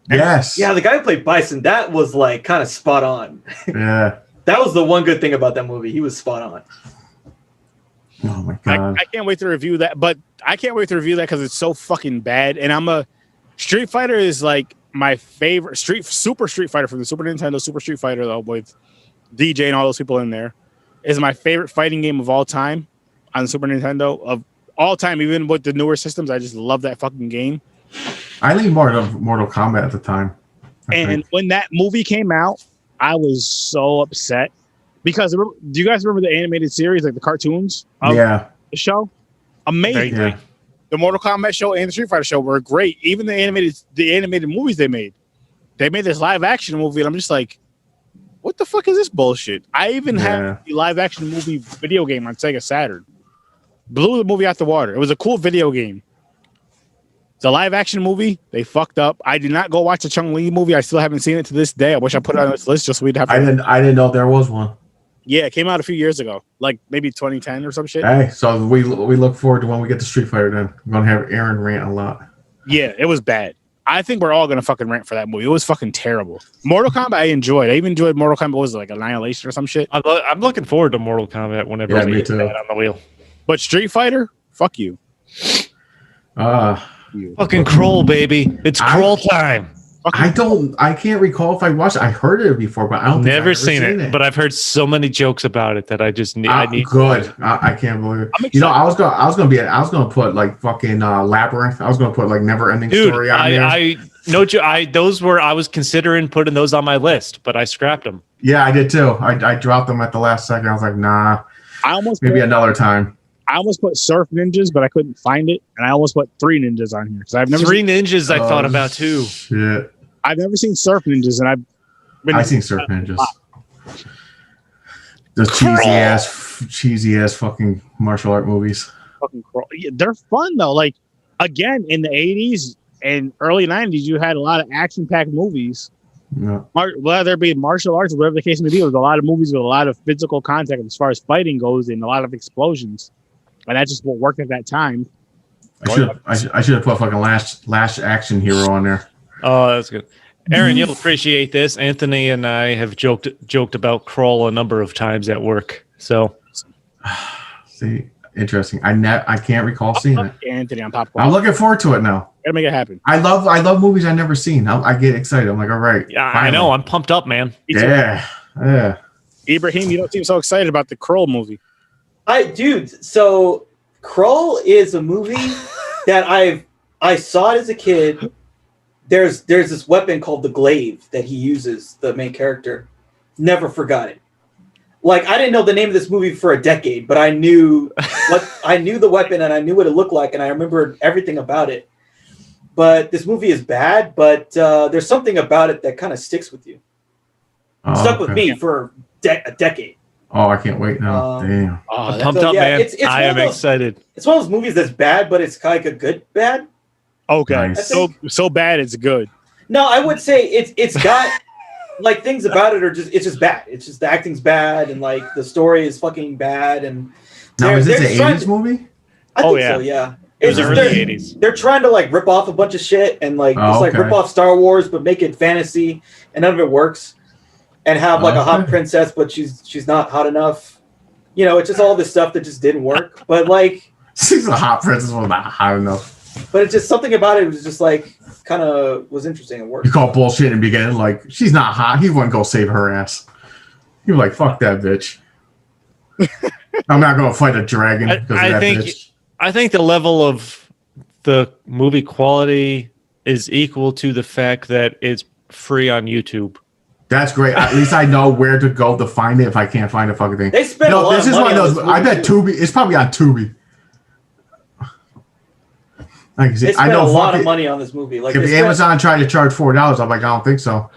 yes. Yeah, the guy who played Bison. That was like kind of spot on. Yeah. That was the one good thing about that movie. He was spot on. Oh my god. I can't wait to review that, but I can't wait to review that because it's so fucking bad. And Street Fighter is like my favorite Super Street Fighter from the Super Nintendo, Super Street Fighter though, with DJ and all those people in there, is my favorite fighting game of all time on the Super Nintendo of all time. Even with the newer systems, I just love that fucking game. I leaned more to Mortal Kombat at the time. I think. When that movie came out, I was so upset because do you guys remember the animated series, like the cartoons of Yeah. the show? Amazing. Yeah. The Mortal Kombat show and the Street Fighter show were great. Even the animated movies they made this live action movie, and I'm just like, what the fuck is this bullshit? I even have the live action movie video game on Sega Saturn. Blew the movie out the water. It was a cool video game. The live action movie, they fucked up. I did not go watch the Chung-Li movie. I still haven't seen it to this day. I wish I put it on this list just so we'd have. I didn't know there was one. Yeah, it came out a few years ago, like maybe 2010 or some shit. Hey, so we look forward to when we get to Street Fighter. Then we're gonna have Aaron rant a lot. Yeah, it was bad. I think we're all gonna fucking rant for that movie. It was fucking terrible. Mortal Kombat, I enjoyed. I even enjoyed Mortal Kombat. Was it, like Annihilation or some shit? I'm looking forward to Mortal Kombat whenever Yeah, we me get too. that on the wheel. But Street Fighter, fuck you. Fucking Kroll, baby. It's Kroll time. I can't recall if I watched it. I heard it before, but I don't think I've Never ever seen it, but I've heard so many jokes about it that I just need. I need good. I can't believe it. I'm You know, I was gonna put like fucking Labyrinth. I was gonna put like Never Ending Dude, Story on there. I was considering putting those on my list, but I scrapped them. Yeah, I did too. I dropped them at the last second. I was like, nah, maybe another time. I almost put Surf Ninjas, but I couldn't find it, and I almost put Three Ninjas on here because I've never Three Ninjas. I thought about too. Shit. I've never seen Surf Ninjas, and I've seen Surf Ninjas. The cheesy ass fucking martial art movies. Fucking Kroll. Yeah, they're fun though. Like again, in the 80s and early 90s, you had a lot of action-packed movies. Yeah. Whether it be martial arts or whatever the case may be, there was a lot of movies with a lot of physical contact as far as fighting goes, and a lot of explosions, and that's just what worked at that time. I should have put fucking Last Action Hero on there. Oh, that's good. Aaron, you'll appreciate this. Anthony and I have joked about Kroll a number of times at work. So See, interesting. I can't recall seeing it. Anthony on popcorn. I'm looking forward to it now. Gotta make it happen. I love movies I've never seen. I get excited. I'm like, all right. Yeah, I finally. know. I'm pumped up, man. Yeah. Ibrahim, you don't seem so excited about the Kroll movie. So Krull is a movie that I saw it as a kid. There's this weapon called the glaive that he uses, the main character. Never forgot it. Like, I didn't know the name of this movie for a decade, but I knew the weapon and I knew what it looked like and I remembered everything about it. But this movie is bad, but there's something about it that kind of sticks with you. Stuck with me for a decade. Oh, I can't wait now. Damn. Oh, I'm pumped up, man. I am excited. It's one of those movies that's bad, but it's kind of like a good bad. Okay. Nice. So bad it's good. No, I would say it's got like things about it are just bad. It's just the acting's bad and like the story is fucking bad and now is this an 80s movie? I think so, yeah. It was early 80s. They're trying to like rip off a bunch of shit and like like rip off Star Wars but make it fantasy and none of it works. And have like a hot princess, but she's not hot enough. You know, it's just all this stuff that just didn't work. But like, she's a hot princess, was not hot enough. But it's just something about it was just like kind of was interesting and worked. You call bullshit in the beginning, like she's not hot. He wouldn't go save her ass. He was like, "Fuck that bitch." I'm not gonna fight a dragon because of that bitch. I think the level of the movie quality is equal to the fact that it's free on YouTube. That's great. At least I know where to go to find it if I can't find a fucking thing. They spent a lot this of is money one of those. on this I bet movie, Tubi. It's probably on Tubi. Like, they spent a lot of money on this movie. Like if Amazon tried to charge $4, I'm like, I don't think so.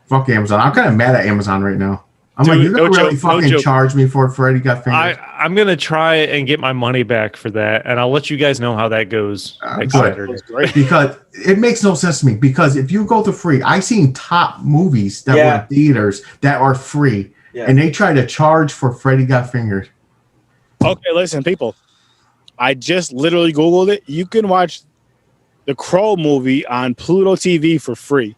Fuck Amazon. I'm kind of mad at Amazon right now. I'm like, you're gonna really fucking charge me for Freddy Got Fingered? I'm gonna try and get my money back for that, and I'll let you guys know how that goes next Saturday. Because it makes no sense to me. Because if you go to free, I've seen top movies that were in theaters that are free, and they try to charge for Freddy Got Fingered. Okay, listen, people. I just literally Googled it. You can watch the Kroll movie on Pluto TV for free.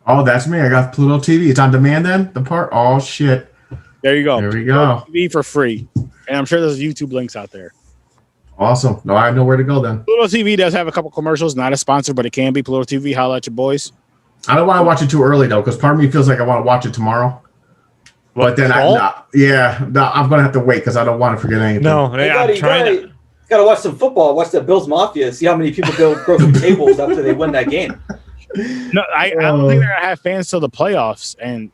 Oh, that's me. I got Pluto TV. It's on demand then? The part? Oh, shit. There you go. There we go. Pluto TV for free. And I'm sure there's YouTube links out there. Awesome. No, I know where to go then. Pluto TV does have a couple commercials. Not a sponsor, but it can be. Pluto TV. Holla at your boys. I don't want to watch it too early, though, because part of me feels like I want to watch it tomorrow. But then I'm going to have to wait because I don't want to forget anything. No, I'm trying to... Got to watch some football. Watch the Bills Mafia. See how many people go through tables after they win that game. No, I don't think they're gonna have fans till the playoffs, and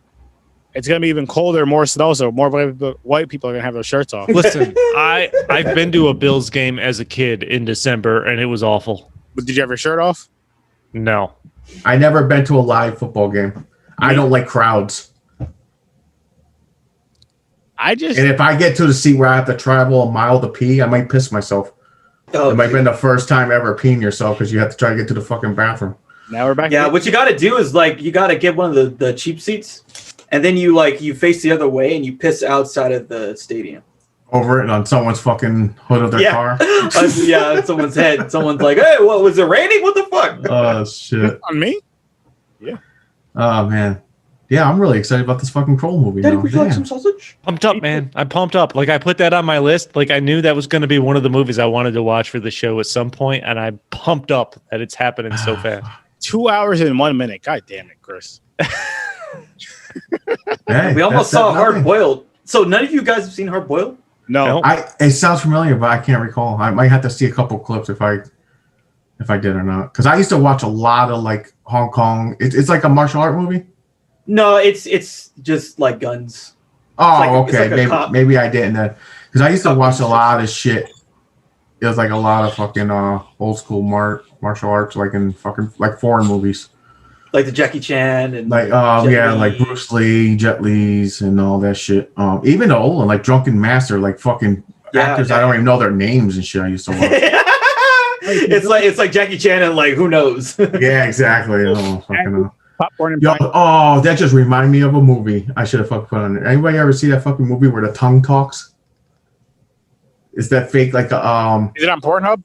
it's gonna be even colder, more snow, so more white people are gonna have their shirts off. Listen, I've been to a Bills game as a kid in December, and it was awful. But did you have your shirt off? No, I never been to a live football game. I don't like crowds. And if I get to the seat where I have to travel a mile to pee, I might piss myself. It might be the first time ever peeing yourself because you have to try to get to the fucking bathroom. Now we're back. Yeah, what you got to do is like you got to get one of the cheap seats, and then you face the other way and you piss outside of the stadium. Over it on someone's fucking hood of their car. Yeah, someone's head. Someone's like, "Hey, what was it raining? What the fuck?" Oh shit! On me? Yeah. Oh man. Yeah, I'm really excited about this fucking Kroll movie. Daddy, would you like some sausage? Pumped up, man. I'm pumped up. Like I put that on my list. Like I knew that was going to be one of the movies I wanted to watch for the show at some point, and I'm pumped up that it's happening so fast. 2 hours and 1 minute. God damn it, Chris. Hey, we almost saw Hard Boiled. So none of you guys have seen Hard Boiled? No. It sounds familiar, but I can't recall. I might have to see a couple clips if I did or not. Because I used to watch a lot of like Hong Kong. It's like a martial art movie. No, it's just like guns. Oh, okay. Maybe I didn't. Because I used to watch a lot of shit. It was like a lot of fucking old school martial arts, like in fucking like foreign movies, like the Jackie Chan and like like Bruce Lee, Jet Li's, and all that shit. Even the old one, like Drunken Master, like fucking actors I don't even know their names and shit. I used to watch. it's like Jackie Chan and like who knows? Yeah, exactly. I don't fucking know. Popcorn and that just reminded me of a movie I should have fucking put on there. Anybody ever see that fucking movie where the tongue talks? Is that fake? Like Is it on Pornhub?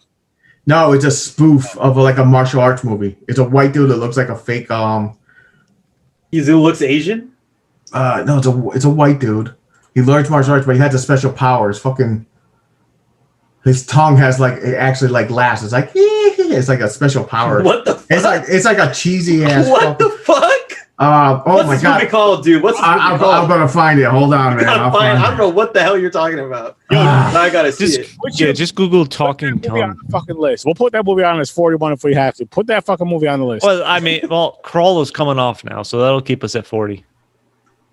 No, it's a spoof of like a martial arts movie. It's a white dude that looks like a fake He looks Asian? No, it's a white dude. He learns martial arts, but he has a special powers. Fucking his tongue has like it actually like laughs. It's like it's like a special power. What the fuck? It's like a cheesy ass. What the fuck? Oh What's my this god! movie called, dude? What's this movie I'm called? gonna find it. Hold on, man. I don't know what the hell you're talking about. Now I gotta see it. Just Google talking Put that movie on tongue. the fucking list. We'll put that movie on as 41 if we have to. Put that fucking movie on the list. Well, I mean, Crawl is coming off now, so that'll keep us at 40.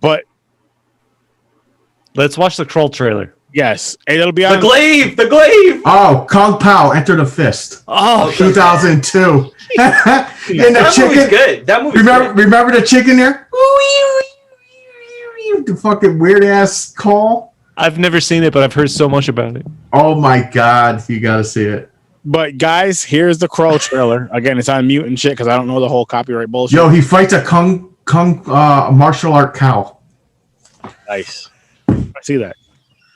But Let's watch the Crawl trailer. yes, and it'll be The on. Glaive! The Glaive! Oh, Kung Pao, Enter the Fist. Oh, 2002. And the That movie's chicken. good. That movie's good. Remember the chicken there? The fucking weird ass call. I've never seen it, but I've heard so much about it. Oh my god, you gotta see it. But guys, here's the Crow trailer. Again, it's on mute and shit because I don't know the whole copyright bullshit. Yo, he fights a kung martial art cow. Nice. I see that.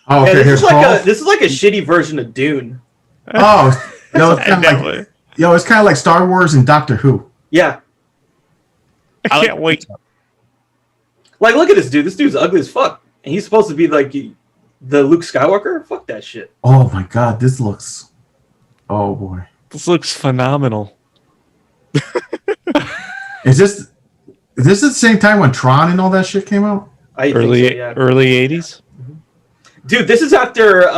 Oh, okay, Yeah, here's Crawl. this is like a shitty version of Dune. Oh, no, it's kind of like it's kind of like Star Wars and Doctor Who. Yeah. I can't wait. Like, look at this dude. This dude's ugly as fuck. And he's supposed to be like the Luke Skywalker? Fuck that shit. Oh my god, this looks. Oh boy, This looks phenomenal. is this the same time when Tron and all that shit came out? I Early think so, yeah. early 80s. Dude, this is after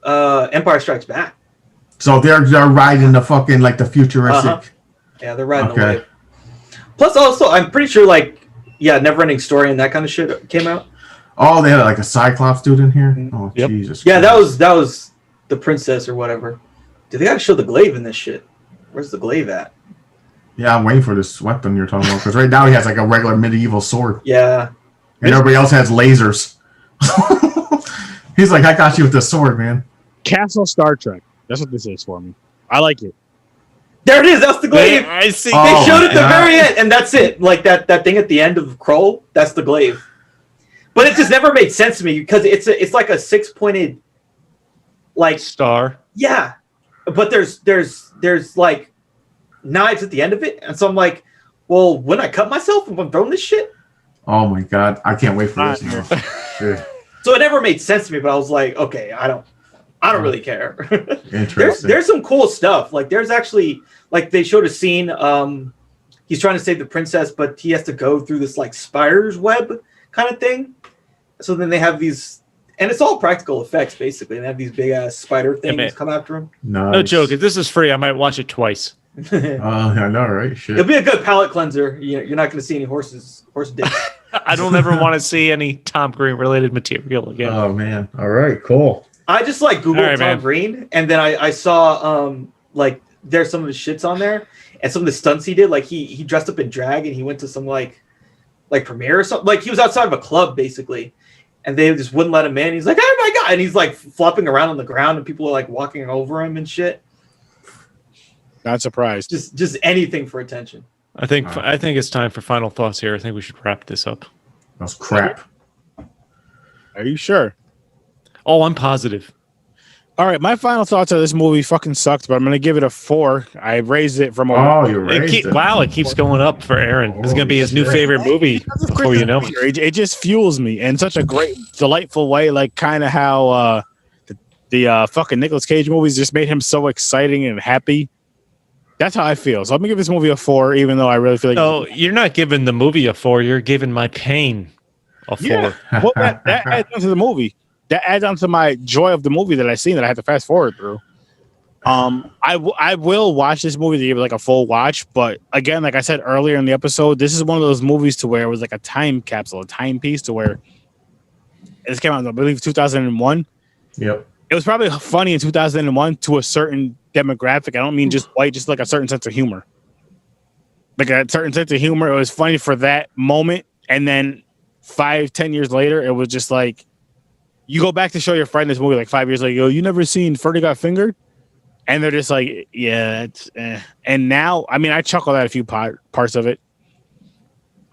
Empire Strikes Back. So they're riding the fucking like the futuristic. Uh-huh. Yeah, they're riding the Okay. wave. Plus, also, I'm pretty sure Neverending Story and that kind of shit came out. Oh, they had like a Cyclops dude in here. Mhm. Oh Yep. Jesus. Yeah, Christ. that was the princess or whatever. Dude, they gotta show the glaive in this shit. Where's the glaive at? Yeah, I'm waiting for this weapon you're talking about because right now he has like a regular medieval sword, Yeah. and everybody else has lasers. He's like, I got you with the sword, man. Castle Star Trek. That's what this is for me. I like it. There it is. That's the glaive. I see. Oh, They showed it at the yeah. very end, and that's it. Like that thing at the end of Kroll, that's the glaive. But it just never made sense to me because it's like a 6-pointed, like Star. yeah, but there's like knives at the end of it, and so I'm like, well, when I cut myself if I'm throwing this shit, Oh my god, I can't wait for this now. Shit. so it never made sense to me. But I was like, okay, I don't really care. Interesting. there's some cool stuff. Like there's actually like they showed a scene. He's trying to save the princess, but he has to go through this like spider's web kind of thing. So then they have these, and it's all practical effects basically. And they have these big ass spider things man. come after him. Nice. No joke. If this is free, I might watch it twice. I know, right? Shit. It'll be a good palate cleanser. You're not going to see any horse dicks. I don't ever want to see any Tom Green related material again. Oh man. All right. Cool. I just like Googled All right, Tom man. Green, and then I saw like there's some of his shits on there, and some of the stunts he did. Like he dressed up in drag and he went to some like premiere or something. Like he was outside of a club basically, and they just wouldn't let him in. He's like, oh my god, and he's like flopping around on the ground, and people are like walking over him and shit. Not surprised. Just anything for attention. I think it's time for final thoughts here. I think we should wrap this up. That was crap. Are you sure? Oh, I'm positive. All right, my final thoughts on this movie fucking sucked, but I'm gonna give it a 4. I raised it from a Oh, you raised it. Wow, it keeps going up for Aaron. This is gonna be his new Holy favorite movie before you know it. It just fuels me in such a great, delightful way, like kind of how the fucking Nicolas Cage movies just made him so exciting and happy. That's how I feel. So I'm gonna give this movie a 4, even though I really feel like No, you're not giving the movie a 4. You're giving my pain a 4. Yeah. Well, that adds on to the movie. That adds on to my joy of the movie that I seen that I had to fast forward through. I will watch this movie to give it like a full watch, but again, like I said earlier in the episode, this is one of those movies to where it was like a time capsule, a timepiece to where this came out in, I believe, 2001. Yep. It was probably funny in 2001 to a certain demographic. I don't mean just white, just like a certain sense of humor. Like a certain sense of humor. It was funny for that moment, and then 5-10 years later, it was just like you go back to show your friend this movie like 5 years later. You go, you never seen Freddy Got Fingered? And they're just like, yeah, it's And now, I mean, I chuckled at a few parts of it.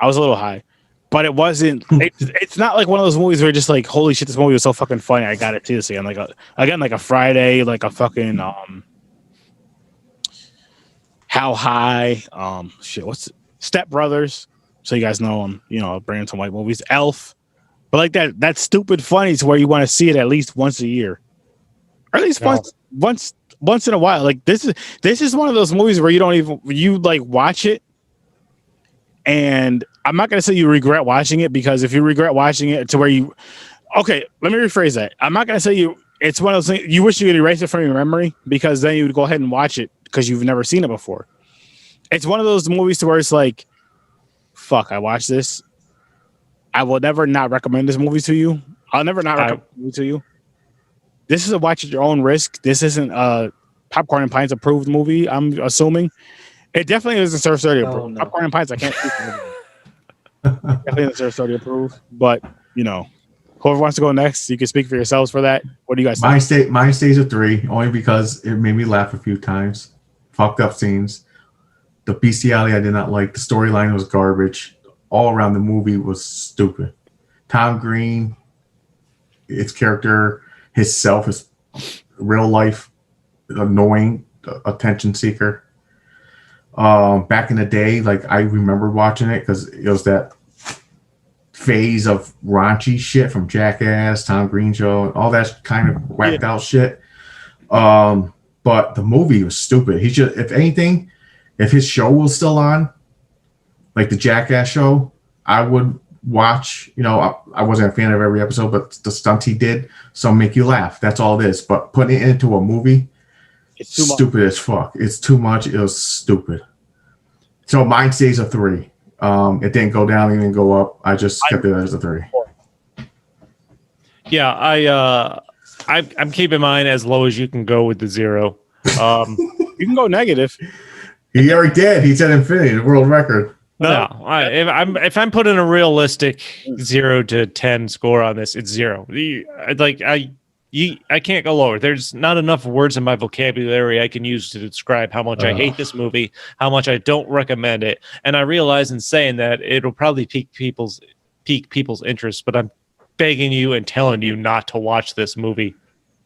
I was a little high, but it wasn't. It's not like one of those movies where you're just like, holy shit, this movie was so fucking funny. I got it to see. I'm like, like a Friday, like a fucking How High, shit. What's Step Brothers? So you guys know bringing some white movies. Elf. But like that stupid funny to where you want to see it at least once a year. Or at least No. once in a while. Like this is one of those movies where you like watch it, and I'm not gonna say you regret watching it, because if you regret watching it to where you, okay, let me rephrase that. I'm not gonna say it's one of those things you wish you could erase it from your memory, because then you would go ahead and watch it because you've never seen it before. It's one of those movies to where it's like, fuck, I watched this. I will never not recommend this movie to you. I'll never not recommend it movie to you. This is a watch at your own risk. This isn't a Popcorn and Pints approved movie, I'm assuming. It definitely isn't Surf 30 approved. No. Popcorn and Pints, I can't speak for it. Definitely isn't Surf 30 approved. But, you know, whoever wants to go next, you can speak for yourselves for that. What do you guys think? Mine stays a 3, only because it made me laugh a few times. Fucked up scenes. The bestiality I did not like. The storyline was garbage. All around the movie was stupid. Tom Green, its character, his self is real life annoying, attention seeker. Back in the day, like I remember watching it because it was that phase of raunchy shit from Jackass, Tom Green Show, all that kind of whacked out shit. But the movie was stupid. He should, if anything, if his show was still on, like the Jackass show, I would watch. You know, I wasn't a fan of every episode, but the stunts he did, some make you laugh. That's all it is. But putting it into a movie, it's too stupid as fuck. It's too much. It was stupid. So mine stays a 3. It didn't go down, it didn't go up. I just kept it as a 3. Yeah, I'm keeping mine as low as you can go with the 0. You can go negative. He already did. He said infinity, the world record. No, if I'm putting a realistic 0 to 10 score on this, it's 0. I can't go lower. There's not enough words in my vocabulary I can use to describe how much I hate this movie, how much I don't recommend it, and I realize in saying that it'll probably pique people's interest. But I'm begging you and telling you not to watch this movie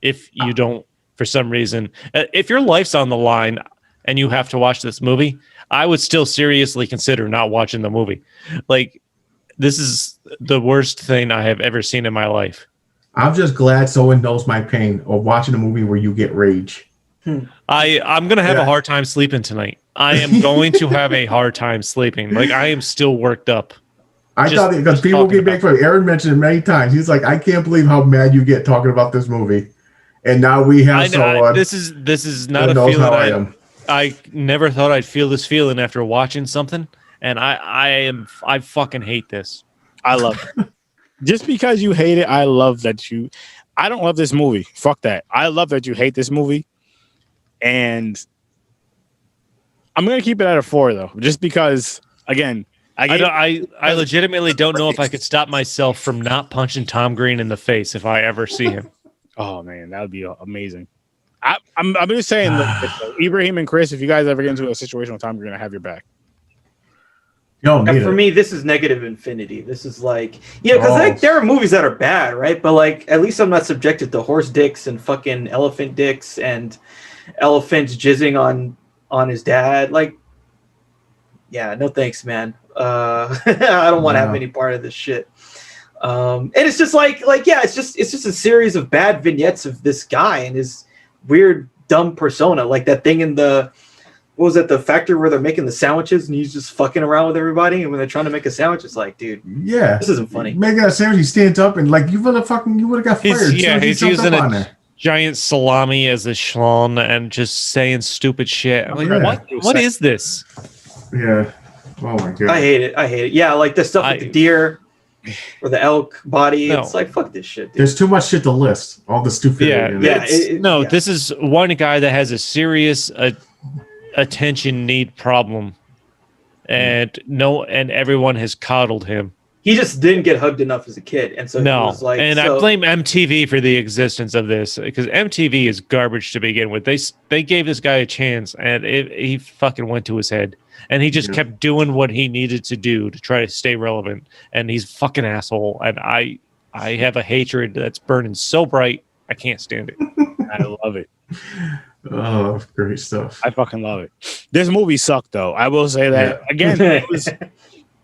if you don't, for some reason. If your life's on the line and you have to watch this movie, I would still seriously consider not watching the movie. Like, this is the worst thing I have ever seen in my life. I'm just glad someone knows my pain of watching a movie where you get rage. I'm going to have a hard time sleeping tonight. I am going to have a hard time sleeping. Like, I am still worked up. I thought, because people get big for it. Aaron mentioned it many times. He's like, I can't believe how mad you get talking about this movie. And now we have someone. This is not a feeling I never thought I'd feel this feeling after watching something, and I fucking hate this. I love it. Just because you hate it, I love that you. I don't love this movie. Fuck that. I love that you hate this movie, and I'm gonna keep it at a 4 though, just because. Again, I legitimately don't know if I could stop myself from not punching Tom Green in the face if I ever see him. Oh man, that would be amazing. I'm just saying, look, Ibrahim and Chris, if you guys ever get into a situation with Tom Green, I have your back. For me, this is negative infinity. This is like, because like there are movies that are bad, right? But like, at least I'm not subjected to horse dicks and fucking elephant dicks and elephants jizzing on his dad. Like, yeah, no thanks, man. I don't want to have any part of this shit. And it's just like yeah, it's just a series of bad vignettes of this guy and his weird dumb persona, like that thing in the the factory where they're making the sandwiches and he's just fucking around with everybody, and when they're trying to make a sandwich, it's like, dude, this isn't funny. Making a sandwich, he stands up and like you would have got fired. He's using a giant salami as a schlong and just saying stupid shit. I'm like, what is this? Yeah. Oh my god. I hate it. Yeah, like the stuff with the deer or the elk body. It's like, fuck this shit, dude. There's too much shit to list. All the stupid. This is one guy that has a serious attention need problem, and everyone has coddled him. He just didn't get hugged enough as a kid, and so he was like, I blame MTV for the existence of this, because MTV is garbage to begin with. They gave this guy a chance, and he fucking went to his head, and he just kept doing what he needed to do to try to stay relevant, and he's a fucking asshole, and I have a hatred that's burning so bright I can't stand it. I love it. Oh, great stuff. I fucking love it. This movie sucked though. I will say that again.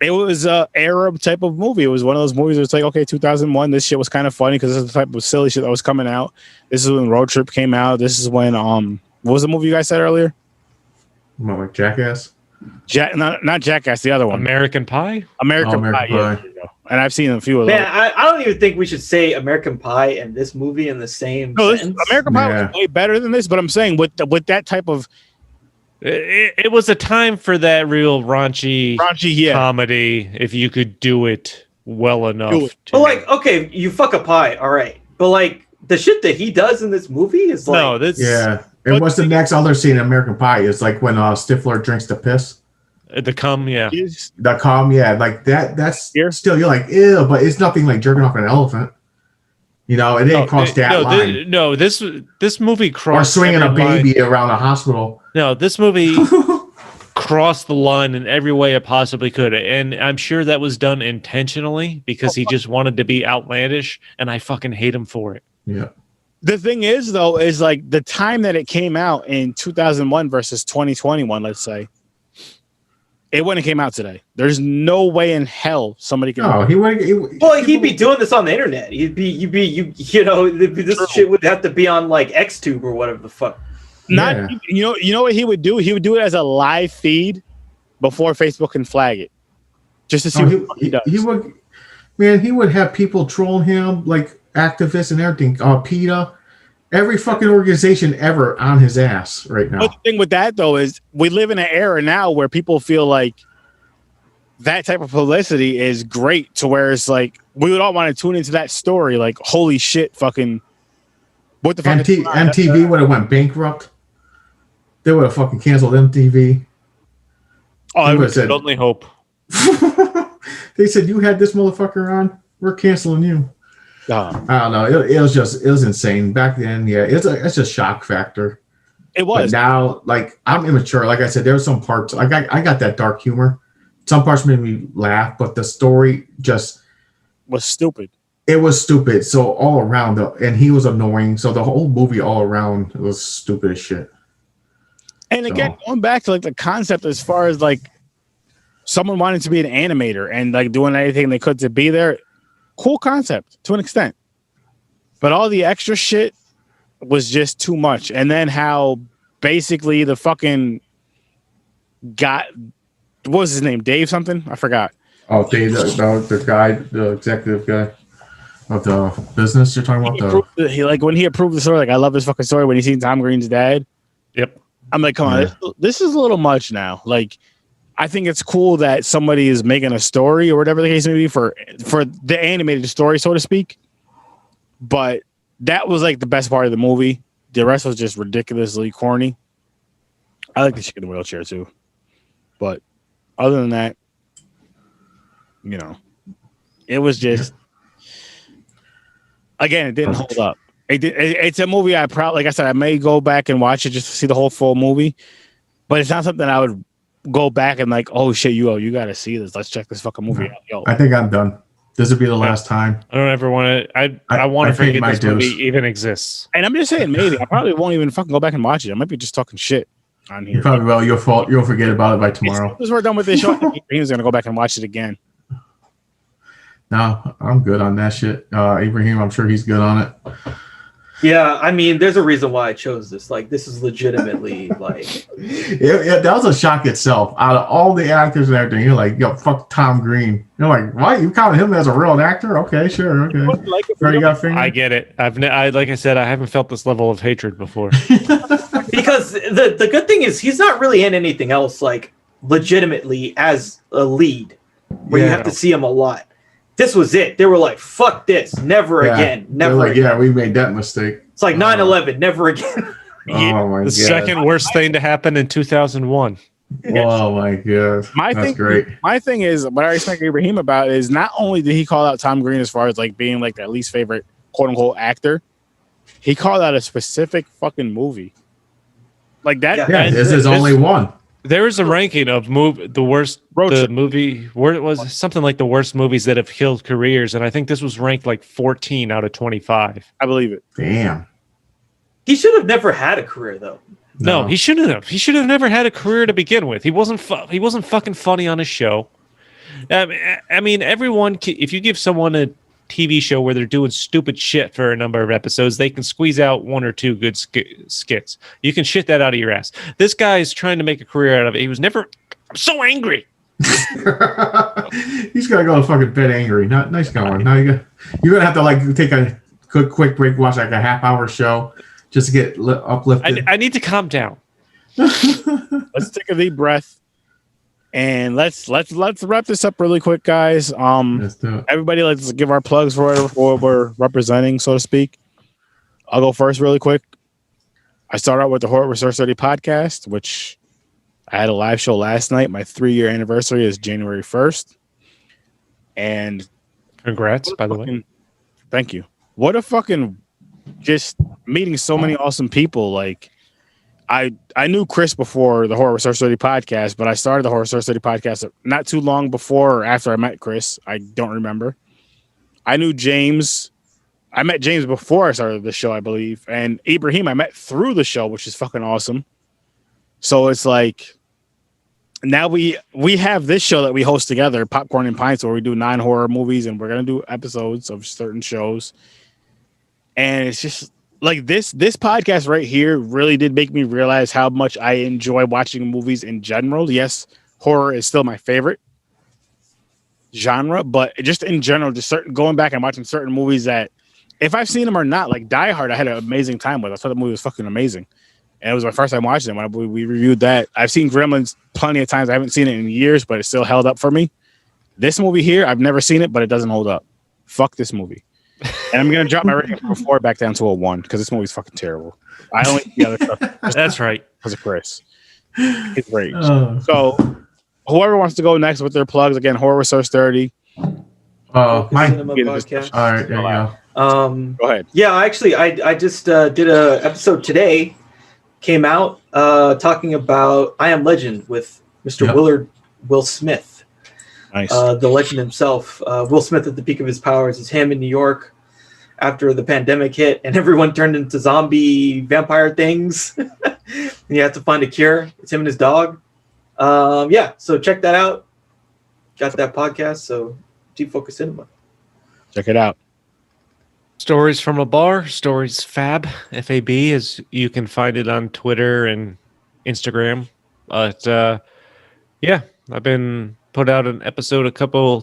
it was a Arab type of movie. It was one of those movies where it's like, okay, 2001, this shit was kind of funny because this is the type of silly shit that was coming out. This is when Road Trip came out. This is when what was the movie you guys said earlier? What, like Jackass? Not Jackass, the other one. American Pie? American Pie. Yeah, there you go. And I've seen a few of those. Man, I don't even think we should say American Pie and this movie in the same sentence. American Pie was way better than this, but I'm saying with that type of it was a time for that real raunchy comedy if you could do it well enough. But like, okay, you fuck a pie, all right. But like the shit that he does in this movie is like, no, that's And what's the next other scene in American Pie? It's like when Stifler drinks the piss. The cum, yeah. The cum, yeah. Like that's still, you're like, ew, but it's nothing like jerking off an elephant. You know, it didn't cross that line. This movie crossed. Or swinging a baby around a hospital. No, this movie crossed the line in every way it possibly could. And I'm sure that was done intentionally because he just wanted to be outlandish, and I fucking hate him for it. Yeah. The thing is, though, is like the time that it came out in 2001 versus 2021, let's say, it wouldn't have came out today. There's no way in hell somebody can. No, he wouldn't. Well, he'd be doing this on the internet. This shit would have to be on like XTube or whatever the fuck. You know what he would do? He would do it as a live feed before Facebook can flag it, just to see what he does. He would have people trolling him, like activists and everything. PETA, every fucking organization ever on his ass right now. But the thing with that though is we live in an era now where people feel like that type of publicity is great, to where it's like we would all want to tune into that story. Like, holy shit, fucking what the fuck? MTV would have went bankrupt. They would have fucking canceled MTV. Oh, I would only hope. They said, you had this motherfucker on, we're canceling you. I don't know. It was insane back then. Yeah, it's a shock factor. It was. But now, like, I'm immature. Like I said, there were some parts. Like I got that dark humor. Some parts made me laugh, but the story just was stupid. It was stupid. So all around, and he was annoying. So the whole movie all around was stupid as shit. And again, going back to like the concept as far as like someone wanting to be an animator and like doing anything they could to be there, cool concept to an extent. But all the extra shit was just too much. And then how basically the fucking what was his name? Dave something? I forgot. Oh, Dave, the guy, the executive guy of the business you're talking about. When he approved the story, like I love this fucking story when he seen Tom Green's dad. Yep. I'm like, come on, this is a little much now. Like, I think it's cool that somebody is making a story or whatever the case may be for the animated story, so to speak. But that was like the best part of the movie. The rest was just ridiculously corny. I like the chick in the wheelchair too. But other than that, you know, it was just, again, it didn't hold up. It's a movie like I said, I may go back and watch it just to see the whole full movie, but it's not something I would go back and like, oh shit, you got to see this. Let's check this fucking movie out. Yo. I think I'm done. This will be the last time. I don't ever want to. I want to forget this movie even exists. And I'm just saying, maybe I probably won't even fucking go back and watch it. I might be just talking shit on here. You probably will. Your fault. You'll forget about it by tomorrow. As we're done with this show, Ibrahim's gonna go back and watch it again. No, I'm good on that shit. Ibrahim, I'm sure he's good on it. Yeah, I mean, there's a reason why I chose this. Like, this is legitimately like, that was a shock itself. Out of all the actors and everything, you're like, yo, fuck Tom Green. You're like, what? You count him as a real actor? Okay, sure, okay. I get it. Like I said, I haven't felt this level of hatred before. Because the good thing is he's not really in anything else like legitimately as a lead, where you have to see him a lot. This was it. They were like, fuck this. Never again. Never again. Yeah, we made that mistake. It's like 9/11. Never again. Oh my God. Second worst thing to happen in 2001. Oh my God. That's great. My thing is, what I respect Ibrahim about is not only did he call out Tom Green as far as like being like their least favorite quote unquote actor, he called out a specific fucking movie. Like that. Yeah, this is only one. There is a ranking of the worst movie where it was something like the worst movies that have killed careers, and I think this was ranked like 14 out of 25. I believe it. Damn. He should have never had a career though. No, he shouldn't have. He should have never had a career to begin with. He wasn't fucking funny on his show. I mean, everyone. If you give someone a TV show where they're doing stupid shit for a number of episodes, they can squeeze out one or two good skits. You can shit that out of your ass. This guy is trying to make a career out of it. He was never. I'm so angry. He's gotta go to fucking bed angry. Not nice going. Now you're gonna have to like take a quick break, watch like a half-hour show just to get uplifted. I need to calm down. Let's take a deep breath. And let's wrap this up really quick, guys. Everybody, let's give our plugs for what we're representing, so to speak. I'll go first really quick. I started out with the Horror Research Study podcast, which I had a live show last night. My 3-year anniversary is January 1st. And congrats, by the way. Thank you. What a fucking just meeting so many awesome people. Like I knew Chris before the Horror Research Study podcast, but I started the Horror Research Study podcast not too long before or after I met Chris. I don't remember. I knew James. I met James before I started the show, I believe. And Ibrahim, I met through the show, which is fucking awesome. So it's like now we have this show that we host together, Popcorn and Pints, where we do 9 horror movies and we're going to do episodes of certain shows. And it's just like this podcast right here really did make me realize how much I enjoy watching movies in general. Yes, horror is still my favorite genre, but just in general, just going back and watching certain movies that if I've seen them or not, like Die Hard, I had an amazing time with. I thought the movie was fucking amazing. And it was my first time watching it when we reviewed that. I've seen Gremlins plenty of times. I haven't seen it in years, but it still held up for me. This movie here, I've never seen it, but it doesn't hold up. Fuck this movie. And I'm going to drop my rating from a 4 back down to a 1 because this movie's fucking terrible. I only see the other stuff. That's right. Because of Chris. It's great. So, whoever wants to go next with their plugs, again, Horror Research 30. Mine. Podcast. All right, there you go. Go ahead. Yeah, actually, I just did a episode today. Came out talking about I Am Legend with Mr. Will Smith. Nice. The legend himself. Will Smith at the peak of his powers is him in New York after the pandemic hit and everyone turned into zombie vampire things. And you have to find a cure. It's him and his dog. Yeah, so check that out. Got that podcast, so Deep Focus Cinema. Check it out. Stories from a Bar, Stories Fab, FAB, as you can find it on Twitter and Instagram. But yeah, I've been put out an episode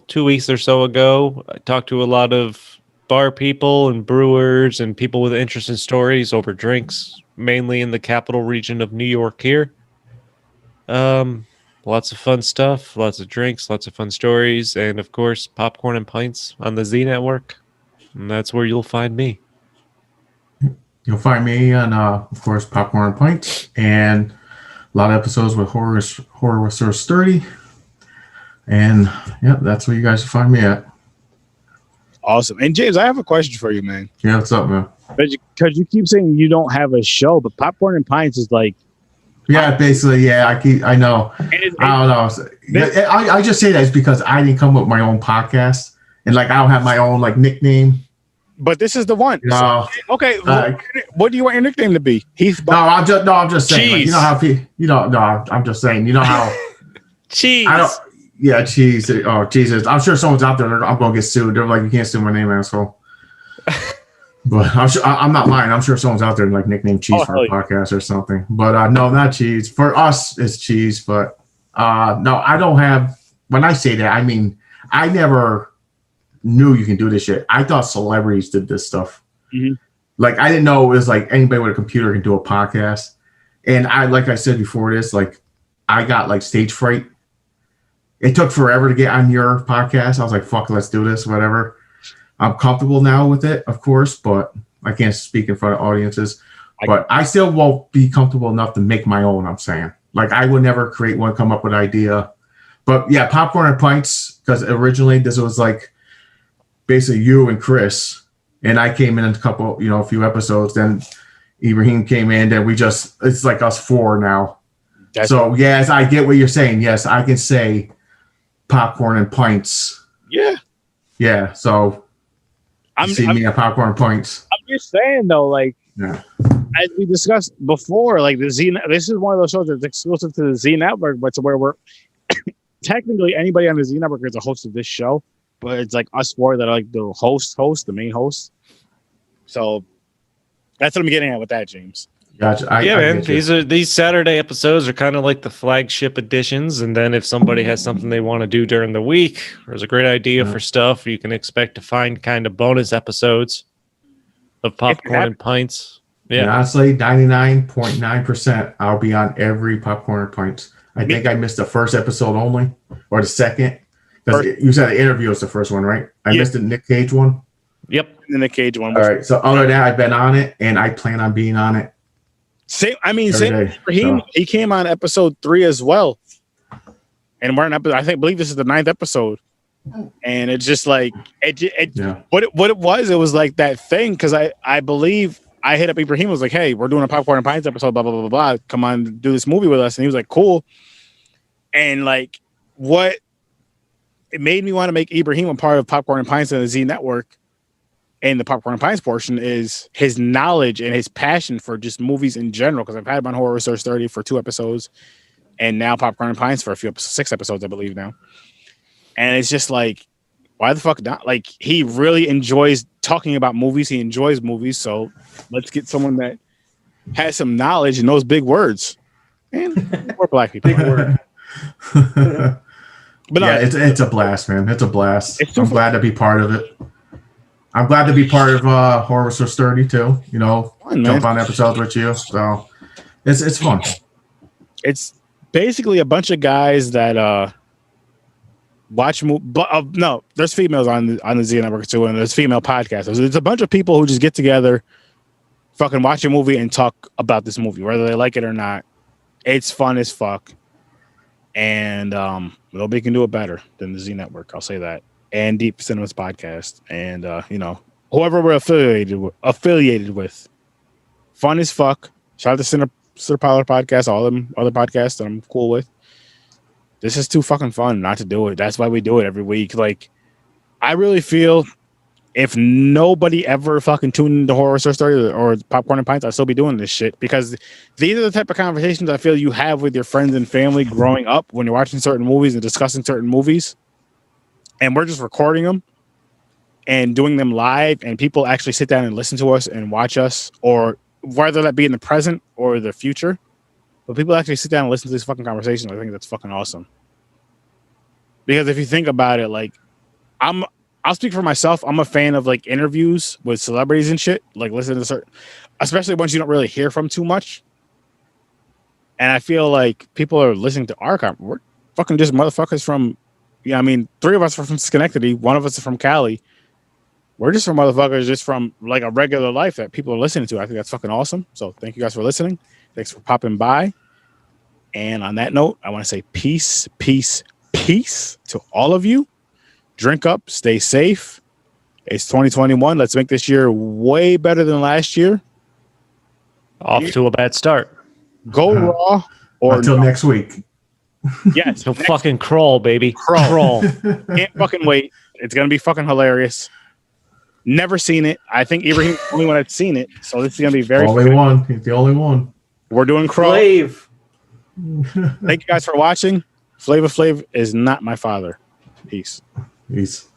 2 weeks or so ago. I talked to a lot of bar people and brewers and people with interesting stories over drinks, mainly in the capital region of New York here. Lots of fun stuff, lots of drinks, lots of fun stories, and of course, Popcorn and Pints on the Z Network. And that's where you'll find me. You'll find me on, of course, Popcorn and Pints, and a lot of episodes with Horror Research 30. And yeah, that's where you guys will find me at. Awesome. And James, I have a question for you, man. Yeah, what's up, man? Because you keep saying you don't have a show, but Popcorn and Pints is like. Yeah, basically, yeah. I know. I don't know. I just say that is because I didn't come up with my own podcast, and like I don't have my own like nickname. But this is the one. No. So, okay. What do you want your nickname to be? Heath. I'm just saying. Like, you know how I'm just saying. You know how. Cheese. Yeah, cheese. Oh, Jesus. I'm sure someone's out there. I'm going to get sued. They're like, you can't sue my name, asshole. But I'm not lying. I'm sure someone's out there like nicknamed Cheese for a podcast or something. But no, not Cheese. For us, it's Cheese. But no, I don't have. When I say that, I mean, I never knew you can do this shit. I thought celebrities did this stuff. Mm-hmm. Like, I didn't know it was like anybody with a computer can do a podcast. And like I said before this, like, I got like stage fright. It took forever to get on your podcast. I was like, fuck, let's do this, whatever. I'm comfortable now with it, of course, but I can't speak in front of audiences. But I still won't be comfortable enough to make my own, I'm saying. Like, I would never create one, come up with an idea. But yeah, Popcorn and Pints, because originally this was like basically you and Chris. And I came in a few episodes. Then Ibrahim came in. Then it's like us 4 now. So, yes, I get what you're saying. Yes, I can say Popcorn and Pints. Yeah. Yeah, so you see me at Popcorn and Pints. I'm just saying, though, like, as we discussed before, like, this is one of those shows that's exclusive to the Z Network, but to where technically anybody on the Z Network is a host of this show, but it's like us four that are like the host, the main host. So that's what I'm getting at with that, James. Gotcha. Yeah, I man. get you. These Saturday episodes are kind of like the flagship editions, and then if somebody has something they want to do during the week, or is a great idea for stuff, you can expect to find kind of bonus episodes of Popcorn and Pints. Yeah, And honestly, 99.9%, I'll be on every Popcorn and Pints. I think I missed the first episode only, or the second. Because you said the interview was the first one, right? I missed the Nick Cage one. Yep. And the Nick Cage one. All right. So other than that, I've been on it, and I plan on being on it. Same day, for him. He came on episode 3 as well, and we're on episode. I believe this is the 9th episode, and it's just like what it was like that thing, because I believe I hit up Ibrahim, was like, hey, we're doing a Popcorn and Pints episode, blah blah blah blah blah. Come on, do this movie with us, and he was like, cool. And like, what it made me want to make Ibrahim a part of Popcorn and Pints and the Z Network. And the Popcorn and Pints portion is his knowledge and his passion for just movies in general. Because I've had him on Horror Research 30 for 2 episodes, and now Popcorn and Pints for 6 episodes, I believe now. And it's just like, why the fuck not? Like, he really enjoys talking about movies. He enjoys movies. So let's get someone that has some knowledge and knows big words. And more black people. Big word. But yeah, it's a blast, man. It's a blast. I'm glad to be part of it. I'm glad to be part of Horror Research 30 too. You know, jump on episodes with you. So it's fun. It's basically a bunch of guys that watch no, there's females on the Z Network too, and there's female podcasters. It's a bunch of people who just get together, fucking watch a movie and talk about this movie, whether they like it or not. It's fun as fuck. And nobody can do it better than the Z Network. I'll say that. And Deep Cinemas Podcast, and you know, whoever we're affiliated with, fun as fuck. Shout out to Center Parlor Podcast, all them other podcasts that I'm cool with. This is too fucking fun not to do it. That's why we do it every week. Like, I really feel if nobody ever fucking tuned into Horror Research 30 or Popcorn and Pints, I'd still be doing this shit, because these are the type of conversations I feel you have with your friends and family growing up when you're watching certain movies and discussing certain movies. And we're just recording them and doing them live, and people actually sit down and listen to us and watch us, or whether that be in the present or the future. But people actually sit down and listen to these fucking conversations. I think that's fucking awesome. Because if you think about it, like, I'll speak for myself. I'm a fan of like interviews with celebrities and shit. Like, listening to certain, especially ones you don't really hear from too much. And I feel like people are listening to our conversation. We're fucking just motherfuckers from. Yeah, I mean, 3 of us are from Schenectady. 1 of us is from Cali. We're just from motherfuckers, just from like a regular life that people are listening to. I think that's fucking awesome. So thank you guys for listening. Thanks for popping by. And on that note, I want to say peace, peace, peace to all of you. Drink up, stay safe. It's 2021. Let's make this year way better than last year. Off to a bad start. Go raw or until next week. Yes. So fucking crawl, baby. Crawl. Can't fucking wait. It's going to be fucking hilarious. Never seen it. I think Ibrahim's the only one that's seen it. So this is going to be very only one. He's the only one. We're doing Crawl. Thank you guys for watching. Flavor Flav is not my father. Peace. Peace.